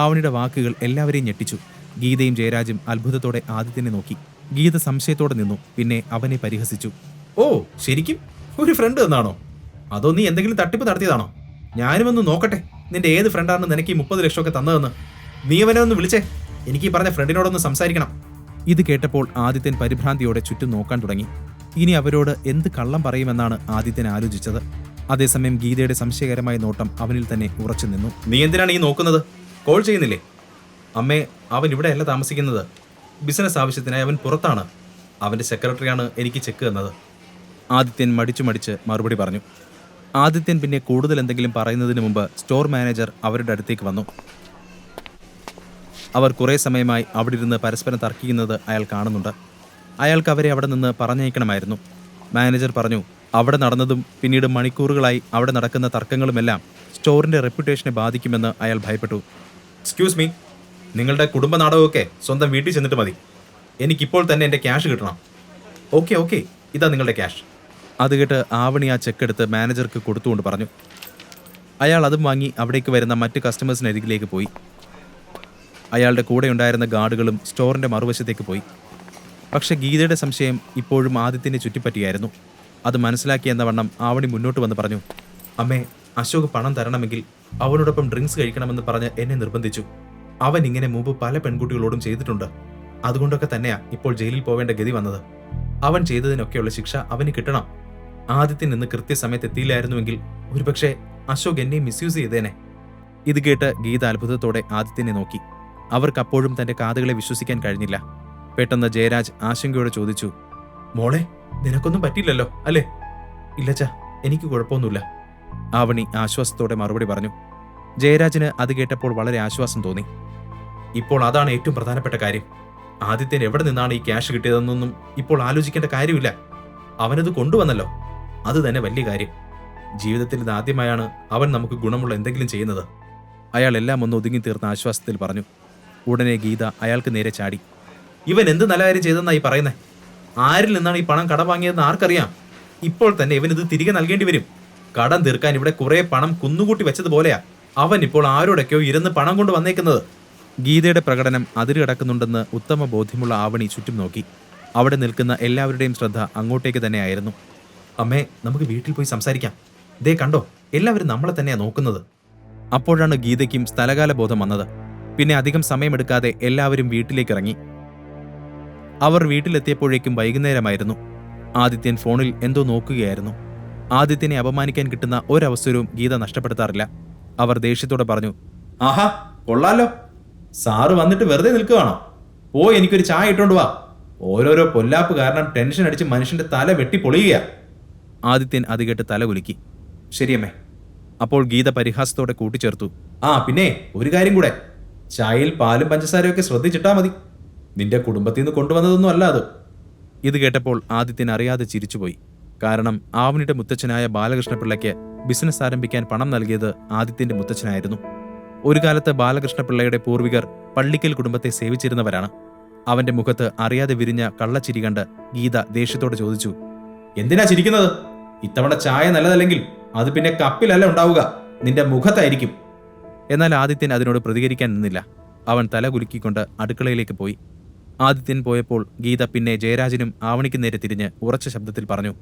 ആവണിയുടെ വാക്കുകൾ എല്ലാവരെയും ഞെട്ടിച്ചു. ഗീതയും ജയരാജും അത്ഭുതത്തോടെ ആദിത്യനെ നോക്കി. ഗീത സംശയത്തോടെ നിന്നു. പിന്നെ അവനെ പരിഹസിച്ചു. ഓ, ശരിക്കും ഒരു ഫ്രണ്ട് എന്നാണോ? അതോ നീ എന്തെങ്കിലും തട്ടിപ്പ് നടത്തിയതാണോ? ഞാനും ഒന്ന് നോക്കട്ടെ നിന്റെ ഏത് ഫ്രണ്ടാണ് നിനക്ക് ഈ 30 ലക്ഷമൊക്കെ തന്നതെന്ന്. നീ അവനെ ഒന്ന് വിളിച്ചേ, എനിക്ക് ഈ പറഞ്ഞ ഫ്രണ്ടിനോടൊന്ന് സംസാരിക്കണം. ഇത് കേട്ടപ്പോൾ ആദിത്യൻ പരിഭ്രാന്തിയോടെ ചുറ്റും നോക്കാൻ തുടങ്ങി. ഇനി അവരോട് എന്ത് കള്ളം പറയുമെന്നാണ് ആദിത്യൻ ആലോചിച്ചത്. അതേസമയം ഗീതയുടെ സംശയകരമായ നോട്ടം അവനിൽ തന്നെ ഉറച്ചു നിന്നു. നീ എന്തിനാണ് ഈ നോക്കുന്നത്? കോൾ ചെയ്യുന്നില്ലേ? അമ്മേ, അവൻ ഇവിടെയല്ല താമസിക്കുന്നത്. ബിസിനസ് ആവശ്യത്തിനായി അവൻ പുറത്താണ്. അവന്റെ സെക്രട്ടറിയാണ് എനിക്ക് ചെക്ക് തന്നത്. ആദിത്യൻ മടിച്ചു മറുപടി പറഞ്ഞു. ആദിത്യൻ പിന്നെ കൂടുതൽ എന്തെങ്കിലും പറയുന്നതിന് മുമ്പ് സ്റ്റോർ മാനേജർ അവരുടെ അടുത്തേക്ക് വന്നു. അവർ കുറേ സമയമായി അവിടെ ഇരുന്ന് പരസ്പരം തർക്കിക്കുന്നത് അയാൾ കാണുന്നുണ്ട്. അയാൾക്ക് അവരെ അവിടെ നിന്ന് പറഞ്ഞയക്കണമായിരുന്നു. മാനേജർ പറഞ്ഞു, അവിടെ നടന്നതും പിന്നീട് മണിക്കൂറുകളായി അവിടെ നടക്കുന്ന തർക്കങ്ങളുമെല്ലാം സ്റ്റോറിന്റെ റെപ്യൂട്ടേഷനെ ബാധിക്കുമെന്ന് അയാൾ ഭയപ്പെട്ടു. എക്സ്ക്യൂസ് മീ, നിങ്ങളുടെ കുടുംബ നാടകമൊക്കെ സ്വന്തം വീട്ടിൽ ചെന്നിട്ട് മതി. എനിക്കിപ്പോൾ തന്നെ എൻ്റെ ക്യാഷ് കിട്ടണം. ഓക്കെ, ഇതാ നിങ്ങളുടെ ക്യാഷ്. അത് കേട്ട് ആവണി ആ ചെക്ക് എടുത്ത് മാനേജർക്ക് കൊടുത്തുകൊണ്ട് പറഞ്ഞു. അയാൾ അതും വാങ്ങി അവിടേക്ക് വരുന്ന മറ്റ് കസ്റ്റമേഴ്സിനരികിലേക്ക് പോയി. അയാളുടെ കൂടെ ഉണ്ടായിരുന്ന ഗാർഡുകളും സ്റ്റോറിന്റെ മറുവശത്തേക്ക് പോയി. പക്ഷെ ഗീതയുടെ സംശയം ഇപ്പോഴും ആദിത്യനെ ചുറ്റിപ്പറ്റിയായിരുന്നു. അത് മനസ്സിലാക്കിയെന്ന വണ്ണം ആവണി മുന്നോട്ട് വന്ന് പറഞ്ഞു, അമ്മേ, അശോക് പണം തരണമെങ്കിൽ അവനോടൊപ്പം ഡ്രിങ്ക്സ് കഴിക്കണമെന്ന് പറഞ്ഞ് എന്നെ നിർബന്ധിച്ചു. അവൻ ഇങ്ങനെ മുമ്പ് പല പെൺകുട്ടികളോടും ചെയ്തിട്ടുണ്ട്. അതുകൊണ്ടൊക്കെ തന്നെയാ ഇപ്പോൾ ജയിലിൽ പോവേണ്ട ഗതി വന്നത്. അവൻ ചെയ്തതിനൊക്കെയുള്ള ശിക്ഷ അവന് കിട്ടണം. ആദിത്യൻ ഇന്ന് കൃത്യസമയത്ത് എത്തിയില്ലായിരുന്നുവെങ്കിൽ ഒരുപക്ഷെ അശോക് എന്നെ മിസ്യൂസ് ചെയ്തേനെ. ഇത് കേട്ട് ഗീത അത്ഭുതത്തോടെ ആദിത്യനെ നോക്കി. അവർക്കപ്പോഴും തന്റെ കാതുകളെ വിശ്വസിക്കാൻ കഴിഞ്ഞില്ല. പെട്ടെന്ന് ജയരാജ് ആശങ്കയോടെ ചോദിച്ചു, മോളെ, നിനക്കൊന്നും പറ്റില്ലല്ലോ അല്ലേ? ഇല്ലച്ചാ, എനിക്ക് കുഴപ്പമൊന്നുമില്ല. ആവണി ആശ്വാസത്തോടെ മറുപടി പറഞ്ഞു. ജയരാജിന് അത് കേട്ടപ്പോൾ വളരെ ആശ്വാസം തോന്നി. ഇപ്പോൾ അതാണ് ഏറ്റവും പ്രധാനപ്പെട്ട കാര്യം. ആദിത്യൻ എവിടെ നിന്നാണ് ഈ ക്യാഷ് കിട്ടിയതെന്നൊന്നും ഇപ്പോൾ ആലോചിക്കേണ്ട കാര്യമില്ല. അവനത് കൊണ്ടുവന്നല്ലോ, അത് തന്നെ വലിയ കാര്യം. ജീവിതത്തിൽ ഇതാദ്യമായാണ് അവൻ നമുക്ക് ഗുണമുള്ള എന്തെങ്കിലും ചെയ്യുന്നത്. അയാൾ എല്ലാം ഒന്ന് ഒതുങ്ങി തീർന്ന ആശ്വാസത്തിൽ പറഞ്ഞു. ഉടനെ ഗീത അയാൾക്ക് നേരെ ചാടി. ഇവൻ എന്ത് നല്ല കാര്യം ചെയ്തെന്നായി പറയുന്നേ? ആരിൽ നിന്നാണ് ഈ പണം കടം വാങ്ങിയതെന്ന് ആർക്കറിയാം? ഇപ്പോൾ തന്നെ ഇവനിത് തിരികെ നൽകേണ്ടി വരും. കടം തീർക്കാൻ ഇവിടെ കുറെ പണം കുന്നുകൂട്ടി വെച്ചതുപോലെയാ അവൻ ഇപ്പോൾ ആരോടൊക്കെയോ ഇരുന്ന് പണം കൊണ്ട് വന്നേക്കുന്നത്. ഗീതയുടെ പ്രകടനം അതിരുകടക്കുന്നുണ്ടെന്ന് ഉത്തമ ബോധ്യമുള്ള ആവണി ചുറ്റും നോക്കി. അവിടെ നിൽക്കുന്ന എല്ലാവരുടെയും ശ്രദ്ധ അങ്ങോട്ടേക്ക് തന്നെയായിരുന്നു. അമ്മേ, നമുക്ക് വീട്ടിൽ പോയി സംസാരിക്കാം. ദേ കണ്ടോ, എല്ലാവരും നമ്മളെ തന്നെയാ നോക്കുന്നത്. അപ്പോഴാണ് ഗീതയ്ക്കും സ്ഥലകാല ബോധം വന്നത്. പിന്നെ അധികം സമയമെടുക്കാതെ എല്ലാവരും വീട്ടിലേക്ക് ഇറങ്ങി. അവർ വീട്ടിലെത്തിയപ്പോഴേക്കും വൈകുന്നേരമായിരുന്നു. ആദിത്യൻ ഫോണിൽ എന്തോ നോക്കുകയായിരുന്നു. ആദിത്യനെ അപമാനിക്കാൻ കിട്ടുന്ന ഒരവസരവും ഗീത നഷ്ടപ്പെടുത്താറില്ല. അവർ ദേഷ്യത്തോടെ പറഞ്ഞു, ആഹാ, കൊള്ളാലോ, സാറ് വന്നിട്ട് വെറുതെ നിൽക്കുകയാണോ? പോയി എനിക്കൊരു ചായ ഇട്ടോണ്ട് വാ. ഓരോരോ പൊല്ലാപ്പ് കാരണം ടെൻഷൻ അടിച്ച് മനുഷ്യന്റെ തല വെട്ടി പൊളിയുക. ആദിത്യൻ അത് കേട്ട് തല കുലുക്കി. ശരിയമ്മേ. അപ്പോൾ ഗീത പരിഹാസത്തോടെ കൂട്ടിച്ചേർത്തു, ആ പിന്നെ ഒരു കാര്യം കൂടെ, ചായയിൽ പാലും പഞ്ചസാരയൊക്കെ ശ്രദ്ധിച്ചിട്ടാ മതി. നിന്റെ കുടുംബത്തിൽ നിന്ന് കൊണ്ടുവന്നതൊന്നും അല്ല അത്. ഇത് കേട്ടപ്പോൾ ആദിത്യൻ അറിയാതെ ചിരിച്ചുപോയി. കാരണം ആവണിയുടെ മുത്തച്ഛനായ ബാലകൃഷ്ണപിള്ളയ്ക്ക് ബിസിനസ് ആരംഭിക്കാൻ പണം നൽകിയത് ആദിത്യന്റെ മുത്തച്ഛനായിരുന്നു. ഒരു കാലത്ത് ബാലകൃഷ്ണപിള്ളയുടെ പൂർവികർ പള്ളിക്കൽ കുടുംബത്തെ സേവിച്ചിരുന്നവരാണ്. അവന്റെ മുഖത്ത് അറിയാതെ വിരിഞ്ഞ കള്ളച്ചിരി കണ്ട് ഗീത ദേഷ്യത്തോടെ ചോദിച്ചു, എന്തിനാ ചിരിക്കുന്നത്? ഇത്തവണ ചായ നല്ലതല്ലെങ്കിൽ അത് പിന്നെ കപ്പിലല്ല ഉണ്ടാവുക, നിന്റെ മുഖത്തായിരിക്കും. എന്നാൽ ആദിത്യൻ അതിനോട് പ്രതികരിക്കാൻ നിന്നില്ല. അവൻ തല കുലുക്കിക്കൊണ്ട് അടുക്കളയിലേക്ക് പോയി. ആദിത്യൻ പോയപ്പോൾ ഗീത പിന്നെ ജയരാജനും ആവണിക്ക് നേരെ തിരിഞ്ഞ് ഉറച്ച ശബ്ദത്തിൽ പറഞ്ഞു,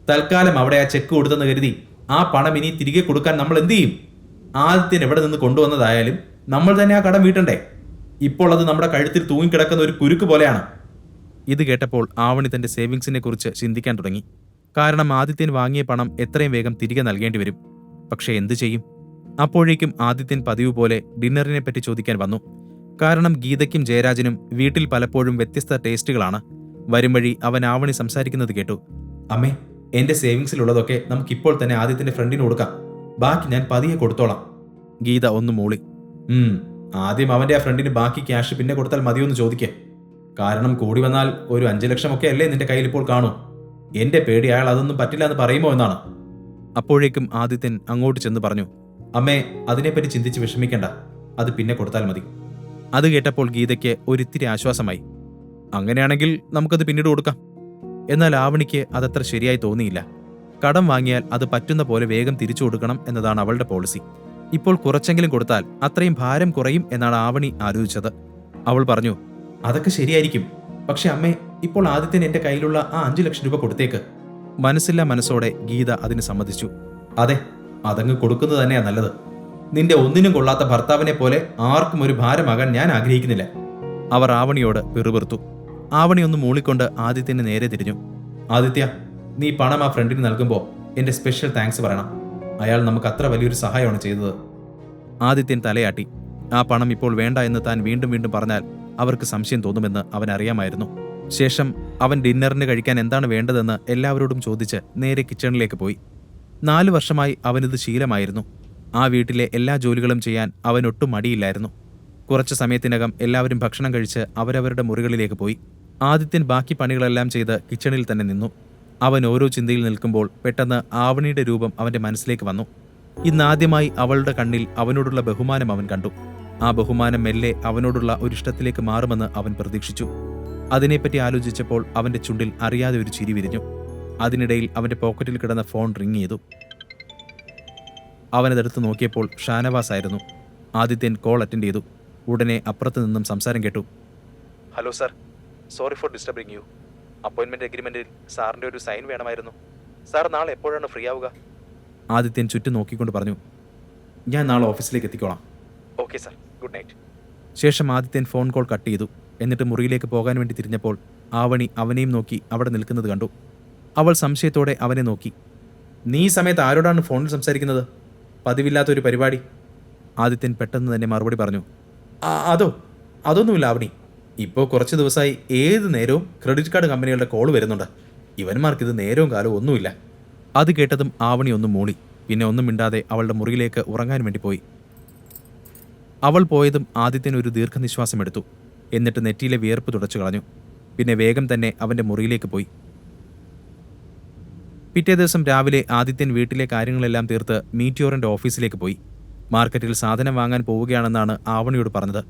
തൽക്കാലം അവിടെ ആ ചെക്ക് കൊടുത്തെന്ന് കരുതി ആ പണം ഇനി തിരികെ കൊടുക്കാൻ നമ്മൾ എന്ത് ചെയ്യും? ആദിത്യൻ എവിടെ നിന്ന് കൊണ്ടുവന്നതായാലും നമ്മൾ തന്നെ ആ കടം വീട്ടണ്ടേ? ഇപ്പോൾ അത് നമ്മുടെ കഴുത്തിൽ തൂങ്ങിക്കിടക്കുന്ന ഒരു കുരുക്ക് പോലെയാണ്. ഇത് കേട്ടപ്പോൾ ആവണി തന്റെ സേവിങ്സിനെ കുറിച്ച് ചിന്തിക്കാൻ തുടങ്ങി. കാരണം ആദിത്യൻ വാങ്ങിയ പണം എത്രയും വേഗം തിരികെ നൽകേണ്ടി വരും. പക്ഷെ എന്തു ചെയ്യും? അപ്പോഴേക്കും ആദിത്യൻ പതിവ് പോലെ ഡിന്നറിനെ പറ്റി ചോദിക്കാൻ വന്നു. കാരണം ഗീതയ്ക്കും ജയരാജനും വീട്ടിൽ പലപ്പോഴും വ്യത്യസ്ത ടേസ്റ്റുകളാണ്. വരും വഴി അവൻ ആവണി സംസാരിക്കുന്നത് കേട്ടു. അമ്മേ, എന്റെ സേവിങ്സിലുള്ളതൊക്കെ നമുക്കിപ്പോൾ തന്നെ ആദിത്യന്റെ ഫ്രണ്ടിന് കൊടുക്കാം. ബാക്കി ഞാൻ പതിയെ കൊടുത്തോളാം. ഗീത ഒന്ന് മൂളി. ആദ്യം അവന്റെ ആ ഫ്രണ്ടിന് ബാക്കി ക്യാഷ് പിന്നെ കൊടുത്താൽ മതിയൊന്ന് ചോദിക്കേ. കാരണം കൂടി വന്നാൽ ഒരു 5 ലക്ഷമൊക്കെ അല്ലേ നിന്റെ കയ്യിൽ ഇപ്പോൾ കാണൂ. എന്റെ പേടി അയാൾ അതൊന്നും പറ്റില്ല എന്ന് പറയുമോ എന്നാണ്. അപ്പോഴേക്കും ആദിത്യൻ അങ്ങോട്ട് ചെന്ന് പറഞ്ഞു, അമ്മേ, അതിനെപ്പറ്റി ചിന്തിച്ച് വിഷമിക്കണ്ട. അത് പിന്നെ കൊടുത്താൽ മതി. അത് കേട്ടപ്പോൾ ഗീതയ്ക്ക് ഒരിത്തിരി ആശ്വാസമായി. അങ്ങനെയാണെങ്കിൽ നമുക്കത് പിന്നീട് കൊടുക്കാം. എന്നാൽ ആവണിക്ക് അതത്ര ശരിയായി തോന്നിയില്ല. കടം വാങ്ങിയാൽ അത് പറ്റുന്ന പോലെ വേഗം തിരിച്ചു കൊടുക്കണം എന്നതാണ് അവളുടെ പോളിസി. ഇപ്പോൾ കുറച്ചെങ്കിലും കൊടുത്താൽ അത്രയും ഭാരം കുറയും എന്നാണ് ആവണി ആലോചിച്ചത്. അവൾ പറഞ്ഞു, അതൊക്കെ ശരിയായിരിക്കും, പക്ഷെ അമ്മേ, ഇപ്പോൾ ആദ്യത്തിന് എന്റെ കയ്യിലുള്ള ആ 5 ലക്ഷം രൂപ കൊടുത്തേക്ക്. മനസ്സില്ലാ മനസ്സോടെ ഗീത അതിന് സമ്മതിച്ചു. അതെ, അതങ്ങ് കൊടുക്കുന്നത് തന്നെയാ നല്ലത്. നിന്റെ ഒന്നിനും കൊള്ളാത്ത ഭർത്താവിനെ പോലെ ആർക്കും ഒരു ഭാരമാകാൻ ഞാൻ ആഗ്രഹിക്കുന്നില്ല. അവർ ആവണിയോട് പിറുപിറുത്തു. ആവണി ഒന്ന് മൂളിക്കൊണ്ട് ആദിത്യന് നേരെ തിരിഞ്ഞു. ആദിത്യ, നീ പണം ആ ഫ്രണ്ടിന് നൽകുമ്പോൾ എന്റെ സ്പെഷ്യൽ താങ്ക്സ് പറയണം. അയാൾ നമുക്ക് അത്ര വലിയൊരു സഹായമാണ് ചെയ്തത്. ആദിത്യൻ തലയാട്ടി. ആ പണം ഇപ്പോൾ വേണ്ട എന്ന് താൻ വീണ്ടും വീണ്ടും പറഞ്ഞാൽ അവർക്ക് സംശയം തോന്നുമെന്ന് അവൻ അറിയാമായിരുന്നു. ശേഷം അവൻ ഡിന്നറിന് കഴിക്കാൻ എന്താണ് വേണ്ടതെന്ന് എല്ലാവരോടും ചോദിച്ച് നേരെ കിച്ചണിലേക്ക് പോയി. 4 വർഷമായി അവനിത് ശീലമായിരുന്നു. ആ വീട്ടിലെ എല്ലാ ജോലികളും ചെയ്യാൻ അവനൊട്ടും മടിയില്ലായിരുന്നു. കുറച്ചു സമയത്തിനകം എല്ലാവരും ഭക്ഷണം കഴിച്ച് അവരവരുടെ മുറികളിലേക്ക് പോയി. ആദിത്യൻ ബാക്കി പണികളെല്ലാം ചെയ്ത് കിച്ചണിൽ തന്നെ നിന്നു. അവൻ ഓരോ ചിന്തയിൽ നിൽക്കുമ്പോൾ പെട്ടെന്ന് ആവണിയുടെ രൂപം അവന്റെ മനസ്സിലേക്ക് വന്നു. ഇന്നാദ്യമായി അവളുടെ കണ്ണിൽ അവനോടുള്ള ബഹുമാനം അവൻ കണ്ടു. ആ ബഹുമാനം മെല്ലെ അവനോടുള്ള ഒരിഷ്ടത്തിലേക്ക് മാറുമെന്ന് അവൻ പ്രതീക്ഷിച്ചു. അതിനെപ്പറ്റി ആലോചിച്ചപ്പോൾ അവന്റെ ചുണ്ടിൽ അറിയാതെ ഒരു ചിരി വിരിഞ്ഞു. അതിനിടയിൽ അവന്റെ പോക്കറ്റിൽ കിടന്ന ഫോൺ റിങ് ചെയ്തു. അവനതെടുത്ത് നോക്കിയപ്പോൾ ഷാനവാസ് ആയിരുന്നു. ആദിത്യൻ കോൾ അറ്റൻഡ് ചെയ്തു. ഉടനെ അപ്പുറത്ത് നിന്നും സംസാരം കേട്ടു. Hello sir, sorry for disturbing you. അപ്പോയിൻമെന്റ് എഗ്രിമെന്റിൽ സാറിന്റെ ഒരു സൈൻ വേണമായിരുന്നു. സാർ നാളെ എപ്പോഴാണ് ഫ്രീ ആവുക? ആദിത്യൻ ചുറ്റും നോക്കിക്കൊണ്ട് പറഞ്ഞു. ഞാൻ നാളെ ഓഫീസിലേക്ക് എത്തിക്കോളാം. Okay sir, good night. ശേഷം ആദിത്യൻ ഫോൺ കോൾ കട്ട് ചെയ്തു. എന്നിട്ട് മുറിയിലേക്ക് പോകാൻ വേണ്ടി തിരിഞ്ഞപ്പോൾ ആവണി അവനെയും നോക്കി അവിടെ നിൽക്കുന്നത് കണ്ടു. അവൾ സംശയത്തോടെ അവനെ നോക്കി. നീ ഈ സമയത്ത് ആരോടാണ് ഫോണിൽ സംസാരിക്കുന്നത്? പതിവില്ലാത്തൊരു പരിപാടി. ആദിത്യൻ പെട്ടെന്ന് തന്നെ മറുപടി പറഞ്ഞു. അതൊന്നുമില്ല ആവണി. ഇപ്പോൾ കുറച്ച് ദിവസമായി ഏത് നേരവും ക്രെഡിറ്റ് കാർഡ് കമ്പനികളുടെ കോൾ വരുന്നുണ്ട്. ഇവന്മാർക്കിത് നേരവും കാലവും ഒന്നുമില്ല. അത് കേട്ടതും ആവണി ഒന്നും മൂളി. പിന്നെ ഒന്നും മിണ്ടാതെ അവളുടെ മുറിയിലേക്ക് ഉറങ്ങാൻ വേണ്ടി പോയി. അവൾ പോയതും ആദിത്യൻ ഒരു ദീർഘനിശ്വാസം എടുത്തു. എന്നിട്ട് നെറ്റിയിലെ വിയർപ്പ് തുടച്ചു കളഞ്ഞു. പിന്നെ വേഗം തന്നെ അവന്റെ മുറിയിലേക്ക് പോയി. പിറ്റേ ദിവസം രാവിലെ ആദിത്യൻ വീട്ടിലെ കാര്യങ്ങളെല്ലാം തീർത്ത് മീറ്റിയോറിന്റെ ഓഫീസിലേക്ക് പോയി. മാർക്കറ്റിൽ സാധനം വാങ്ങാൻ പോവുകയാണെന്നാണ് ആവണിയോട് പറഞ്ഞത്.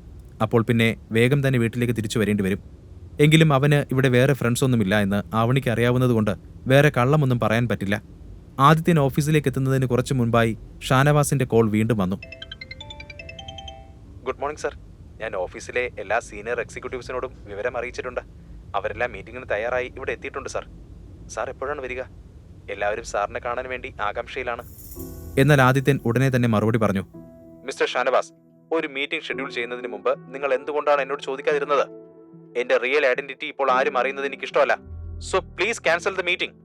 അപ്പോൾ പിന്നെ വേഗം തന്നെ വീട്ടിലേക്ക് തിരിച്ചു വരേണ്ടി വരും. എങ്കിലും അവന് ഇവിടെ വേറെ ഫ്രണ്ട്സ് ഒന്നുമില്ല എന്ന് ആവണിക്ക് അറിയാവുന്നതുകൊണ്ട് വേറെ കള്ളമൊന്നും പറയാൻ പറ്റില്ല. ആദിത്യൻ ഓഫീസിലേക്ക് എത്തുന്നതിന് കുറച്ചു മുൻപായി ഷാനവാസിന്റെ കോൾ വീണ്ടും വന്നു. Good morning sir. ഞാൻ ഓഫീസിലെ എല്ലാ സീനിയർ എക്സിക്യൂട്ടീവ്സിനോടും വിവരം അറിയിച്ചിട്ടുണ്ട്. അവരെല്ലാം മീറ്റിംഗിന് തയ്യാറായി ഇവിടെ എത്തിയിട്ടുണ്ട് സർ. സാർ എപ്പോഴാണ് വരിക? എല്ലാവരും സാറിനെ കാണാൻ വേണ്ടി ആകാംക്ഷയിലാണ്. എന്നാൽ ആദിത്യൻ ഉടനെ തന്നെ മറുപടി പറഞ്ഞു. മിസ്റ്റർ ഷാനവാസ്, ഒരു മീറ്റിംഗ് ഷെഡ്യൂൾ ചെയ്യുന്നതിന് മുമ്പ് നിങ്ങൾ എന്തുകൊണ്ടാണ് എന്നോട് ചോദിക്കാതിരുന്നത്? എന്റെ റിയൽ ഐഡന്റിറ്റി ഇപ്പോൾ ആരും അറിയുന്നത് എനിക്ക് ഇഷ്ടമല്ല. So please cancel the meeting.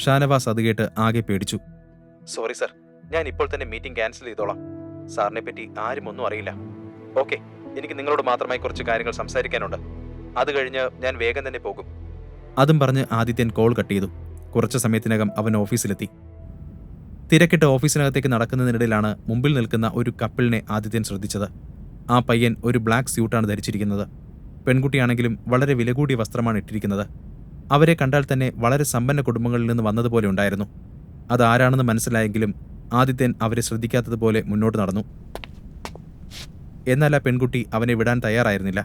Shanavas അത് കേട്ട് ആകെ പേടിച്ചു. സോറി സർ, ഞാൻ ഇപ്പോൾ തന്നെ മീറ്റിംഗ് ക്യാൻസൽ ചെയ്തോളാം. സാറിനെ പറ്റി ആരും ഒന്നും അറിയില്ല. ഓക്കെ, എനിക്ക് നിങ്ങളോട് മാത്രമായി കുറച്ച് കാര്യങ്ങൾ സംസാരിക്കാനുണ്ട്. അത് കഴിഞ്ഞ് ഞാൻ വേഗം തന്നെ പോകും. അതും പറഞ്ഞ് ആദിത്യൻ കോൾ കട്ട് ചെയ്തു. കുറച്ചു സമയത്തിനകം അവൻ ഓഫീസിലെത്തി. തിരക്കിട്ട് ഓഫീസിനകത്തേക്ക് നടക്കുന്നതിനിടയിലാണ് മുമ്പിൽ നിൽക്കുന്ന ഒരു കപ്പിളിനെ ആദിത്യൻ ശ്രദ്ധിച്ചത്. ആ പയ്യൻ ഒരു ബ്ലാക്ക് സ്യൂട്ടാണ് ധരിച്ചിരിക്കുന്നത്. പെൺകുട്ടിയാണെങ്കിലും വളരെ വില കൂടിയ വസ്ത്രമാണ് ഇട്ടിരിക്കുന്നത്. അവരെ കണ്ടാൽ തന്നെ വളരെ സമ്പന്ന കുടുംബങ്ങളിൽ നിന്ന് വന്നതുപോലെ ഉണ്ടായിരുന്നു. അതാരാണെന്ന് മനസ്സിലായെങ്കിലും ആദിത്യൻ അവരെ ശ്രദ്ധിക്കാത്തതുപോലെ മുന്നോട്ട് നടന്നു. എന്നാൽ ആ പെൺകുട്ടി അവനെ വിടാൻ തയ്യാറായിരുന്നില്ല.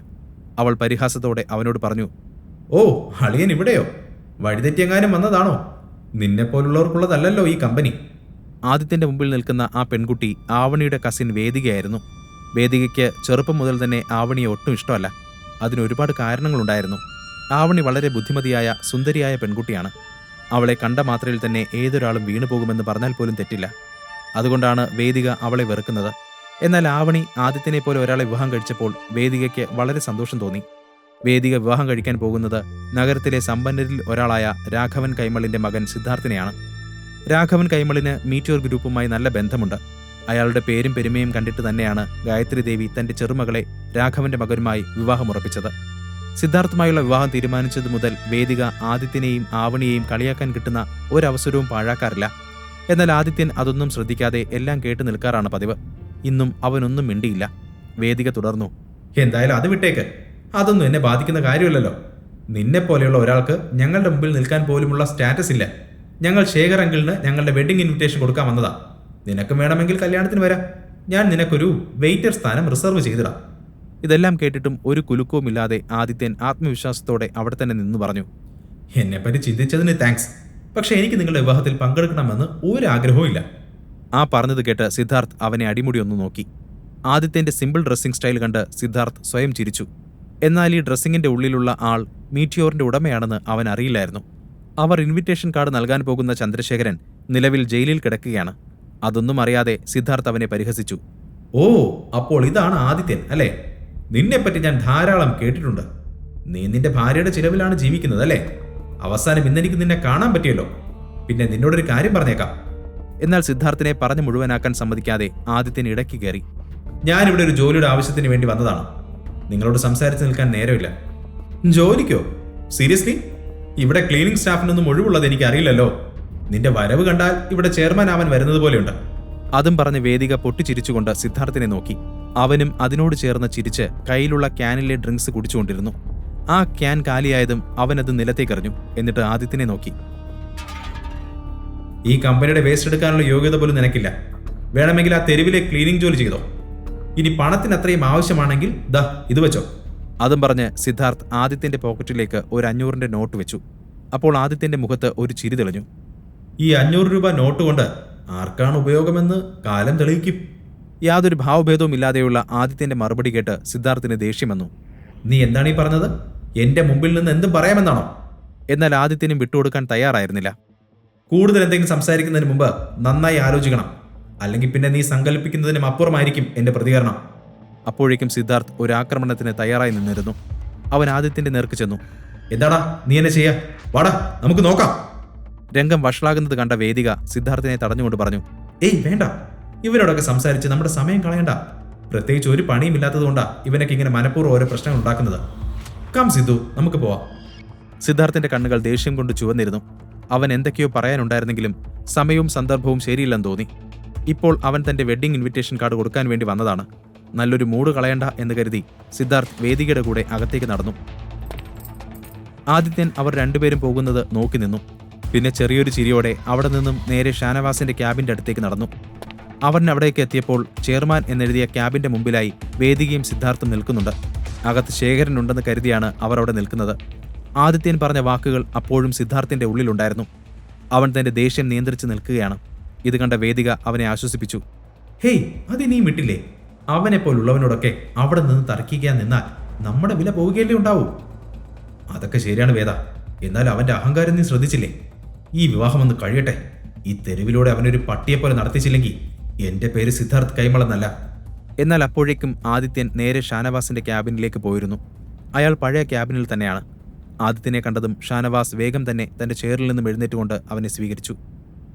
അവൾ പരിഹാസത്തോടെ അവനോട് പറഞ്ഞു. ഓ, അളിയൻ ഇവിടെയോ? വഴിതെറ്റിയെങ്ങാനും വന്നതാണോ? നിന്നെപ്പോലുള്ളവർക്കുള്ളതല്ലല്ലോ ഈ കമ്പനി. ആദിത്യന്റെ മുമ്പിൽ നിൽക്കുന്ന ആ പെൺകുട്ടി ആവണിയുടെ കസിൻ വേദികയായിരുന്നു. വേദികയ്ക്ക് ചെറുപ്പം മുതൽ തന്നെ ആവണിയെ ഒട്ടും ഇഷ്ടമല്ല. അതിനൊരുപാട് കാരണങ്ങളുണ്ടായിരുന്നു. ആവണി വളരെ ബുദ്ധിമതിയായ സുന്ദരിയായ പെൺകുട്ടിയാണ്. അവളെ കണ്ട മാത്രയിൽ തന്നെ ഏതൊരാളും വീണുപോകുമെന്ന് പറഞ്ഞാൽ പോലും തെറ്റില്ല. അതുകൊണ്ടാണ് വേദിക അവളെ വെറുക്കുന്നത്. എന്നാൽ ആവണി ആദിത്യനെ പോലെ ഒരാളെ വിവാഹം കഴിച്ചപ്പോൾ വേദികയ്ക്ക് വളരെ സന്തോഷം തോന്നി. വേദിക വിവാഹം കഴിക്കാൻ പോകുന്നത് നഗരത്തിലെ സമ്പന്നരിൽ ഒരാളായ രാഘവൻ കൈമളിന്റെ മകൻ സിദ്ധാർത്ഥിനെയാണ്. രാഘവൻ കൈമളിന് മീറ്റിയോർ ഗ്രൂപ്പുമായി നല്ല ബന്ധമുണ്ട്. അയാളുടെ പേരും പെരുമയും കണ്ടിട്ട് തന്നെയാണ് ഗായത്രി ദേവി തന്റെ ചെറുമകളെ രാഘവന്റെ മകനുമായി വിവാഹമുറപ്പിച്ചത്. സിദ്ധാർത്ഥുമായുള്ള വിവാഹം തീരുമാനിച്ചതു മുതൽ വേദിക ആദിത്യനെയും ആവണിയെയും കളിയാക്കാൻ കിട്ടുന്ന ഒരവസരവും പാഴാക്കാറില്ല. എന്നാൽ ആദിത്യൻ അതൊന്നും ശ്രദ്ധിക്കാതെ എല്ലാം കേട്ടു നിൽക്കാറാണ് പതിവ്. ഇന്നും അവനൊന്നും മിണ്ടിയില്ല. വേദിക തുടർന്നു. എന്തായാലും അത് വിട്ടേക്ക്. അതൊന്നും എന്നെ ബാധിക്കുന്ന കാര്യമല്ലല്ലോ. നിന്നെപ്പോലെയുള്ള ഒരാൾക്ക് ഞങ്ങളുടെ മുമ്പിൽ നിൽക്കാൻ പോലുമുള്ള സ്റ്റാറ്റസ് ഇല്ല. ഞങ്ങൾ ശേഖർ അങ്കിളിന് ഞങ്ങളുടെ വെഡിങ് ഇൻവിറ്റേഷൻ കൊടുക്കാൻ വന്നതാ. നിനക്കും വേണമെങ്കിൽ കല്യാണത്തിന് വരാം. ഞാൻ നിനക്കൊരു വെയിറ്റർ സ്ഥാനം റിസർവ് ചെയ്തിടാം. ഇതെല്ലാം കേട്ടിട്ടും ഒരു കുലുക്കവുമില്ലാതെ ആദിത്യൻ ആത്മവിശ്വാസത്തോടെ അവിടെ തന്നെ നിന്ന് പറഞ്ഞു, എന്നെപ്പറ്റി ചിന്തിച്ചതിന് താങ്ക്സ്. പക്ഷേ എനിക്ക് നിങ്ങളുടെ വിവാഹത്തിൽ പങ്കെടുക്കണമെന്ന് ഒരാഗ്രഹവും ഇല്ല. ആ പറഞ്ഞത് കേട്ട് സിദ്ധാർത്ഥ് അവനെ അടിമുടി ഒന്ന് നോക്കി. ആദിത്യന്റെ സിമ്പിൾ ഡ്രസ്സിംഗ് സ്റ്റൈൽ കണ്ട് സിദ്ധാർത്ഥ് സ്വയം ചിരിച്ചു. എന്നാൽ ഈ ഡ്രസ്സിങ്ങിന്റെ ഉള്ളിലുള്ള ആൾ മീറ്റിയോറിന്റെ ഉടമയാണെന്ന് അവൻ അറിയില്ലായിരുന്നു. അവർ ഇൻവിറ്റേഷൻ കാർഡ് നൽകാൻ പോകുന്ന ചന്ദ്രശേഖരൻ നിലവിൽ ജയിലിൽ കിടക്കുകയാണ്. അതൊന്നും അറിയാതെ സിദ്ധാർത്ഥ് അവനെ പരിഹസിച്ചു. ഓ, അപ്പോൾ ഇതാണ് ആദിത്യൻ അല്ലേ? നിന്നെപ്പറ്റി ഞാൻ ധാരാളം കേട്ടിട്ടുണ്ട്. നീ നിന്റെ ഭാര്യയുടെ ചിലവിലാണ് ജീവിക്കുന്നത് അല്ലേ? അവസാനം ഇന്നെനിക്ക് നിന്നെ കാണാൻ പറ്റിയല്ലോ. പിന്നെ നിന്നോടൊരു കാര്യം പറഞ്ഞേക്കാം. എന്നാൽ സിദ്ധാർത്ഥിനെ പറഞ്ഞു മുഴുവനാക്കാൻ സമ്മതിക്കാതെ ആദിത്യൻ ഇടയ്ക്ക് കയറി. ഞാനിവിടെ ഒരു ജോലിയുടെ ആവശ്യത്തിന് വേണ്ടി വന്നതാണ്. നിങ്ങളോട് സംസാരിച്ച് നിൽക്കാൻ നേരമില്ല. ജോലിക്കോ? സീരിയസ്ലി? ഇവിടെ ക്ലീനിങ് സ്റ്റാഫിനൊന്നും ഒഴിവുള്ളത് എനിക്ക് അറിയില്ലല്ലോ. നിന്റെ വരവ് കണ്ടാൽ ഇവിടെ ചെയർമാൻ ആവാൻ വരുന്നത് പോലെയുണ്ട്. അതും പറഞ്ഞ് വേദിക പൊട്ടിച്ചിരിച്ചുകൊണ്ട് സിദ്ധാർത്ഥിനെ നോക്കി. അവനും അതിനോട് ചേർന്ന് ചിരിച്ച് കയ്യിലുള്ള ക്യാനിലെ ഡ്രിങ്ക്സ് കുടിച്ചുകൊണ്ടിരുന്നു. ആ ക്യാൻ കാലിയായതും അവനത് നിലത്തേക്കെറിഞ്ഞു. എന്നിട്ട് ആദിത്യനെ നോക്കി. ഈ കമ്പനിയുടെ വേസ്റ്റ് എടുക്കാനുള്ള യോഗ്യത പോലും നിനക്കില്ല. വേണമെങ്കിൽ ആ തെരുവിലെ ക്ലീനിങ് ജോലി ചെയ്തോ. ഇനി പണത്തിന് അത്രയും ആവശ്യമാണെങ്കിൽ ദാ ഇത് വെച്ചോ. അതും പറഞ്ഞ് സിദ്ധാർത്ഥ് ആദിത്യന്റെ പോക്കറ്റിലേക്ക് ഒരു 500 നോട്ട് വെച്ചു. അപ്പോൾ ആദിത്യന്റെ മുഖത്ത് ഒരു ചിരി തെളിഞ്ഞു. ഈ 500 രൂപ നോട്ട് കൊണ്ട് ആർക്കാണ് ഉപയോഗമെന്ന് കാലം തെളിയിക്കും. യാതൊരു ഭാവഭേദവും ഇല്ലാതെയുള്ള ആദിത്യന്റെ മറുപടി കേട്ട് സിദ്ധാർത്ഥിന് ദേഷ്യം വന്നു. നീ എന്താണ് ഈ പറഞ്ഞത്? എന്റെ മുമ്പിൽ നിന്ന് എന്തും പറയാമെന്നാണോ? എന്നാൽ ആദിത്യനും വിട്ടുകൊടുക്കാൻ തയ്യാറായിരുന്നില്ല. കൂടുതൽ എന്തെങ്കിലും സംസാരിക്കുന്നതിന് മുമ്പ് നന്നായി ആലോചിക്കണം. അല്ലെങ്കിൽ പിന്നെ നീ സങ്കല്പിക്കുന്നതിനും അപ്പുറമായിരിക്കും എന്റെ പ്രതികരണം. അപ്പോഴേക്കും സിദ്ധാർത്ഥ് ഒരു ആക്രമണത്തിന് തയ്യാറായി നിന്നിരുന്നു. അവൻ ആദിത്യന്റെ നേർക്ക് ചെന്നു. എന്താടാ നീ എന്നെ ചെയ്യാ? വാടാ, നമുക്ക് നോക്കാം. രംഗം വഷളാകുന്നത് കണ്ട വേദിക സിദ്ധാർത്ഥിനെ തടഞ്ഞുകൊണ്ട് പറഞ്ഞു, ഏയ് വേണ്ട, ഇവരോടൊക്കെ സംസാരിച്ച് നമ്മുടെ സമയം കളയണ്ട. പ്രത്യേകിച്ച് ഒരു പണിയും ഇല്ലാത്തതുകൊണ്ടാ ഇവനൊക്കെ ഇങ്ങനെ മനഃപൂർവ്വം ഓരോ പ്രശ്നങ്ങൾ ഉണ്ടാക്കുന്നത്. കം സിദ്ധു, നമുക്ക് പോവാം. സിദ്ധാർത്ഥിന്റെ കണ്ണുകൾ ദേഷ്യം കൊണ്ട് ചുവന്നിരുന്നു. അവൻ എന്തൊക്കെയോ പറയാനുണ്ടായിരുന്നെങ്കിലും സമയവും സന്ദർഭവും ശരിയില്ലെന്ന് തോന്നി. ഇപ്പോൾ അവൻ തന്റെ വെഡ്ഡിംഗ് ഇൻവിറ്റേഷൻ കാർഡ് കൊടുക്കാൻ വേണ്ടി വന്നതാണ്. നല്ലൊരു മൂഡ് കളയണ്ട എന്ന് കരുതി സിദ്ധാർത്ഥ് വേദികയുടെ കൂടെ അകത്തേക്ക് നടന്നു. ആദിത്യൻ അവർ രണ്ടുപേരും പോകുന്നത് നോക്കി നിന്നു. പിന്നെ ചെറിയൊരു ചിരിയോടെ അവിടെ നിന്നും നേരെ ഷാനവാസിന്റെ ക്യാബിന്റെ അടുത്തേക്ക് നടന്നു. അവൻ അവിടേക്ക് എത്തിയപ്പോൾ ചെയർമാൻ എന്നെഴുതിയ ക്യാബിന്റെ മുമ്പിലായി വേദികയും സിദ്ധാർത്ഥും നിൽക്കുന്നുണ്ട്. അകത്ത് ശേഖരൻ ഉണ്ടെന്ന് കരുതിയാണ് അവർ അവിടെ നിൽക്കുന്നത്. ആദിത്യൻ പറഞ്ഞ വാക്കുകൾ അപ്പോഴും സിദ്ധാർത്ഥിന്റെ ഉള്ളിലുണ്ടായിരുന്നു. അവൻ തന്റെ ദേഷ്യം നിയന്ത്രിച്ച് നിൽക്കുകയാണ്. ഇത് കണ്ട വേദിക അവനെ ആശ്വസിപ്പിച്ചു. ഹേയ്, അത് നീ വിട്ടില്ലേ? അവനെപ്പോലുള്ളവനോടൊക്കെ അവിടെ നിന്ന് തർക്കിക്കാൻ നിന്നാൽ നമ്മുടെ വില പോവുകയല്ലേ ഉണ്ടാവൂ. അതൊക്കെ ശരിയാണ് വേദ. എന്നാൽ അവന്റെ അഹങ്കാരം നീ ശ്രദ്ധിച്ചില്ലേ? ഈ വിവാഹം ഒന്ന് കഴിയട്ടെ. ഈ തെരുവിലൂടെ അവനൊരു പട്ടിയെപ്പോലെ നടത്തിച്ചില്ലെങ്കിൽ എന്റെ പേര് സിദ്ധാർത്ഥ് കൈമളെന്നല്ല. എന്നാൽ അപ്പോഴേക്കും ആദിത്യൻ നേരെ ഷാനവാസിന്റെ ക്യാബിനിലേക്ക് പോയിരുന്നു. അയാൾ പഴയ ക്യാബിനിൽ തന്നെയാണ്. ആദിത്യനെ കണ്ടതും ഷാനവാസ് വേഗം തന്നെ തന്റെ ചെയറിൽ നിന്നും എഴുന്നേറ്റുകൊണ്ട് അവനെ സ്വീകരിച്ചു.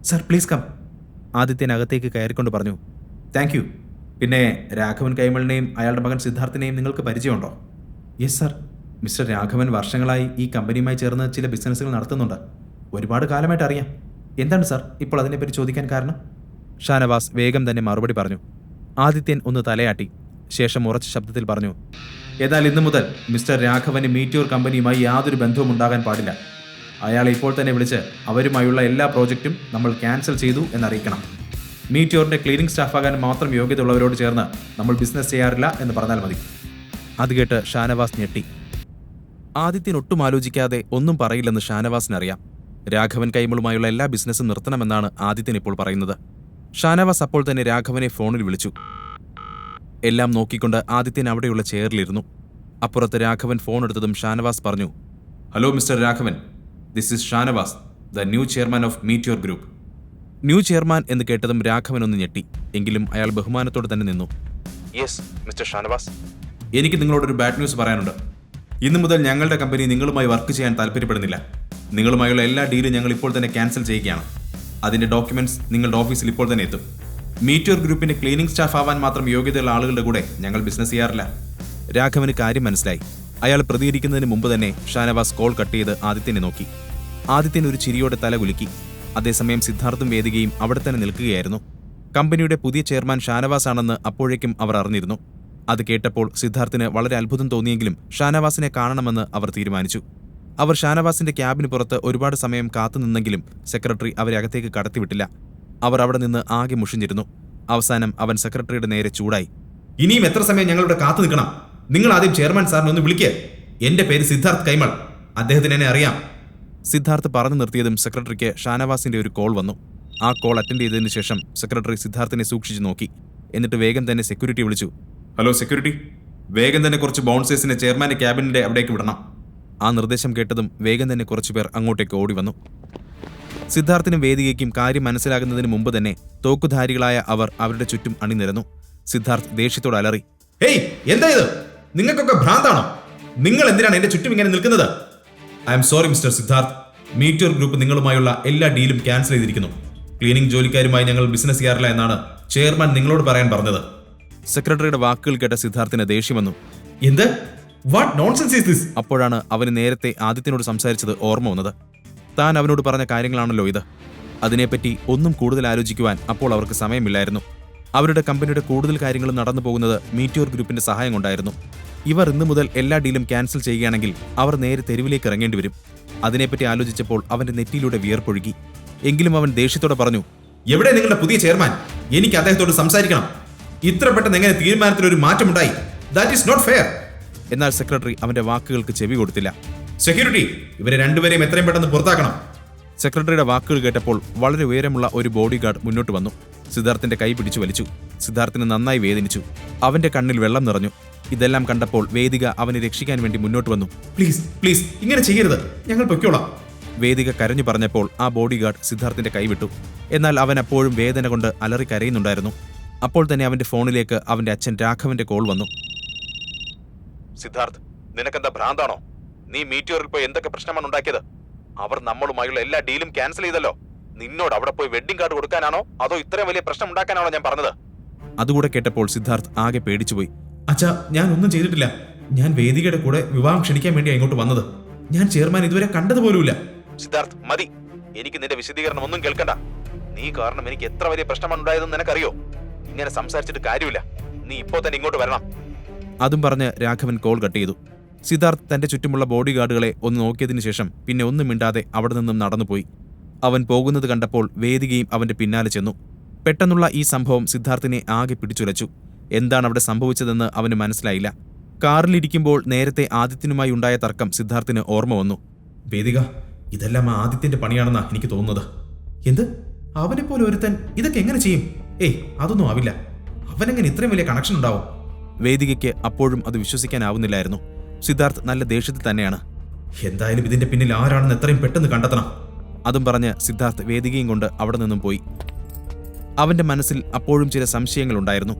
Sir please come. ആദിത്യൻ അകത്തേക്ക് കയറിക്കൊണ്ട് പറഞ്ഞു. Thank you. പിന്നെ രാഘവൻ കൈമളിനെയും അയാളുടെ മകൻ സിദ്ധാർത്ഥിനെയും നിങ്ങൾക്ക് പരിചയമുണ്ടോ? Yes sir. മിസ്റ്റർ രാഘവൻ വർഷങ്ങളായി ഈ കമ്പനിയുമായി ചേർന്ന് ചില ബിസിനസ്സുകൾ നടത്തുന്നുണ്ട്. ഒരുപാട് കാലമായിട്ട് അറിയാം. എന്താണ് സർ ഇപ്പോൾ അതിനെപ്പറ്റി ചോദിക്കാൻ കാരണം? ഷാനവാസ് വേഗം തന്നെ മറുപടി പറഞ്ഞു. ആദിത്യൻ ഒന്ന് തലയാട്ടി. ശേഷം ഉറച്ച ശബ്ദത്തിൽ പറഞ്ഞു, എന്നാൽ ഇന്നു മുതൽ മിസ്റ്റർ രാഘവന് മീറ്റിയോർ കമ്പനിയുമായി യാതൊരു ബന്ധവും ഉണ്ടാകാൻ പാടില്ല. അയാളെ ഇപ്പോൾ തന്നെ വിളിച്ച് അവരുമായുള്ള എല്ലാ പ്രോജക്റ്റും നമ്മൾ ക്യാൻസൽ ചെയ്തു എന്നറിയിക്കണം. മീറ്റിയോറിന്റെ ക്ലീനിങ് സ്റ്റാഫാകാൻ മാത്രം യോഗ്യതയുള്ളവരോട് ചേർന്ന് നമ്മൾ ബിസിനസ് ചെയ്യാറില്ല എന്ന് പറഞ്ഞാൽ മതി. അത് കേട്ട് ഷാനവാസ് ഞെട്ടി. ആദിത്യൻ ഒട്ടും ആലോചിക്കാതെ ഒന്നും പറയില്ലെന്ന് ഷാനവാസിനറിയാം. രാഘവൻ കൈമളുമായുള്ള എല്ലാ ബിസിനസ്സും നിർത്തണമെന്നാണ് ആദിത്യൻ ഇപ്പോൾ പറയുന്നത്. ഷാനവാസ് അപ്പോൾ തന്നെ രാഘവനെ ഫോണിൽ വിളിച്ചു. എല്ലാം നോക്കിക്കൊണ്ട് ആദിത്യൻ അവിടെയുള്ള ചെയറിലിരുന്നു. അപ്പുറത്ത് രാഘവൻ ഫോൺ എടുത്തതും ഷാനവാസ് പറഞ്ഞു, hello mister Raghavan, this is Shanavas, the new chairman of Meteor group. New chairman എന്ന് കേട്ടതും രാഘവൻ ഒന്ന് ഞെട്ടി. എങ്കിലും അയാൾ ബഹുമാനത്തോടെ തന്നെ നിന്നു. യെസ് മിസ്റ്റർ ഷാനവാസ്, എനിക്ക് നിങ്ങളോടൊരു ബാഡ് ന്യൂസ് പറയാനുണ്ട്. ഇന്നു മുതൽ ഞങ്ങളുടെ കമ്പനി നിങ്ങളുമായി വർക്ക് ചെയ്യാൻ താല്പര്യപ്പെടുന്നില്ല. നിങ്ങളുമായുള്ള എല്ലാ ഡീലും ഞങ്ങൾ ഇപ്പോൾ തന്നെ ക്യാൻസൽ ചെയ്യുകയാണ്. അതിന്റെ ഡോക്യുമെന്റ്സ് നിങ്ങളുടെ ഓഫീസിൽ ഇപ്പോൾ തന്നെ എത്തും. മീറ്റിയോർ ഗ്രൂപ്പിന്റെ ക്ലീനിങ് സ്റ്റാഫ് ആവാൻ മാത്രം യോഗ്യതയുള്ള ആളുകളുടെ കൂടെ ഞങ്ങൾ ബിസിനസ് ചെയ്യാറില്ല. രാഘവന് കാര്യം മനസ്സിലായി. അയാൾ പ്രതികരിക്കുന്നതിന് മുമ്പ് തന്നെ ഷാനവാസ് കോൾ കട്ട് ചെയ്ത് ആദിത്യനെ നോക്കി. ആദിത്യൻ ഒരു ചിരിയോടെ തല കുലുക്കി. അതേസമയം സിദ്ധാർത്ഥും വേദികയും അവിടെ തന്നെ നിൽക്കുകയായിരുന്നു. കമ്പനിയുടെ പുതിയ ചെയർമാൻ ഷാനവാസ് ആണെന്ന് അപ്പോഴേക്കും അവർ അറിഞ്ഞിരുന്നു. അത് കേട്ടപ്പോൾ സിദ്ധാർത്ഥിന് വളരെ അത്ഭുതം തോന്നിയെങ്കിലും ഷാനവാസിനെ കാണണമെന്ന് അവർ തീരുമാനിച്ചു. അവർ ഷാനവാസിന്റെ ക്യാബിന് പുറത്ത് ഒരുപാട് സമയം കാത്തുനിന്നെങ്കിലും സെക്രട്ടറി അവരെ അകത്തേക്ക് കടത്തിവിട്ടില്ല. അവർ അവിടെ നിന്ന് ആകെ മുഷിഞ്ഞിരുന്നു. അവസാനം അവൻ സെക്രട്ടറിയുടെ നേരെ ചൂടായി. ഇനിയും എത്ര സമയം ഞങ്ങളിവിടെ കാത്തു നിൽക്കണം? നിങ്ങൾ ആദ്യം ചെയർമാൻ സാറിനെ ഒന്ന് വിളിക്കുക. എന്റെ പേര് സിദ്ധാർത്ഥ് കൈമൾ. അദ്ദേഹത്തിന് എന്നെ അറിയാം. സിദ്ധാർത്ഥ് പറഞ്ഞു നിർത്തിയതും സെക്രട്ടറിക്ക് ഷാനവാസിന്റെ ഒരു കോൾ വന്നു. ആ കോൾ അറ്റൻഡ് ചെയ്തതിനു ശേഷം സെക്രട്ടറി സിദ്ധാർത്ഥിനെ സൂക്ഷിച്ചു നോക്കി. എന്നിട്ട് വേഗം തന്നെ സെക്യൂരിറ്റി വിളിച്ചു. ഹലോ സെക്യൂരിറ്റി, വേഗം തന്നെ കുറച്ച് ബൗൺസേഴ്സിനെ ചെയർമാന്റെ ക്യാബിനിന്റെ അവിടേക്ക് വിടണം. ആ നിർദ്ദേശം കേട്ടതും വേഗം തന്നെ കുറച്ചുപേർ അങ്ങോട്ടേക്ക് ഓടി വന്നു. സിദ്ധാർത്ഥിനും വേദികയ്ക്കും കാര്യം മനസ്സിലാകുന്നതിന് മുമ്പ് തന്നെ തോക്കുധാരികളായ അവർ അവരുടെ ചുറ്റും അണിനിരന്നു. സിദ്ധാർത്ഥ് ദേഷ്യത്തോട് അലറി. ഹേയ്, എന്താ ഇത്? നിങ്ങൾക്കൊക്കെ ഭ്രാന്താണോ? നിങ്ങൾ എന്തിനാണ് എന്റെ ചുറ്റും ഇങ്ങനെ നിൽക്കുന്നത്? I'm sorry mister Siddharth. Meteor group നിങ്ങളുമായുള്ള എല്ലാ ഡീലും ക്യാൻസൽ ചെയ്തിരിക്കുന്നു. ക്ലീനിംഗ് ജോലിക്കാരുമായി ഞങ്ങൾ ബിസിനസ് ചെയ്യാറില്ല എന്നാണ് ചെയർമാൻ നിങ്ങളോട് പറയാൻ പറഞ്ഞത്. സെക്രട്ടറിയുടെ വാക്കുകൾ കേട്ട സിദ്ധാർത്ഥിന് ദേഷ്യം വന്നു. എന്ത്? What nonsense is this? അപ്പോഴാണ് അവന് നേരത്തെ ആദിത്യനോട് സംസാരിച്ചത് ഓർമ്മ വന്നത്. താൻ അവനോട് പറഞ്ഞ കാര്യങ്ങളാണല്ലോ ഇത്. അതിനെപ്പറ്റി ഒന്നും കൂടുതൽ ആലോചിക്കുവാൻ അപ്പോൾ അവർക്ക് സമയമില്ലായിരുന്നു. അവരുടെ കമ്പനിയുടെ കൂടുതൽ കാര്യങ്ങളും നടന്നു പോകുന്നത് മീറ്റിയോർ ഗ്രൂപ്പിന്റെ സഹായം കൊണ്ടായിരുന്നു. ഇവർ ഇന്നു മുതൽ എല്ലാ ഡീലും ക്യാൻസൽ ചെയ്യുകയാണെങ്കിൽ അവർ നേരെ തെരുവിലേക്ക് ഇറങ്ങേണ്ടി വരും. അതിനെപ്പറ്റി ആലോചിച്ചപ്പോൾ അവന്റെ നെറ്റിയിലൂടെ വിയർപ്പൊഴുകി. എങ്കിലും അവൻ ദേഷ്യത്തോടെ പറഞ്ഞു. എവിടെ നിങ്ങളുടെ പുതിയ ചെയർമാൻ? എനിക്ക് അദ്ദേഹത്തോട് സംസാരിക്കണം. ഇത്ര പെട്ടെന്ന് എങ്ങനെ തീരുമാനത്തിൽ ഒരു മാറ്റമുണ്ടായി? That is not fair. എന്നാൽ സെക്രട്ടറി അവന്റെ വാക്കുകൾക്ക് ചെവി കൊടുത്തില്ല. സെക്യൂരിറ്റി, ഇവരെ രണ്ടുപേരെയും എത്രയും പെട്ടെന്ന് പുറത്താക്കണം. സെക്രട്ടറിയുടെ വാക്കുകൾ കേട്ടപ്പോൾ വളരെ ഉയരമുള്ള ഒരു ബോഡി ഗാർഡ് മുന്നോട്ട് വന്നു. സിദ്ധാർത്ഥിന്റെ കൈ പിടിച്ചു വലിച്ചു. സിദ്ധാർത്ഥിന് നന്നായി വേദനിച്ചു. അവന്റെ കണ്ണിൽ വെള്ളം നിറഞ്ഞു. ഇതെല്ലാം കണ്ടപ്പോൾ വേദിക അവനെ രക്ഷിക്കാൻ വേണ്ടി മുന്നോട്ട് വന്നു. പ്ലീസ് പ്ലീസ്, ഇങ്ങനെ ചെയ്യരുത്, ഞങ്ങൾ പൊയ്ക്കോളാം. വേദിക കരഞ്ഞു പറഞ്ഞപ്പോൾ ആ ബോഡി ഗാർഡ് സിദ്ധാർത്ഥിന്റെ കൈ വിട്ടു. എന്നാൽ അവൻ അപ്പോഴും വേദന കൊണ്ട് അലറി കരയുന്നുണ്ടായിരുന്നു. അപ്പോൾ തന്നെ അവന്റെ ഫോണിലേക്ക് അവന്റെ അച്ഛൻ രാഘവന്റെ കോൾ വന്നു. സിദ്ധാർത്ഥ്, നിനക്കെന്താ ഭ്രാന്താണോ? നീ മീറ്റിയോറിൽ പോയി എന്തൊക്കെ പ്രശ്നമാണ് ഉണ്ടാക്കിയത്? അവർ നമ്മളുമായുള്ള എല്ലാ ഡീലും ക്യാൻസൽ ചെയ്തല്ലോ. നിന്നോട് അവിടെ പോയി വെഡിങ് കാർഡ് കൊടുക്കാനാണോ അതോ ഇത്രയും വലിയ പ്രശ്നം ഉണ്ടാക്കാനാണോ ഞാൻ പറഞ്ഞത്? അതുകൂടെ കേട്ടപ്പോൾ സിദ്ധാർത്ഥ് ആകെ പേടിച്ചുപോയി. അച്ഛാ, ഞാൻ ഒന്നും ചെയ്തിട്ടില്ല. ഞാൻ വേദികയുടെ കൂടെ വിവാഹം ക്ഷണിക്കാൻ വേണ്ടിയാണ് ഇങ്ങോട്ട് വന്നത്. ഞാൻ ചെയർമാൻ ഇതുവരെ കണ്ടതുപോലുമില്ല. സിദ്ധാർത്ഥ്, മതി. എനിക്ക് നിന്റെ വിശദീകരണം ഒന്നും കേൾക്കണ്ട. നീ കാരണം എനിക്ക് എത്ര വലിയ പ്രശ്നമാണ് ഉണ്ടായതെന്ന് നിനക്കറിയോ? ഇങ്ങനെ സംസാരിച്ചിട്ട് കാര്യമില്ല. നീ ഇപ്പോ തന്നെ ഇങ്ങോട്ട് വരണം. അതും പറഞ്ഞ് രാഘവൻ കോൾ കട്ട് ചെയ്തു. സിദ്ധാർത്ഥ് തന്റെ ചുറ്റുമുള്ള ബോഡി ഗാർഡുകളെ ഒന്ന് നോക്കിയതിനു ശേഷം പിന്നെ ഒന്നും മിണ്ടാതെ അവിടെ നിന്നും നടന്നുപോയി. അവൻ പോകുന്നത് കണ്ടപ്പോൾ വേദികയും അവന്റെ പിന്നാലെ ചെന്നു. പെട്ടെന്നുള്ള ഈ സംഭവം സിദ്ധാർത്ഥിനെ ആകെ പിടിച്ചുലച്ചു. എന്താണ് അവിടെ സംഭവിച്ചതെന്ന് അവന് മനസ്സിലായില്ല. കാറിലിരിക്കുമ്പോൾ നേരത്തെ ആദിത്യനുമായി ഉണ്ടായ തർക്കം സിദ്ധാർത്ഥിന് ഓർമ്മ വന്നു. വേദിക, ഇതെല്ലാം ആ ആദിത്യന്റെ പണിയാണെന്നാ എനിക്ക് തോന്നുന്നത്. എന്ത്? അവനെ പോലെ ഒരുത്തൻ ഇതൊക്കെ എങ്ങനെ ചെയ്യും? ഏയ്, അതൊന്നും ആവില്ല. അവനെങ്ങനെ ഇത്രയും വലിയ കണക്ഷൻ ഉണ്ടാവും? വേദികയ്ക്ക് അപ്പോഴും അത് വിശ്വസിക്കാനാവുന്നില്ലായിരുന്നു. സിദ്ധാർത്ഥ് നല്ല ദേഷ്യത്തിൽ തന്നെയാണ്. എന്തായാലും ഇതിന്റെ പിന്നിൽ ആരാണെന്ന് എത്രയും പെട്ടെന്ന് കണ്ടെത്തണം. അതും പറഞ്ഞ് സിദ്ധാർത്ഥ് വേദികയും കൊണ്ട് അവിടെ നിന്നും പോയി. അവന്റെ മനസ്സിൽ അപ്പോഴും ചില സംശയങ്ങളുണ്ടായിരുന്നു.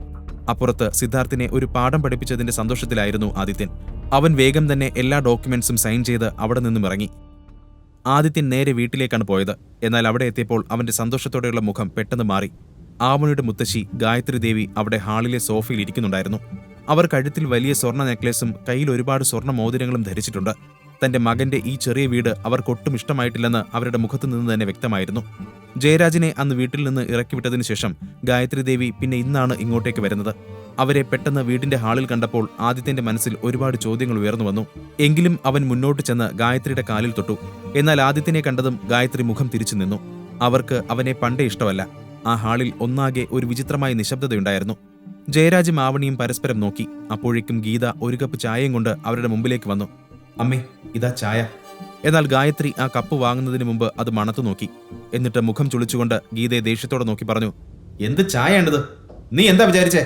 അപ്പുറത്ത് സിദ്ധാർത്ഥിനെ ഒരു പാഠം പഠിപ്പിച്ചതിന്റെ സന്തോഷത്തിലായിരുന്നു ആദിത്യൻ. അവൻ വേഗം തന്നെ എല്ലാ ഡോക്യുമെന്റ്സും സൈൻ ചെയ്ത് അവിടെ നിന്നും ഇറങ്ങി. ആദിത്യൻ നേരെ വീട്ടിലേക്കാണ് പോയത്. എന്നാൽ അവിടെ എത്തിയപ്പോൾ അവന്റെ സന്തോഷത്തോടെയുള്ള മുഖം പെട്ടെന്ന് മാറി. ആവണിയുടെ മുത്തശ്ശി ഗായത്രി ദേവി അവിടെ ഹാളിലെ സോഫയിൽ ഇരിക്കുന്നുണ്ടായിരുന്നു. അവർ കഴുത്തിൽ വലിയ സ്വർണ്ണ നെക്ലേസും കയ്യിൽ ഒരുപാട് സ്വർണ്ണ മോതിരങ്ങളും ധരിച്ചിട്ടുണ്ട്. തന്റെ മകന്റെ ഈ ചെറിയ വീട് അവർക്കൊട്ടും ഇഷ്ടമായിട്ടില്ലെന്ന് അവരുടെ മുഖത്തു നിന്ന് തന്നെ വ്യക്തമായിരുന്നു. ജയരാജിനെ അന്ന് വീട്ടിൽ നിന്ന് ഇറക്കിവിട്ടതിനു ശേഷം ഗായത്രി ദേവി പിന്നെ ഇന്നാണ് ഇങ്ങോട്ടേക്ക് വരുന്നത്. അവരെ പെട്ടെന്ന് വീടിന്റെ ഹാളിൽ കണ്ടപ്പോൾ ആദിത്യന്റെ മനസ്സിൽ ഒരുപാട് ചോദ്യങ്ങൾ ഉയർന്നു വന്നു. എങ്കിലും അവൻ മുന്നോട്ട് ചെന്ന് ഗായത്രിയുടെ കാലിൽ തൊട്ടു. എന്നാൽ ആദിത്യനെ കണ്ടതും ഗായത്രി മുഖം തിരിച്ചു നിന്നു. അവർക്ക് അവനെ പണ്ടേ ഇഷ്ടമല്ല. ആ ഹാളിൽ ഒന്നാകെ ഒരു വിചിത്രമായ നിശബ്ദതയുണ്ടായിരുന്നു. ജയരാജും ആവണിയും പരസ്പരം നോക്കി. അപ്പോഴേക്കും ഗീത ഒരു കപ്പ് ചായയും കൊണ്ട് അവരുടെ മുമ്പിലേക്ക് വന്നു. അമ്മേ, ഇതാ ചായ. എന്നാൽ ഗായത്രി ആ കപ്പ് വാങ്ങുന്നതിന് മുമ്പ് അത് മണത്തു നോക്കി. എന്നിട്ട് മുഖം ചുളിച്ചുകൊണ്ട് ഗീതയെ ദേഷ്യത്തോടെ നോക്കി പറഞ്ഞു. എന്ത് ചായയാണിത്? നീ എന്താ വിചാരിച്ചേ?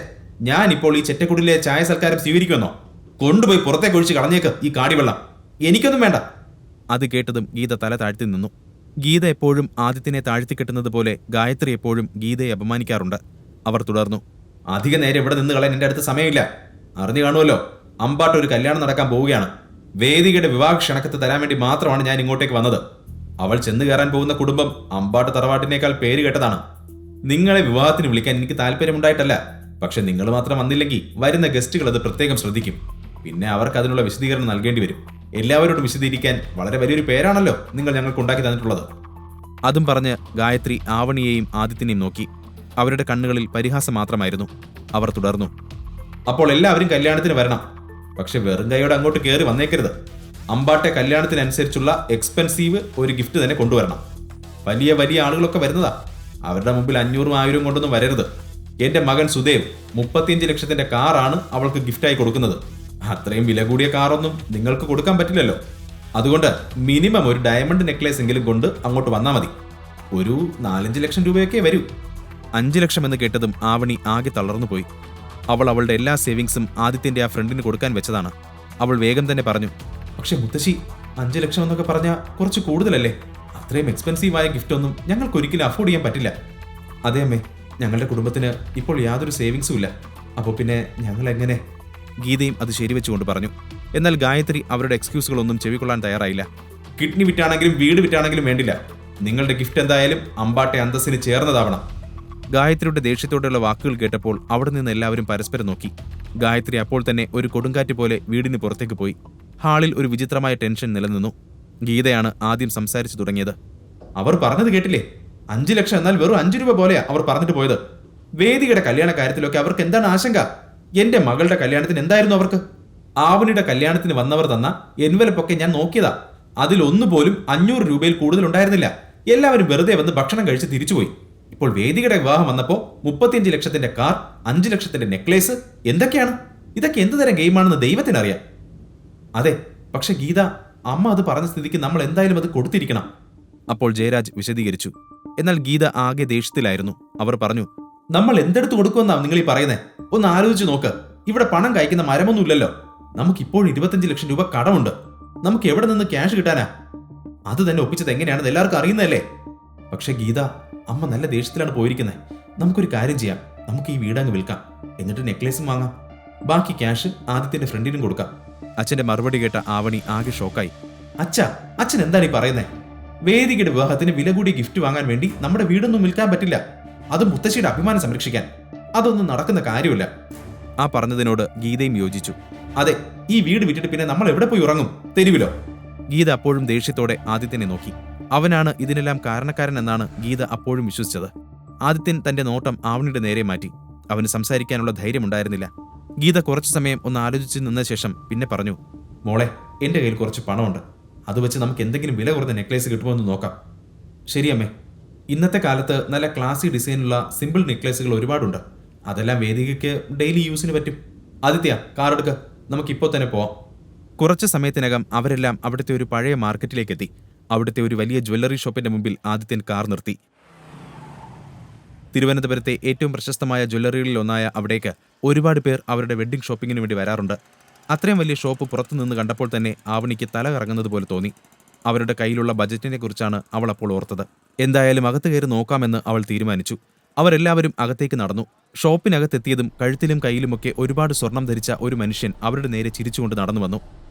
ഞാൻ ഇപ്പോൾ ഈ ചെറ്റക്കുടിലെ ചായ സൽക്കാരം സ്വീകരിക്കുമെന്നോ? കൊണ്ടുപോയി പുറത്തേക്ക് ഒഴിച്ച് കളഞ്ഞേക്ക് ഈ കാടിവെള്ളം. എനിക്കൊന്നും വേണ്ട. അത് കേട്ടതും ഗീത തല താഴ്ത്തി നിന്നു. ഗീത എപ്പോഴും ആദിത്യനെ താഴ്ത്തിക്കെട്ടുന്നത് പോലെ ഗായത്രി എപ്പോഴും ഗീതയെ അപമാനിക്കാറുണ്ട്. അവർ തുടർന്നു. അധിക നേരം ഇവിടെ നിന്ന് കളയാൻ എൻ്റെ അടുത്ത് സമയമില്ല. അറിഞ്ഞു കാണുമല്ലോ, അമ്പാട്ട് ഒരു കല്യാണം നടക്കാൻ പോവുകയാണ്. വേദികയുടെ വിവാഹ ക്ഷണക്കത്ത് തരാൻ വേണ്ടി മാത്രമാണ് ഞാൻ ഇങ്ങോട്ടേക്ക് വന്നത്. അവൾ ചെന്ന് കയറാൻ പോകുന്ന കുടുംബം അമ്പാട്ട് തറവാട്ടിനേക്കാൾ പേര് കേട്ടതാണ്. നിങ്ങളെ വിവാഹത്തിന് വിളിക്കാൻ എനിക്ക് താല്പര്യമുണ്ടായിട്ടല്ല. പക്ഷെ നിങ്ങൾ മാത്രം വന്നില്ലെങ്കിൽ വരുന്ന ഗസ്റ്റുകൾ അത് പ്രത്യേകം ശ്രദ്ധിക്കും. പിന്നെ അവർക്ക് അതിനുള്ള വിശദീകരണം നൽകേണ്ടി വരും. എല്ലാവരോടും വിശദീകരിക്കാൻ വളരെ വലിയൊരു പേരാണല്ലോ നിങ്ങൾ ഞങ്ങൾക്ക് ഉണ്ടാക്കി തന്നിട്ടുള്ളത്. അതും പറഞ്ഞ് ഗായത്രി ആവണിയെയും ആദിത്യനെയും നോക്കി. അവരുടെ കണ്ണുകളിൽ പരിഹാസം മാത്രമായിരുന്നു. അവർ തുടർന്നു. അപ്പോൾ എല്ലാവരും കല്യാണത്തിന് വരണം. പക്ഷെ വെറും കൈയോടെ അങ്ങോട്ട് കയറി വന്നേക്കരുത്. അമ്പാട്ടെ കല്യാണത്തിനനുസരിച്ചുള്ള എക്സ്പെൻസീവ് ഒരു ഗിഫ്റ്റ് തന്നെ കൊണ്ടുവരണം. വലിയ വലിയ ആളുകളൊക്കെ വരുന്നതാ. അവരുടെ മുമ്പിൽ 500-1000 കൊണ്ടൊന്നും വരരുത്. എന്റെ മകൻ സുദേവ് 35 ലക്ഷത്തിന്റെ കാറാണ് അവൾക്ക് ഗിഫ്റ്റായി കൊടുക്കുന്നത്. അത്രയും വില കൂടിയ കാറൊന്നും നിങ്ങൾക്ക് കൊടുക്കാൻ പറ്റില്ലല്ലോ. അതുകൊണ്ട് മിനിമം ഒരു ഡയമണ്ട് നെക്ലേസ് എങ്കിലും കൊണ്ട് അങ്ങോട്ട് വന്നാൽ മതി. ഒരു 4-5 ലക്ഷം രൂപയൊക്കെ വരൂ. 5 ലക്ഷം എന്ന് കേട്ടതും ആവണി ആകെ തളർന്നുപോയി. അവൾ അവളുടെ എല്ലാ സേവിങ്സും ആദിത്യന്റെ ആ ഫ്രണ്ടിന് കൊടുക്കാൻ വെച്ചതാണ്. അവൾ വേഗം തന്നെ പറഞ്ഞു, പക്ഷെ മുത്തശ്ശി, 5 ലക്ഷം എന്നൊക്കെ പറഞ്ഞാൽ കുറച്ച് കൂടുതലല്ലേ? അത്രയും എക്സ്പെൻസീവായ ഗിഫ്റ്റ് ഒന്നും ഞങ്ങൾക്ക് ഒരിക്കലും അഫോർഡ് ചെയ്യാൻ പറ്റില്ല. അതെ അമ്മേ, ഞങ്ങളുടെ കുടുംബത്തിന് ഇപ്പോൾ യാതൊരു സേവിങ്സും ഇല്ല. അപ്പോൾ പിന്നെ ഞങ്ങൾ എങ്ങനെ? ഗീതയും അത് ശരിവെച്ചുകൊണ്ട് പറഞ്ഞു. എന്നാൽ ഗായത്രി അവരുടെ എക്സ്ക്യൂസുകളൊന്നും ചെവിക്കൊള്ളാൻ തയ്യാറായില്ല. കിഡ്നി വിറ്റാണെങ്കിലും വീട് വിറ്റാണെങ്കിലും വേണ്ടില്ല, നിങ്ങളുടെ ഗിഫ്റ്റ് എന്തായാലും അമ്പാട്ടെ അന്തസ്സിന് ചേർന്നതാവണം. ഗായത്രിയുടെ ദേഷ്യത്തോടെയുള്ള വാക്കുകൾ കേട്ടപ്പോൾ അവിടെ നിന്ന് എല്ലാവരും പരസ്പരം നോക്കി. ഗായത്രി അപ്പോൾ തന്നെ ഒരു കൊടുങ്കാറ്റ് പോലെ വീടിന് പുറത്തേക്ക് പോയി. ഹാളിൽ ഒരു വിചിത്രമായ ടെൻഷൻ നിലനിന്നു. ഗീതയാണ് ആദ്യം സംസാരിച്ചു തുടങ്ങിയത്. അവർ പറഞ്ഞത് കേട്ടില്ലേ? 5 ലക്ഷം എന്നാൽ വെറും 5 രൂപ പോലെയാ അവർ പറഞ്ഞിട്ട് പോയത്. വേദികയുടെ കല്യാണ കാര്യത്തിലൊക്കെ അവർക്ക് എന്താണ് ആശങ്ക? എന്റെ മകളുടെ കല്യാണത്തിന് എന്തായിരുന്നു അവർക്ക്? ആവണിയുടെ കല്യാണത്തിന് വന്നവർ തന്ന എൻവലപ്പൊക്കെ ഞാൻ നോക്കിയതാ. അതിലൊന്നുപോലും 500 രൂപയിൽ കൂടുതൽ ഉണ്ടായിരുന്നില്ല. എല്ലാവരും വെറുതെ വന്ന് ഭക്ഷണം കഴിച്ച് തിരിച്ചുപോയി. ഇപ്പോൾ വേദികയുടെ വിവാഹം വന്നപ്പോൾ 35 ലക്ഷത്തിന്റെ കാർ, 5 ലക്ഷത്തിന്റെ നെക്ലേസ്, എന്തൊക്കെയാണ് ഇതൊക്കെ? എന്ത് തരം ഗെയിമാണെന്ന് ദൈവത്തിനറിയാം. അതെ, പക്ഷെ ഗീത, അമ്മ അത് പറഞ്ഞ സ്ഥിതിക്ക് നമ്മൾ എന്തായാലും അത് കൊടുത്തിരിക്കണം. അപ്പോൾ ജയരാജ് വിശദീകരിച്ചു. എന്നാൽ ഗീത ആകെ ദേഷ്യത്തിലായിരുന്നു. അവർ പറഞ്ഞു, നമ്മൾ എന്തെടുത്ത് കൊടുക്കുമെന്നാ നിങ്ങൾ ഈ പറയുന്നേ? ഒന്ന് ആലോചിച്ച് നോക്ക്. ഇവിടെ പണം കഴിക്കുന്ന മരമൊന്നുമില്ലല്ലോ. നമുക്കിപ്പോൾ 25 ലക്ഷം രൂപ കടമുണ്ട്. നമുക്ക് എവിടെ നിന്ന് ക്യാഷ് കിട്ടാനാ? അത് തന്നെ ഒപ്പിച്ചത് എങ്ങനെയാണെന്ന് എല്ലാവർക്കും അറിയുന്നതല്ലേ? പക്ഷെ ഗീത, അമ്മ നല്ല ദേഷ്യത്തിലാണ് പോയിരിക്കുന്നത്. നമുക്കൊരു കാര്യം ചെയ്യാം, നമുക്ക് ഈ വീടങ്ങ് വിൽക്കാം, എന്നിട്ട് നെക്ലേസും വാങ്ങാം. ബാക്കി ക്യാഷ് ആദിത്യന്റെ ഫ്രണ്ടിനും കൊടുക്കാം. അച്ഛന്റെ മറുപടി കേട്ട ആവണി ആകെ ഷോക്കായി. അച്ഛൻ എന്താണ് ഈ പറയുന്നേ? വേദികയുടെ വിവാഹത്തിന് വില കൂടിയ ഗിഫ്റ്റ് വാങ്ങാൻ വേണ്ടി നമ്മുടെ വീടൊന്നും വിൽക്കാൻ പറ്റില്ല. അത് മുത്തശ്ശിയുടെ അഭിമാനം സംരക്ഷിക്കാൻ. അതൊന്നും നടക്കുന്ന കാര്യമില്ല. ആ പറഞ്ഞതിനോട് ഗീതയും യോജിച്ചു. അതെ, ഈ വീട് വിറ്റിട്ട് പിന്നെ നമ്മൾ എവിടെ പോയി ഉറങ്ങും? തെരുവിലോ? ഗീത അപ്പോഴും ദേഷ്യത്തോടെ ആദിത്യനെ നോക്കി. അവനാണ് ഇതിനെല്ലാം കാരണക്കാരൻ എന്നാണ് ഗീത അപ്പോഴും വിശ്വസിച്ചത്. ആദിത്യൻ തന്റെ നോട്ടം ആവണിയുടെ നേരെ മാറ്റി. അവന് സംസാരിക്കാനുള്ള ധൈര്യമുണ്ടായിരുന്നില്ല. ഗീത കുറച്ചു സമയം ഒന്ന് ആലോചിച്ച് നിന്ന ശേഷം പിന്നെ പറഞ്ഞു, മോളെ, എന്റെ കയ്യിൽ കുറച്ച് പണമുണ്ട്. അത് വെച്ച് നമുക്ക് എന്തെങ്കിലും വില കുറഞ്ഞ നെക്ലേസ് കിട്ടുമോ എന്ന് നോക്കാം. ശരിയമ്മേ, ഇന്നത്തെ കാലത്ത് നല്ല ക്ലാസി ഡിസൈനുള്ള സിമ്പിൾ നെക്ലേസുകൾ ഒരുപാടുണ്ട്. അതെല്ലാം വേദികയ്ക്ക് ഡെയിലി യൂസിന് പറ്റും. ആദിത്യ, കാർ എടുക്ക, നമുക്കിപ്പോൾ തന്നെ പോവാം. കുറച്ച് സമയത്തിനകം അവരെല്ലാം അവിടുത്തെ ഒരു പഴയ മാർക്കറ്റിലേക്ക് എത്തി. അവിടുത്തെ ഒരു വലിയ ജ്വല്ലറി ഷോപ്പിന്റെ മുമ്പിൽ ആദിത്യൻ കാർ നിർത്തി. തിരുവനന്തപുരത്തെ ഏറ്റവും പ്രശസ്തമായ ജ്വല്ലറികളിൽ ഒന്നായ അവിടേക്ക് ഒരുപാട് പേർ അവരുടെ വെഡ്ഡിംഗ് ഷോപ്പിങ്ങിന് വേണ്ടി വരാറുണ്ട്. അത്രയും വലിയ ഷോപ്പ് പുറത്തുനിന്ന് കണ്ടപ്പോൾ തന്നെ ആവണിക്ക് തല കറങ്ങുന്നത് പോലെ തോന്നി. അവരുടെ കയ്യിലുള്ള ബജറ്റിനെ കുറിച്ചാണ് അവൾ അപ്പോൾ ഓർത്തത്. എന്തായാലും അകത്ത് കയറി നോക്കാമെന്ന് അവൾ തീരുമാനിച്ചു. അവരെല്ലാവരും അകത്തേക്ക് നടന്നു. ഷോപ്പിനകത്തെത്തിയതും കഴുത്തിലും കയ്യിലുമൊക്കെ ഒരുപാട് സ്വർണം ധരിച്ച ഒരു മനുഷ്യൻ അവരുടെ നേരെ ചിരിച്ചുകൊണ്ട് നടന്നു വന്നു.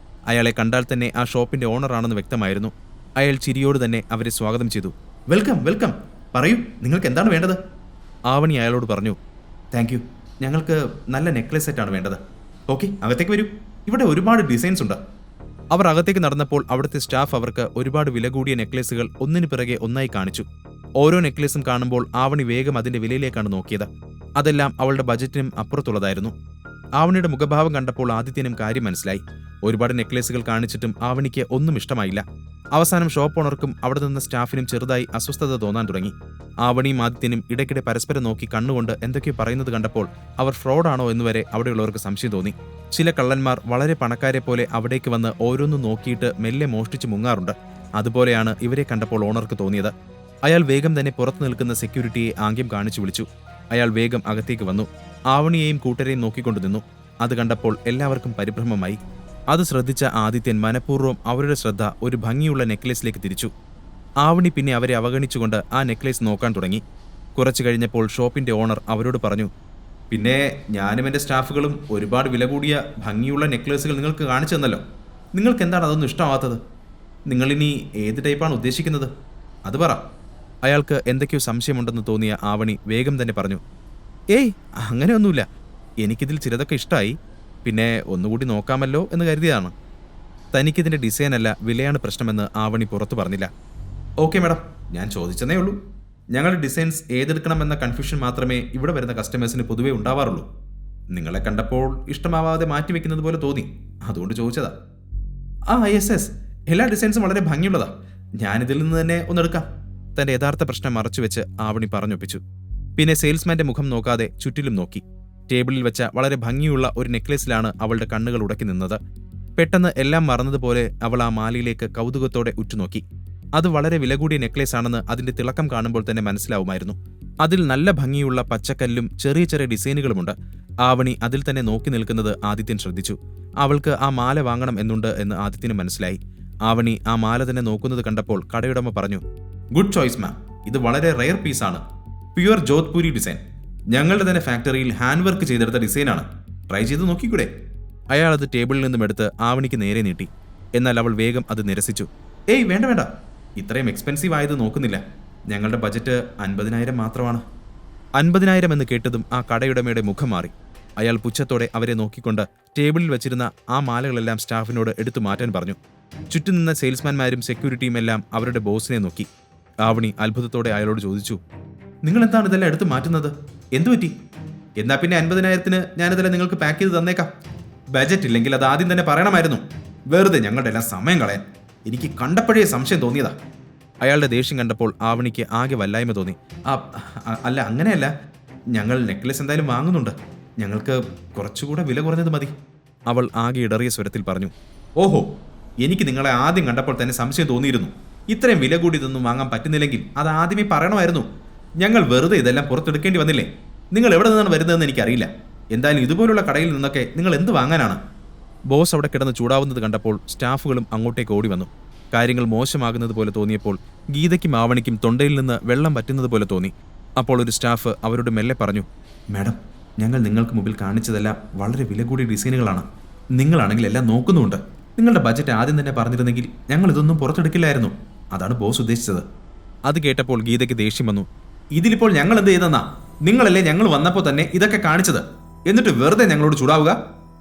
അയാളെ കണ്ടാൽ തന്നെ ആ ഷോപ്പിന്റെ ഓണറാണെന്ന് വ്യക്തമായിരുന്നു. അയാൾ ചിരിയോട് തന്നെ അവരെ സ്വാഗതം ചെയ്തു. Welcome, welcome. പറയൂ, നിങ്ങൾക്ക് എന്താണ് വേണ്ടത്? ആവണി അയാളോട് പറഞ്ഞു. താങ്ക് യു, ഞങ്ങൾക്ക് നല്ല നെക്ലേസ് സെറ്റാണ് വേണ്ടത്. ഓക്കെ, അകത്തേക്ക് വരൂ, ഇവിടെ ഒരുപാട് ഡിസൈൻസ് ഉണ്ട്. അവർ അകത്തേക്ക് നടന്നപ്പോൾ അവിടുത്തെ സ്റ്റാഫ് അവർക്ക് ഒരുപാട് വില കൂടിയ നെക്ലേസുകൾ ഒന്നിനു പിറകെ ഒന്നായി കാണിച്ചു. ഓരോ നെക്ലേസും കാണുമ്പോൾ ആവണി വേഗം അതിന്റെ വിലയിലേക്കാണ് നോക്കിയത്. അതെല്ലാം അവളുടെ ബജറ്റിനും അപ്പുറത്തുള്ളതായിരുന്നു. ആവണിയുടെ മുഖഭാവം കണ്ടപ്പോൾ ആദിത്യനും കാര്യം മനസ്സിലായി. ഒരുപാട് നെക്ലേസുകൾ കാണിച്ചിട്ടും ആവണിക്ക് ഒന്നും ഇഷ്ടമായില്ല. അവസാനം ഷോപ്പ് ഓണർക്കും അവിടെ നിന്ന സ്റ്റാഫിനും ചെറുതായി അസ്വസ്ഥത തോന്നാൻ തുടങ്ങി. ആവണിയും ആദിത്യനും ഇടയ്ക്കിടെ പരസ്പരം നോക്കി കണ്ണുകൊണ്ട് എന്തൊക്കെയോ പറയുന്നത് കണ്ടപ്പോൾ അവർ ഫ്രോഡാണോ എന്നുവരെ അവിടെയുള്ളവർക്ക് സംശയം തോന്നി. ചില കള്ളന്മാർ വളരെ പണക്കാരെ പോലെ അവിടേക്ക് വന്ന് ഓരോന്നും നോക്കിയിട്ട് മെല്ലെ മോഷ്ടിച്ച് മുങ്ങാറുണ്ട്. അതുപോലെയാണ് ഇവരെ കണ്ടപ്പോൾ ഓണർക്ക് തോന്നിയത്. അയാൾ വേഗം തന്നെ പുറത്തു നിൽക്കുന്ന സെക്യൂരിറ്റിയെ ആംഗ്യം കാണിച്ചു വിളിച്ചു. അയാൾ വേഗം അകത്തേക്ക് വന്നു. ആവണിയെയും കൂട്ടരെയും നോക്കിക്കൊണ്ടു നിന്നു. അത് കണ്ടപ്പോൾ എല്ലാവർക്കും പരിഭ്രമമായി. അത് ശ്രദ്ധിച്ച ആദിത്യൻ മനഃപൂർവ്വം അവരുടെ ശ്രദ്ധ ഒരു ഭംഗിയുള്ള നെക്ലേസിലേക്ക് തിരിച്ചു. ആവണി പിന്നെ അവരെ അവഗണിച്ചുകൊണ്ട് ആ നെക്ലേസ് നോക്കാൻ തുടങ്ങി. കുറച്ചു കഴിഞ്ഞപ്പോൾ ഷോപ്പിന്റെ ഓണർ അവരോട് പറഞ്ഞു, പിന്നെ ഞാനും എൻ്റെ സ്റ്റാഫുകളും ഒരുപാട് വില കൂടിയ ഭംഗിയുള്ള നെക്ലേസുകൾ നിങ്ങൾക്ക് കാണിച്ചു തന്നല്ലോ. നിങ്ങൾക്ക് എന്താണ് അതൊന്നും ഇഷ്ടമാവാത്തത്? നിങ്ങളിനി ഏത് ടൈപ്പാണ് ഉദ്ദേശിക്കുന്നത്? അത് പറ. അയാൾക്ക് എന്തൊക്കെയോ സംശയമുണ്ടെന്ന് തോന്നിയ ആവണി വേഗം തന്നെ പറഞ്ഞു, ഏയ് അങ്ങനെയൊന്നുമില്ല, എനിക്കിതിൽ ചിലതൊക്കെ ഇഷ്ടമായി, പിന്നെ ഒന്നുകൂടി നോക്കാമല്ലോ എന്ന് കരുതിയതാണ്. തനിക്കിതിൻ്റെ ഡിസൈനല്ല വിലയാണ് പ്രശ്നമെന്ന് ആവണി പുറത്തു പറഞ്ഞില്ല. ഓക്കെ മാഡം, ഞാൻ ചോദിച്ചതേ ഉള്ളൂ. ഞങ്ങളുടെ ഡിസൈൻസ് ഏതെടുക്കണമെന്ന കൺഫ്യൂഷൻ മാത്രമേ ഇവിടെ വരുന്ന കസ്റ്റമേഴ്സിന് പൊതുവേ ഉണ്ടാവാറുള്ളൂ. നിങ്ങളെ കണ്ടപ്പോൾ ഇഷ്ടമാവാതെ മാറ്റിവെക്കുന്നത് പോലെ തോന്നി, അതുകൊണ്ട് ചോദിച്ചതാ. യെസ്, എല്ലാ ഡിസൈൻസും വളരെ ഭംഗിയുള്ളതാ. ഞാനിതിൽ നിന്ന് തന്നെ ഒന്നെടുക്കാം. തന്റെ യഥാർത്ഥ പ്രശ്നം മറച്ചുവെച്ച് ആവണി പറഞ്ഞൊപ്പിച്ചു. പിന്നെ സെയിൽസ്മാന്റെ മുഖം നോക്കാതെ ചുറ്റിലും നോക്കി. ടേബിളിൽ വെച്ച വളരെ ഭംഗിയുള്ള ഒരു നെക്ലേസിലാണ് അവളുടെ കണ്ണുകൾ ഉടക്കി നിന്നത്. പെട്ടെന്ന് എല്ലാം മറന്നതുപോലെ അവൾ ആ മാലയിലേക്ക് കൗതുകത്തോടെ ഉറ്റുനോക്കി. അത് വളരെ വില കൂടിയ നെക്ലേസ് ആണെന്ന് അതിന്റെ തിളക്കം കാണുമ്പോൾ തന്നെ മനസ്സിലാവുമായിരുന്നു. അതിൽ നല്ല ഭംഗിയുള്ള പച്ചക്കല്ലും ചെറിയ ചെറിയ ഡിസൈനുകളുമുണ്ട്. ആവണി അതിൽ തന്നെ നോക്കി നിൽക്കുന്നത് ആദിത്യൻ ശ്രദ്ധിച്ചു. അവൾക്ക് ആ മാല വാങ്ങണം എന്നുണ്ട് എന്ന് ആദിത്യന് മനസ്സിലായി. ആവണി ആ മാല തന്നെ നോക്കുന്നത് കണ്ടപ്പോൾ കടയുടമ പറഞ്ഞു, ഗുഡ് ചോയ്സ് മാം. ഇത് വളരെ റെയർ പീസാണ്. Pure Jodhpuri design. ഞങ്ങളുടെ തന്നെ ഫാക്ടറിയിൽ ഹാൻഡ് വർക്ക് ചെയ്തെടുത്ത ഡിസൈനാണ്. ട്രൈ ചെയ്ത് നോക്കിക്കൂടെ? അയാൾ അത് ടേബിളിൽ നിന്നും എടുത്ത് ആവണിക്ക് നേരെ നീട്ടി. എന്നാൽ അവൾ വേഗം അത് നിരസിച്ചു. ഏയ് വേണ്ട വേണ്ട, ഇത്രയും എക്സ്പെൻസീവ് ആയത് നോക്കുന്നില്ല. ഞങ്ങളുടെ ബജറ്റ് 50,000 മാത്രമാണ്. 50,000 എന്ന് കേട്ടതും ആ കടയുടമയുടെ മുഖം മാറി. അയാൾ പുച്ഛത്തോടെ അവരെ നോക്കിക്കൊണ്ട് ടേബിളിൽ വെച്ചിരുന്ന ആ മാലകളെല്ലാം സ്റ്റാഫിനോട് എടുത്തു മാറ്റാൻ പറഞ്ഞു. ചുറ്റും നിന്ന സെയിൽസ്മാൻമാരും സെക്യൂരിറ്റിയും എല്ലാം അവരുടെ ബോസിനെ നോക്കി. ആവണി അത്ഭുതത്തോടെ അയാളോട് ചോദിച്ചു, നിങ്ങൾ എന്താണ് ഇതെല്ലാം എടുത്ത് മാറ്റുന്നത്? എന്തുപറ്റി? എന്നാ പിന്നെ 50,000-ന് ഞാനിതെല്ലാം നിങ്ങൾക്ക് പാക്ക് ചെയ്ത് തന്നേക്കാം. ബജറ്റ് ഇല്ലെങ്കിൽ അത് ആദ്യം തന്നെ പറയണമായിരുന്നു. വെറുതെ ഞങ്ങളുടെ എല്ലാം സമയം കളയാൻ. എനിക്ക് കണ്ടപ്പോഴേ സംശയം തോന്നിയതാ. അയാളുടെ ദേഷ്യം കണ്ടപ്പോൾ ആവണിക്ക് ആകെ വല്ലായ്മ തോന്നി. അല്ല, അങ്ങനെയല്ല. ഞങ്ങൾ നെക്ലസ് എന്തായാലും വാങ്ങുന്നുണ്ട്. ഞങ്ങൾക്ക് കുറച്ചുകൂടെ വില കുറഞ്ഞത് മതി. അവൾ ആകെ ഇടറിയ സ്വരത്തിൽ പറഞ്ഞു. ഓഹോ, എനിക്ക് നിങ്ങളെ ആദ്യം കണ്ടപ്പോൾ തന്നെ സംശയം തോന്നിയിരുന്നു. ഇത്രയും വില കൂടി ഇതൊന്നും വാങ്ങാൻ പറ്റുന്നില്ലെങ്കിൽ അത് ആദ്യമേ പറയണമായിരുന്നു. ഞങ്ങൾ വെറുതെ ഇതെല്ലാം പുറത്തെടുക്കേണ്ടി വന്നില്ലേ? നിങ്ങൾ എവിടെ നിന്നാണ് വരുന്നതെന്ന് എനിക്കറിയില്ല. എന്തായാലും ഇതുപോലുള്ള കടയിൽ നിന്നൊക്കെ നിങ്ങൾ എന്ത് വാങ്ങാനാണ്? ബോസ് അവിടെ കിടന്ന് ചൂടാവുന്നത് കണ്ടപ്പോൾ സ്റ്റാഫുകളും അങ്ങോട്ടേക്ക് ഓടി വന്നു. കാര്യങ്ങൾ മോശമാകുന്നത് പോലെ തോന്നിയപ്പോൾ ഗീതയ്ക്കും ആവണിക്കും തൊണ്ടയിൽ നിന്ന് വെള്ളം പറ്റുന്നത് പോലെ തോന്നി. അപ്പോൾ ഒരു സ്റ്റാഫ് അവരോട് മെല്ലെ പറഞ്ഞു, മാഡം, ഞങ്ങൾ നിങ്ങൾക്ക് മുമ്പിൽ കാണിച്ചതെല്ലാം വളരെ വില കൂടിയ ഡിസൈനുകളാണ്. നിങ്ങളാണെങ്കിൽ എല്ലാം നോക്കുന്നുമുണ്ട്. നിങ്ങളുടെ ബജറ്റ് ആദ്യം തന്നെ പറഞ്ഞിരുന്നെങ്കിൽ ഞങ്ങൾ ഇതൊന്നും പുറത്തെടുക്കില്ലായിരുന്നു. അതാണ് ബോസ് ഉദ്ദേശിച്ചത്. അത് കേട്ടപ്പോൾ ഗീതയ്ക്ക് ദേഷ്യം വന്നു. ഇതിലിപ്പോൾ ഞങ്ങൾ എന്ത് ചെയ്തെന്നാ? നിങ്ങളല്ലേ ഞങ്ങൾ വന്നപ്പോൾ തന്നെ ഇതൊക്കെ കാണിച്ചത്. എന്നിട്ട് വെറുതെ ഞങ്ങളോട് ചൂടാവുക?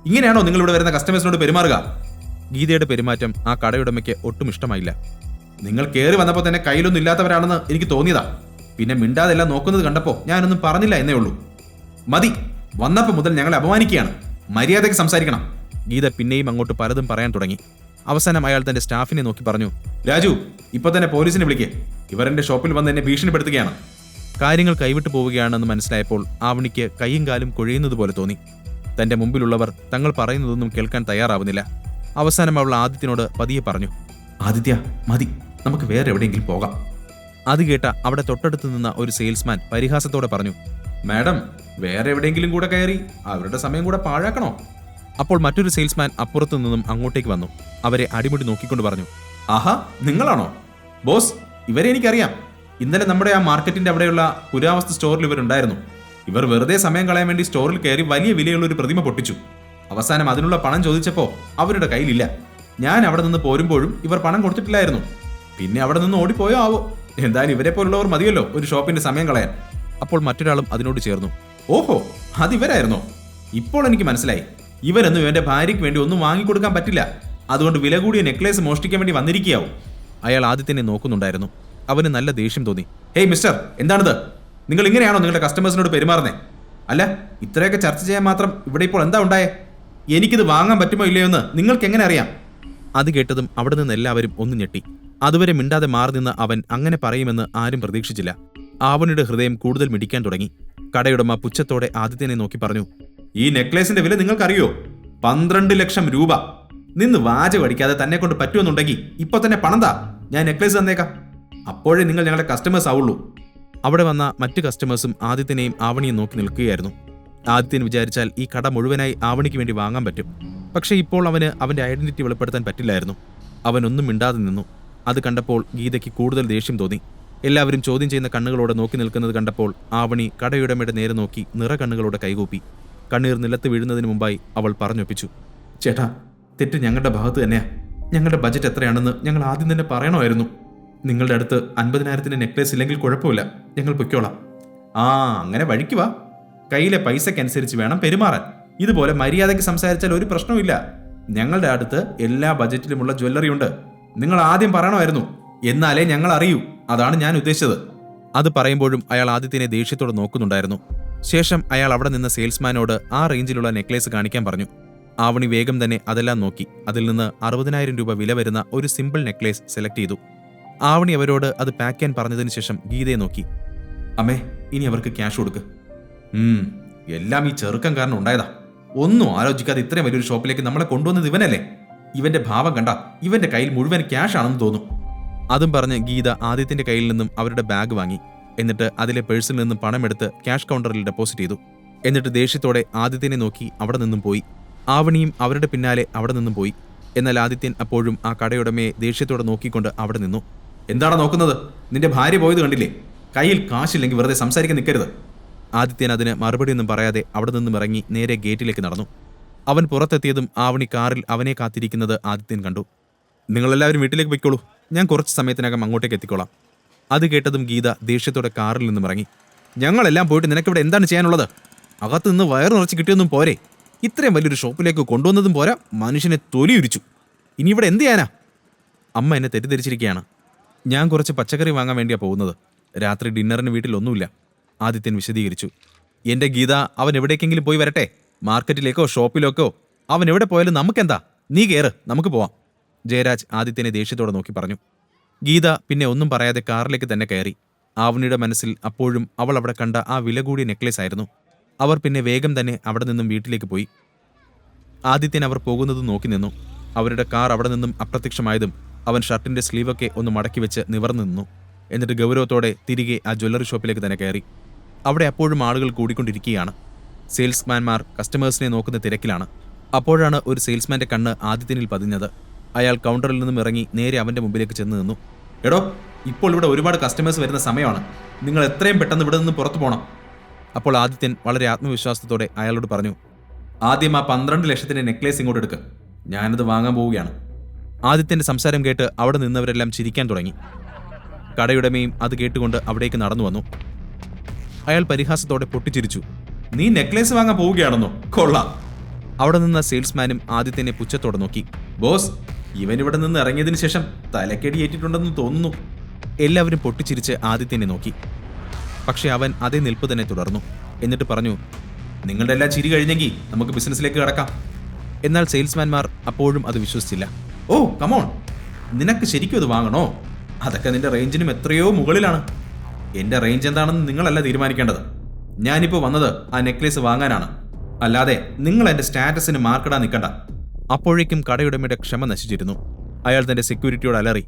ഇങ്ങനെയാണോ നിങ്ങളിവിടെ വരുന്ന കസ്റ്റമേഴ്സിനോട് പെരുമാറുക? ഗീതയുടെ പെരുമാറ്റം ആ കടയുടമയ്ക്ക് ഒട്ടും ഇഷ്ടമായില്ല. നിങ്ങൾ കയറി വന്നപ്പോൾ തന്നെ കയ്യിലൊന്നും ഇല്ലാത്തവരാണെന്ന് എനിക്ക് തോന്നിയതാ. പിന്നെ മിണ്ടാതെല്ലാം നോക്കുന്നത് കണ്ടപ്പോൾ ഞാനൊന്നും പറഞ്ഞില്ല എന്നേ ഉള്ളൂ. മതി, വന്നപ്പോൾ മുതൽ ഞങ്ങളെ അപമാനിക്കുകയാണ്. മര്യാദയ്ക്ക് സംസാരിക്കണം. ഗീത പിന്നെയും അങ്ങോട്ട് പലതും പറയാൻ തുടങ്ങി. അവസാനം അയാൾ തന്റെ സ്റ്റാഫിനെ നോക്കി പറഞ്ഞു, രാജു, ഇപ്പൊ തന്നെ പോലീസിനെ വിളിക്കേ. ഇവർ എന്റെ ഷോപ്പിൽ വന്ന് എന്നെ ഭീഷണിപ്പെടുത്തുകയാണ്. കാര്യങ്ങൾ കൈവിട്ടു പോവുകയാണെന്ന് മനസ്സിലായപ്പോൾ ആവണിക്ക് കൈയും കാലും കുഴയുന്നത് പോലെ തോന്നി. തന്റെ മുമ്പിലുള്ളവർ തങ്ങൾ പറയുന്നതൊന്നും കേൾക്കാൻ തയ്യാറാവുന്നില്ല. അവസാനം അവൾ ആദിത്യനോട് പതിയെ പറഞ്ഞു, ആദിത്യ, മതി, നമുക്ക് വേറെ എവിടെയെങ്കിലും പോകാം. അത് കേട്ട അവിടെ തൊട്ടടുത്ത് നിന്ന ഒരു സെയിൽസ്മാൻ പരിഹാസത്തോടെ പറഞ്ഞു, മാഡം, വേറെ എവിടെയെങ്കിലും കൂടെ കയറി അവരുടെ സമയം കൂടെ പാഴാക്കണോ? അപ്പോൾ മറ്റൊരു സെയിൽസ്മാൻ അപ്പുറത്തു നിന്നും അങ്ങോട്ടേക്ക് വന്നു. അവരെ അടിമുടി നോക്കിക്കൊണ്ട് പറഞ്ഞു, ആഹാ, നിങ്ങളാണോ? ബോസ്, ഇവരെ എനിക്കറിയാം. ഇന്നലെ നമ്മുടെ ആ മാർക്കറ്റിന്റെ അവിടെയുള്ള പുരാവസ്തു സ്റ്റോറിൽ ഇവരുണ്ടായിരുന്നു. ഇവർ വെറുതെ സമയം കളയാൻ വേണ്ടി സ്റ്റോറിൽ കയറി വലിയ വിലയുള്ള ഒരു പ്രതിമ പൊട്ടിച്ചു. അവസാനം അതിനുള്ള പണം ചോദിച്ചപ്പോൾ അവരുടെ കയ്യിലില്ല. ഞാൻ അവിടെ നിന്ന് പോരുമ്പോഴും ഇവർ പണം കൊടുത്തിട്ടില്ലായിരുന്നു. പിന്നെ അവിടെ നിന്ന് ഓടിപ്പോയോ ആവോ. എന്തായാലും ഇവരെ പോലുള്ളവർ മതിയല്ലോ ഒരു ഷോപ്പിന്റെ സമയം കളയാൻ. അപ്പോൾ മറ്റൊരാളും അതിനോട് ചേർന്നു, ഓഹോ, അതിവരായിരുന്നോ? ഇപ്പോൾ എനിക്ക് മനസ്സിലായി. ഇവരൊന്നും ഇവന്റെ ഭാര്യയ്ക്ക് വേണ്ടി ഒന്നും വാങ്ങിക്കൊടുക്കാൻ പറ്റില്ല. അതുകൊണ്ട് വില കൂടിയ നെക്ലേസ് മോഷ്ടിക്കാൻ വേണ്ടി വന്നിരിക്കുകയാവും. അയാൾ ആദിത്യനെ നോക്കുന്നുണ്ടായിരുന്നു. അവന് നല്ല ദേഷ്യം തോന്നി. ഹേയ് മിസ്റ്റർ, എന്താണിത്? നിങ്ങൾ ഇങ്ങനെയാണോ നിങ്ങളുടെ കസ്റ്റമേഴ്സിനോട് പെരുമാറുന്നത്? അല്ല, ഇത്രയൊക്കെ ചർച്ച ചെയ്യാൻ മാത്രം ഇവിടെ ഇപ്പോൾ എന്താ ഉണ്ടായേ? എനിക്കിത് വാങ്ങാൻ പറ്റുമോ ഇല്ലയോ എന്ന് നിങ്ങൾക്ക് എങ്ങനെ അറിയാം? അത് കേട്ടതും അവിടെ നിന്ന് എല്ലാവരും ഒന്ന് ഞെട്ടി. അതുവരെ മിണ്ടാതെ മാറി നിന്ന അവൻ അങ്ങനെ പറയുമെന്ന് ആരും പ്രതീക്ഷിച്ചില്ല. ആവണിയുടെ ഹൃദയം കൂടുതൽ മിടിക്കാൻ തുടങ്ങി. കടയുടമ പുച്ഛത്തോടെ ആദിത്യനെ നോക്കി പറഞ്ഞു, ഈ നെക്ലേസിന്റെ വില നിങ്ങൾക്കറിയോ? 12 ലക്ഷം രൂപ. നിന്ന് വാചകം അടിക്കാതെ തന്നെ കൊണ്ട് പറ്റുമെന്നുണ്ടെങ്കിൽ ഇപ്പൊ തന്നെ പണം താ, ഞാൻ നെക്ലേസ് തന്നേക്കാം. അപ്പോഴേ നിങ്ങൾ ഞങ്ങളുടെ കസ്റ്റമേഴ്സ് ആവുള്ളൂ. അവിടെ വന്ന മറ്റു കസ്റ്റമേഴ്സും ആദിത്യനെയും ആവണിയും നോക്കി നിൽക്കുകയായിരുന്നു. ആദിത്യൻ വിചാരിച്ചാൽ ഈ കട മുഴുവനായി ആവണിക്ക് വേണ്ടി വാങ്ങാൻ പറ്റും. പക്ഷേ ഇപ്പോൾ അവന് അവന്റെ ഐഡന്റിറ്റി വെളിപ്പെടുത്താൻ പറ്റില്ലായിരുന്നു. അവനൊന്നും മിണ്ടാതെ നിന്നു. അത് കണ്ടപ്പോൾ ഗീതയ്ക്ക് കൂടുതൽ ദേഷ്യം തോന്നി. എല്ലാവരും ചോദ്യം ചെയ്യുന്ന കണ്ണുകളോടെ നോക്കി നിൽക്കുന്നത് കണ്ടപ്പോൾ ആവണി കടയുടമയുടെ നേരെ നോക്കി നിറകണ്ണുകളോടെ കൈകൂപ്പി. കണ്ണീർ നിലത്ത് വീഴുന്നതിന് മുമ്പായി അവൾ പറഞ്ഞൊപ്പിച്ചു, ചേട്ടാ, തെറ്റ് ഞങ്ങളുടെ ഭാഗത്ത് തന്നെയാ. ഞങ്ങളുടെ ബജറ്റ് എത്രയാണെന്ന് ഞങ്ങൾ ആദ്യം തന്നെ പറയണമായിരുന്നു. നിങ്ങളുടെ അടുത്ത് 50,000-ന്റെ നെക്ലേസ് ഇല്ലെങ്കിൽ കുഴപ്പമില്ല, ഞങ്ങൾ പൊയ്ക്കോളാം. അങ്ങനെ വഴിക്ക് വാ. കയ്യിലെ പൈസക്കനുസരിച്ച് വേണം പെരുമാറാൻ. ഇതുപോലെ മര്യാദയ്ക്ക് സംസാരിച്ചാൽ ഒരു പ്രശ്നവുമില്ല. ഞങ്ങളുടെ അടുത്ത് എല്ലാ ബജറ്റിലുമുള്ള ജ്വല്ലറി ഉണ്ട്. നിങ്ങൾ ആദ്യം പറയണമായിരുന്നു, എന്നാലേ ഞങ്ങൾ അറിയൂ. അതാണ് ഞാൻ ഉദ്ദേശിച്ചത്. അത് പറയുമ്പോഴും അയാൾ ആദിത്യനെ ദേഷ്യത്തോടെ നോക്കുന്നുണ്ടായിരുന്നു. ശേഷം അയാൾ അവിടെ നിന്ന് സെയിൽസ്മാനോട് ആ റേഞ്ചിലുള്ള നെക്ലേസ് കാണിക്കാൻ പറഞ്ഞു. ആവണി വേഗം തന്നെ അതെല്ലാം നോക്കി അതിൽ നിന്ന് 60,000 രൂപ വില വരുന്ന ഒരു സിമ്പിൾ നെക്ലേസ് സെലക്ട് ചെയ്തു. ആവണി അവരോട് അത് പാക്ക് ചെയ്യാൻ പറഞ്ഞതിന് ശേഷം ഗീതയെ നോക്കി. അമ്മേ, ഇനി അവർക്ക് ക്യാഷ് കൊടുക്ക്. എല്ലാം ഈ ചെറുക്കം കാരണം ഉണ്ടായതാ. ഒന്നും ആലോചിക്കാതെ ഇത്രയും വലിയൊരു ഷോപ്പിലേക്ക് നമ്മളെ കൊണ്ടുവന്നത് ഇവനല്ലേ? ഇവന്റെ ഭാവം കണ്ട ഇവന്റെ കയ്യിൽ മുഴുവൻ ക്യാഷ് ആണെന്ന് തോന്നും. അതും പറഞ്ഞ് ഗീത ആദിത്യന്റെ കയ്യിൽ നിന്നും അവരുടെ ബാഗ് വാങ്ങി. എന്നിട്ട് അതിലെ പേഴ്സിൽ നിന്നും പണമെടുത്ത് ക്യാഷ് കൗണ്ടറിൽ ഡെപ്പോസിറ്റ് ചെയ്തു. എന്നിട്ട് ദേഷ്യത്തോടെ ആദിത്യനെ നോക്കി അവിടെ നിന്നും പോയി. ആവണിയും അവരുടെ പിന്നാലെ അവിടെ നിന്നും പോയി. എന്നാൽ ആദിത്യൻ അപ്പോഴും ആ കടയുടമയെ ദേഷ്യത്തോടെ നോക്കിക്കൊണ്ട് അവിടെ നിന്നു. എന്താണ് നോക്കുന്നത്? നിന്റെ ഭാര്യ പോയത് കണ്ടില്ലേ? കയ്യിൽ കാശില്ലെങ്കിൽ വെറുതെ സംസാരിക്കാൻ നിൽക്കരുത്. ആദിത്യൻ അതിന് മറുപടിയൊന്നും പറയാതെ അവിടെ നിന്നും ഇറങ്ങി നേരെ ഗേറ്റിലേക്ക് നടന്നു. അവൻ പുറത്തെത്തിയതും ആവണി കാറിൽ അവനെ കാത്തിരിക്കുന്നത് ആദിത്യൻ കണ്ടു. നിങ്ങളെല്ലാവരും വീട്ടിലേക്ക് പോയിക്കോളൂ, ഞാൻ കുറച്ച് സമയത്തിനകം അങ്ങോട്ടേക്ക് എത്തിക്കോളാം. അത് കേട്ടതും ഗീത ദേഷ്യത്തോടെ കാറിൽ നിന്നും ഇറങ്ങി. ഞങ്ങളെല്ലാം പോയിട്ട് നിനക്കിവിടെ എന്താണ് ചെയ്യാനുള്ളത്? അകത്ത് നിന്ന് വയറ് നിറച്ച് കിട്ടിയൊന്നും പോരെ? ഇത്രയും വലിയൊരു ഷോപ്പിലേക്ക് കൊണ്ടുവന്നതും പോരാ, മനുഷ്യനെ തൊലിയുരിച്ചു. ഇനി ഇവിടെ എന്ത് ചെയ്യാനാ? അമ്മ എന്നെ തെറ്റിദ്ധരിച്ചിരിക്കുകയാണ്. ഞാൻ കുറച്ച് പച്ചക്കറി വാങ്ങാൻ വേണ്ടിയാണ് പോകുന്നത്. രാത്രി ഡിന്നറിന് വീട്ടിലൊന്നുമില്ല, ആദിത്യൻ വിശദീകരിച്ചു. എന്റെ ഗീത, അവൻ എവിടേക്കെങ്കിലും പോയി വരട്ടെ. മാർക്കറ്റിലേക്കോ ഷോപ്പിലേക്കോ അവൻ എവിടെ പോയാലും നമുക്കെന്താ? നീ കയറ്, നമുക്ക് പോവാം. ജയരാജ് ആദിത്യനെ ദേഷ്യത്തോടെ നോക്കി പറഞ്ഞു. ഗീത പിന്നെ ഒന്നും പറയാതെ കാറിലേക്ക് തന്നെ കയറി. ആവണിയുടെ മനസ്സിൽ അപ്പോഴും അവൾ അവിടെ കണ്ട ആ വില കൂടിയ നെക്ലേസ് ആയിരുന്നു. അവർ പിന്നെ വേഗം തന്നെ അവിടെ നിന്നും വീട്ടിലേക്ക് പോയി. ആദിത്യൻ അവർ പോകുന്നത് നോക്കി നിന്നു. അവരുടെ കാർ അവിടെ നിന്നും അപ്രത്യക്ഷമായതും അവൻ ഷർട്ടിന്റെ സ്ലീവൊക്കെ ഒന്ന് മടക്കി വെച്ച് നിവർന്നു നിന്നു. എന്നിട്ട് ഗൗരവത്തോടെ തിരികെ ആ ജ്വല്ലറി ഷോപ്പിലേക്ക് തന്നെ കയറി. അവിടെ അപ്പോഴും ആളുകൾ കൂടിക്കൊണ്ടിരിക്കുകയാണ്. സെയിൽസ്മാൻമാർ കസ്റ്റമേഴ്സിനെ നോക്കുന്ന തിരക്കിലാണ്. അപ്പോഴാണ് ഒരു സെയിൽസ്മാന്റെ കണ്ണ് ആദിത്യനിൽ പതിഞ്ഞത്. അയാൾ കൗണ്ടറിൽ നിന്നും ഇറങ്ങി നേരെ അവന്റെ മുമ്പിലേക്ക് ചെന്ന് നിന്നു. എടോ, ഇപ്പോൾ ഇവിടെ ഒരുപാട് കസ്റ്റമേഴ്സ് വരുന്ന സമയമാണ്. നിങ്ങൾ എത്രയും പെട്ടെന്ന് ഇവിടെ നിന്ന് പുറത്തു പോകണം. അപ്പോൾ ആദിത്യൻ വളരെ ആത്മവിശ്വാസത്തോടെ അയാളോട് പറഞ്ഞു. ആദ്യം ആ 12 ലക്ഷത്തിന്റെ നെക്ലേസ് ഇങ്ങോട്ട് എടുക്കുക, ഞാനത് വാങ്ങാൻ പോവുകയാണ്. ആദിത്യന്റെ സംസാരം കേട്ട് അവിടെ നിന്നവരെല്ലാം ചിരിക്കാൻ തുടങ്ങി. കടയുടമയും അത് കേട്ടുകൊണ്ട് അവിടേക്ക് നടന്നു വന്നു. അയാൾ പരിഹാസത്തോടെ പൊട്ടിച്ചിരിച്ചു. നീ നെക്ലേസ് വാങ്ങാൻ പോവുകയാണെന്നോ? കൊള്ളാം. അവിടെ നിന്ന സെയിൽസ്മാനും ആദിത്യനെ പുച്ഛത്തോടെ നോക്കി. ബോസ്, ഇവൻ ഇവിടെ നിന്ന് ഇറങ്ങിയതിനു ശേഷം തലക്കടിയേറ്റിട്ടുണ്ടെന്ന് തോന്നുന്നു. എല്ലാവരും പൊട്ടിച്ചിരിച്ച് ആദിത്യനെ നോക്കി. പക്ഷെ അവൻ അതേ നിൽപ്പ് തന്നെ തുടർന്നു. എന്നിട്ട് പറഞ്ഞു, നിങ്ങളുടെ എല്ലാ ചിരി കഴിഞ്ഞെങ്കിൽ നമുക്ക് ബിസിനസ്സിലേക്ക് കടക്കാം. എന്നാൽ സെയിൽസ്മാൻമാർ അപ്പോഴും അത് വിശ്വസിച്ചില്ല. ഓ കമോൺ, നിനക്ക് ശരിക്കും അത് വാങ്ങണോ? അതൊക്കെ നിന്റെ റേഞ്ചിനും എത്രയോ മുകളിലാണ്. എന്റെ റേഞ്ച് എന്താണെന്ന് നിങ്ങളല്ല തീരുമാനിക്കേണ്ടത്. ഞാനിപ്പോൾ വന്നത് ആ നെക്ലേസ് വാങ്ങാനാണ്, അല്ലാതെ നിങ്ങൾ എന്റെ സ്റ്റാറ്റസിന് മാർക്കിടാൻ നിൽക്കണ്ട. അപ്പോഴേക്കും കടയുടമയുടെ ക്ഷമ നശിച്ചിരുന്നു. അയാൾ തന്റെ സെക്യൂരിറ്റിയോട് അലറി.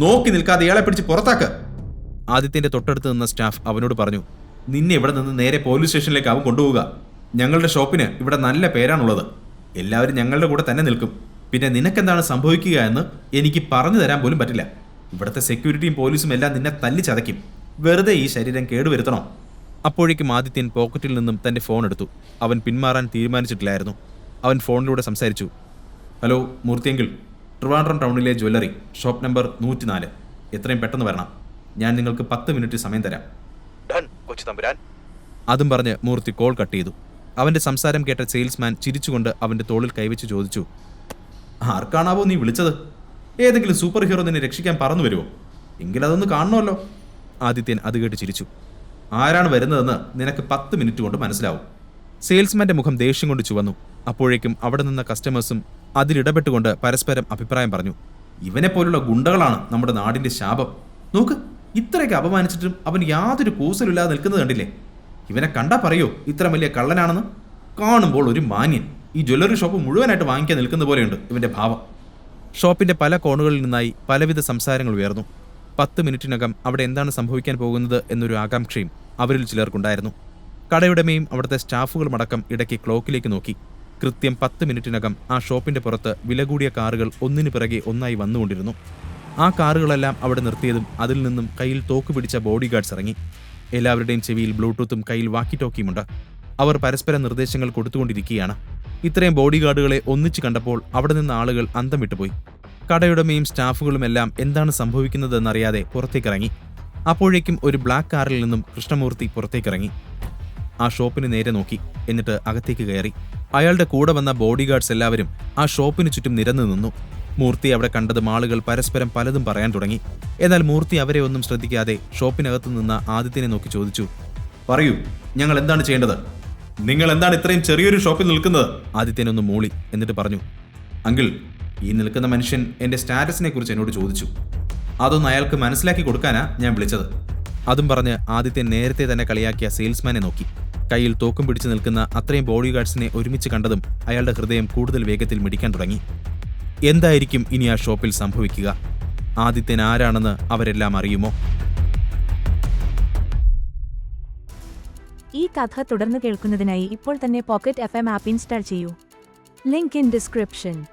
നോക്കി നിൽക്കാതെ ഇയാളെ പിടിച്ച് പുറത്താക്ക്. ആദിത്യന്റെ തൊട്ടടുത്ത് നിന്ന സ്റ്റാഫ് അവനോട് പറഞ്ഞു. നിന്നെ ഇവിടെ നിന്ന് നേരെ പോലീസ് സ്റ്റേഷനിലേക്ക് അവൻ കൊണ്ടുപോവുക. ഞങ്ങളുടെ ഷോപ്പിന് ഇവിടെ നല്ല പേരാണുള്ളത്. എല്ലാവരും ഞങ്ങളുടെ കൂടെ തന്നെ നിൽക്കും. പിന്നെ നിനക്കെന്താണ് സംഭവിക്കുക എന്ന് എനിക്ക് പറഞ്ഞു തരാൻ പോലും പറ്റില്ല. ഇവിടുത്തെ സെക്യൂരിറ്റിയും പോലീസും എല്ലാം നിന്നെ തല്ലി ചതയ്ക്കും. വെറുതെ ഈ ശരീരം കേടുവരുത്തണോ? അപ്പോഴേക്കും ആദിത്യൻ പോക്കറ്റിൽ നിന്നും തന്റെ ഫോൺ എടുത്തു. അവൻ പിന്മാറാൻ തീരുമാനിച്ചിട്ടില്ലായിരുന്നു. അവൻ ഫോണിലൂടെ സംസാരിച്ചു. ഹലോ മൂർത്തിയെങ്കിൽ, ട്രിവാൻഡ്രം ടൗണിലെ ജ്വല്ലറി ഷോപ്പ് നമ്പർ 104, എത്രയും പെട്ടെന്ന് വരണം. ഞാൻ നിങ്ങൾക്ക് 10 മിനിറ്റ് സമയം തരാം. അതും പറഞ്ഞ് മൂർത്തി കോൾ കട്ട് ചെയ്തു. അവന്റെ സംസാരം കേട്ട സെയിൽസ്മാൻ ചിരിച്ചുകൊണ്ട് അവന്റെ തോളിൽ കൈവച്ച് ചോദിച്ചു. ആർക്കാണാവോ നീ വിളിച്ചത്? ഏതെങ്കിലും സൂപ്പർ ഹീറോ നിന്നെ രക്ഷിക്കാൻ പറന്നു വരുമോ? എങ്കിലതൊന്ന് കാണണമല്ലോ. ആദിത്യൻ അത് കേട്ട് ചിരിച്ചു. ആരാണ് വരുന്നതെന്ന് നിനക്ക് 10 മിനിറ്റ് കൊണ്ട് മനസ്സിലാവും. സെയിൽസ്മാന്റെ മുഖം ദേഷ്യം കൊണ്ട് ചുവന്നു. അപ്പോഴേക്കും അവിടെ നിന്ന കസ്റ്റമേഴ്സും അതിലിടപെട്ടുകൊണ്ട് പരസ്പരം അഭിപ്രായം പറഞ്ഞു. ഇവനെ പോലുള്ള ഗുണ്ടകളാണ് നമ്മുടെ നാടിന്റെ ശാപം. നോക്ക്, ഇത്രയൊക്കെ അപമാനിച്ചിട്ടും അവൻ യാതൊരു കൂസലില്ലാതെ നിൽക്കുന്നത് കണ്ടില്ലേ? ഇവനെ കണ്ടാ പറയോ ഇത്ര വലിയ കള്ളനാണെന്ന്? കാണുമ്പോൾ ഒരു മാന്യൻ. ഈ ജ്വല്ലറി ഷോപ്പ് മുഴുവനായിട്ട് വാങ്ങിക്കാൻ നിൽക്കുന്ന പോലെയുണ്ട് ഇവന്റെ ഭാവം. ഷോപ്പിന്റെ പല കോണുകളിൽ നിന്നായി പലവിധ സംസാരങ്ങൾ ഉയർന്നു. 10 മിനിറ്റിനകം അവിടെ എന്താണ് സംഭവിക്കാൻ പോകുന്നത് എന്നൊരു ആകാംക്ഷയും അവരിൽ ചിലർക്കുണ്ടായിരുന്നു. കടയുടമയും അവിടുത്തെ സ്റ്റാഫുകളുമടക്കം ഇടയ്ക്ക് ക്ലോക്കിലേക്ക് നോക്കി. കൃത്യം 10 മിനിറ്റിനകം ആ ഷോപ്പിന്റെ പുറത്ത് വില കൂടിയ കാറുകൾ ഒന്നിനു പിറകെ ഒന്നായി വന്നുകൊണ്ടിരുന്നു. ആ കാറുകളെല്ലാം അവിടെ നിർത്തിയതും അതിൽ നിന്നും കയ്യിൽ തോക്ക് പിടിച്ച ബോഡി ഗാർഡ്സ് ഇറങ്ങി. എല്ലാവരുടെയും ചെവിയിൽ ബ്ലൂടൂത്തും കയ്യിൽ വാക്കി ടോക്കിയുമുണ്ട്. അവർ പരസ്പരം നിർദ്ദേശങ്ങൾ കൊടുത്തുകൊണ്ടിരിക്കുകയാണ്. ഇത്രയും ബോഡി ഗാർഡുകളെ ഒന്നിച്ചു കണ്ടപ്പോൾ അവിടെ നിന്ന് ആളുകൾ അന്തം വിട്ടുപോയി. കടയുടമയും സ്റ്റാഫുകളുമെല്ലാം എന്താണ് സംഭവിക്കുന്നതെന്നറിയാതെ പുറത്തേക്കിറങ്ങി. അപ്പോഴേക്കും ഒരു ബ്ലാക്ക് കാറിൽ നിന്നും കൃഷ്ണമൂർത്തി പുറത്തേക്കിറങ്ങി. ആ ഷോപ്പിന് നേരെ നോക്കി. എന്നിട്ട് അകത്തേക്ക് കയറി. അയാളുടെ കൂടെ വന്ന ബോഡി ഗാർഡ്സ് എല്ലാവരും ആ ഷോപ്പിന് ചുറ്റും നിരന്നു നിന്നു. മൂർത്തി അവിടെ കണ്ടതും ആളുകൾ പരസ്പരം പലതും പറയാൻ തുടങ്ങി. എന്നാൽ മൂർത്തി അവരെ ഒന്നും ശ്രദ്ധിക്കാതെ ഷോപ്പിനകത്തു നിന്ന ആദിത്യനെ നോക്കി ചോദിച്ചു. പറയൂ, ഞങ്ങൾ എന്താണ് ചെയ്യേണ്ടത്? നിങ്ങൾ എന്താണ് ഇത്രയും ചെറിയൊരു ഷോപ്പിൽ നിൽക്കുന്നത്? ആദിത്യനൊന്ന് മൂളി. എന്നിട്ട് പറഞ്ഞു. അങ്കിൾ, ഈ നിൽക്കുന്ന മനുഷ്യൻ എന്റെ സ്റ്റാറ്റസിനെ കുറിച്ച് എന്നോട് ചോദിച്ചു. അതൊന്ന് അയാൾക്ക് മനസ്സിലാക്കി കൊടുക്കാനാ ഞാൻ വിളിച്ചത്. അതും പറഞ്ഞ് ആദിത്യൻ നേരത്തെ തന്നെ കളിയാക്കിയ സെയിൽസ്മാനെ നോക്കി. കയ്യിൽ തോക്കും പിടിച്ചു നിൽക്കുന്ന അത്രയും ബോഡി ഗാർഡ്സിനെ ഒരുമിച്ച് കണ്ടതും അയാളുടെ ഹൃദയം കൂടുതൽ വേഗത്തിൽ മിടിക്കാൻ തുടങ്ങി. എന്തായിരിക്കും ഇനി ആ ഷോപ്പിൽ സംഭവിക്കുക? ആദിത്യൻ ആരാണെന്ന് അവരെല്ലാം അറിയുമോ? ഈ കഥ തുടർന്ന് കേൾക്കുന്നതിനായി ഇപ്പോൾ തന്നെ പോക്കറ്റ് FM ആപ്പ് ഇൻസ്റ്റാൾ ചെയ്യൂ. Link in description.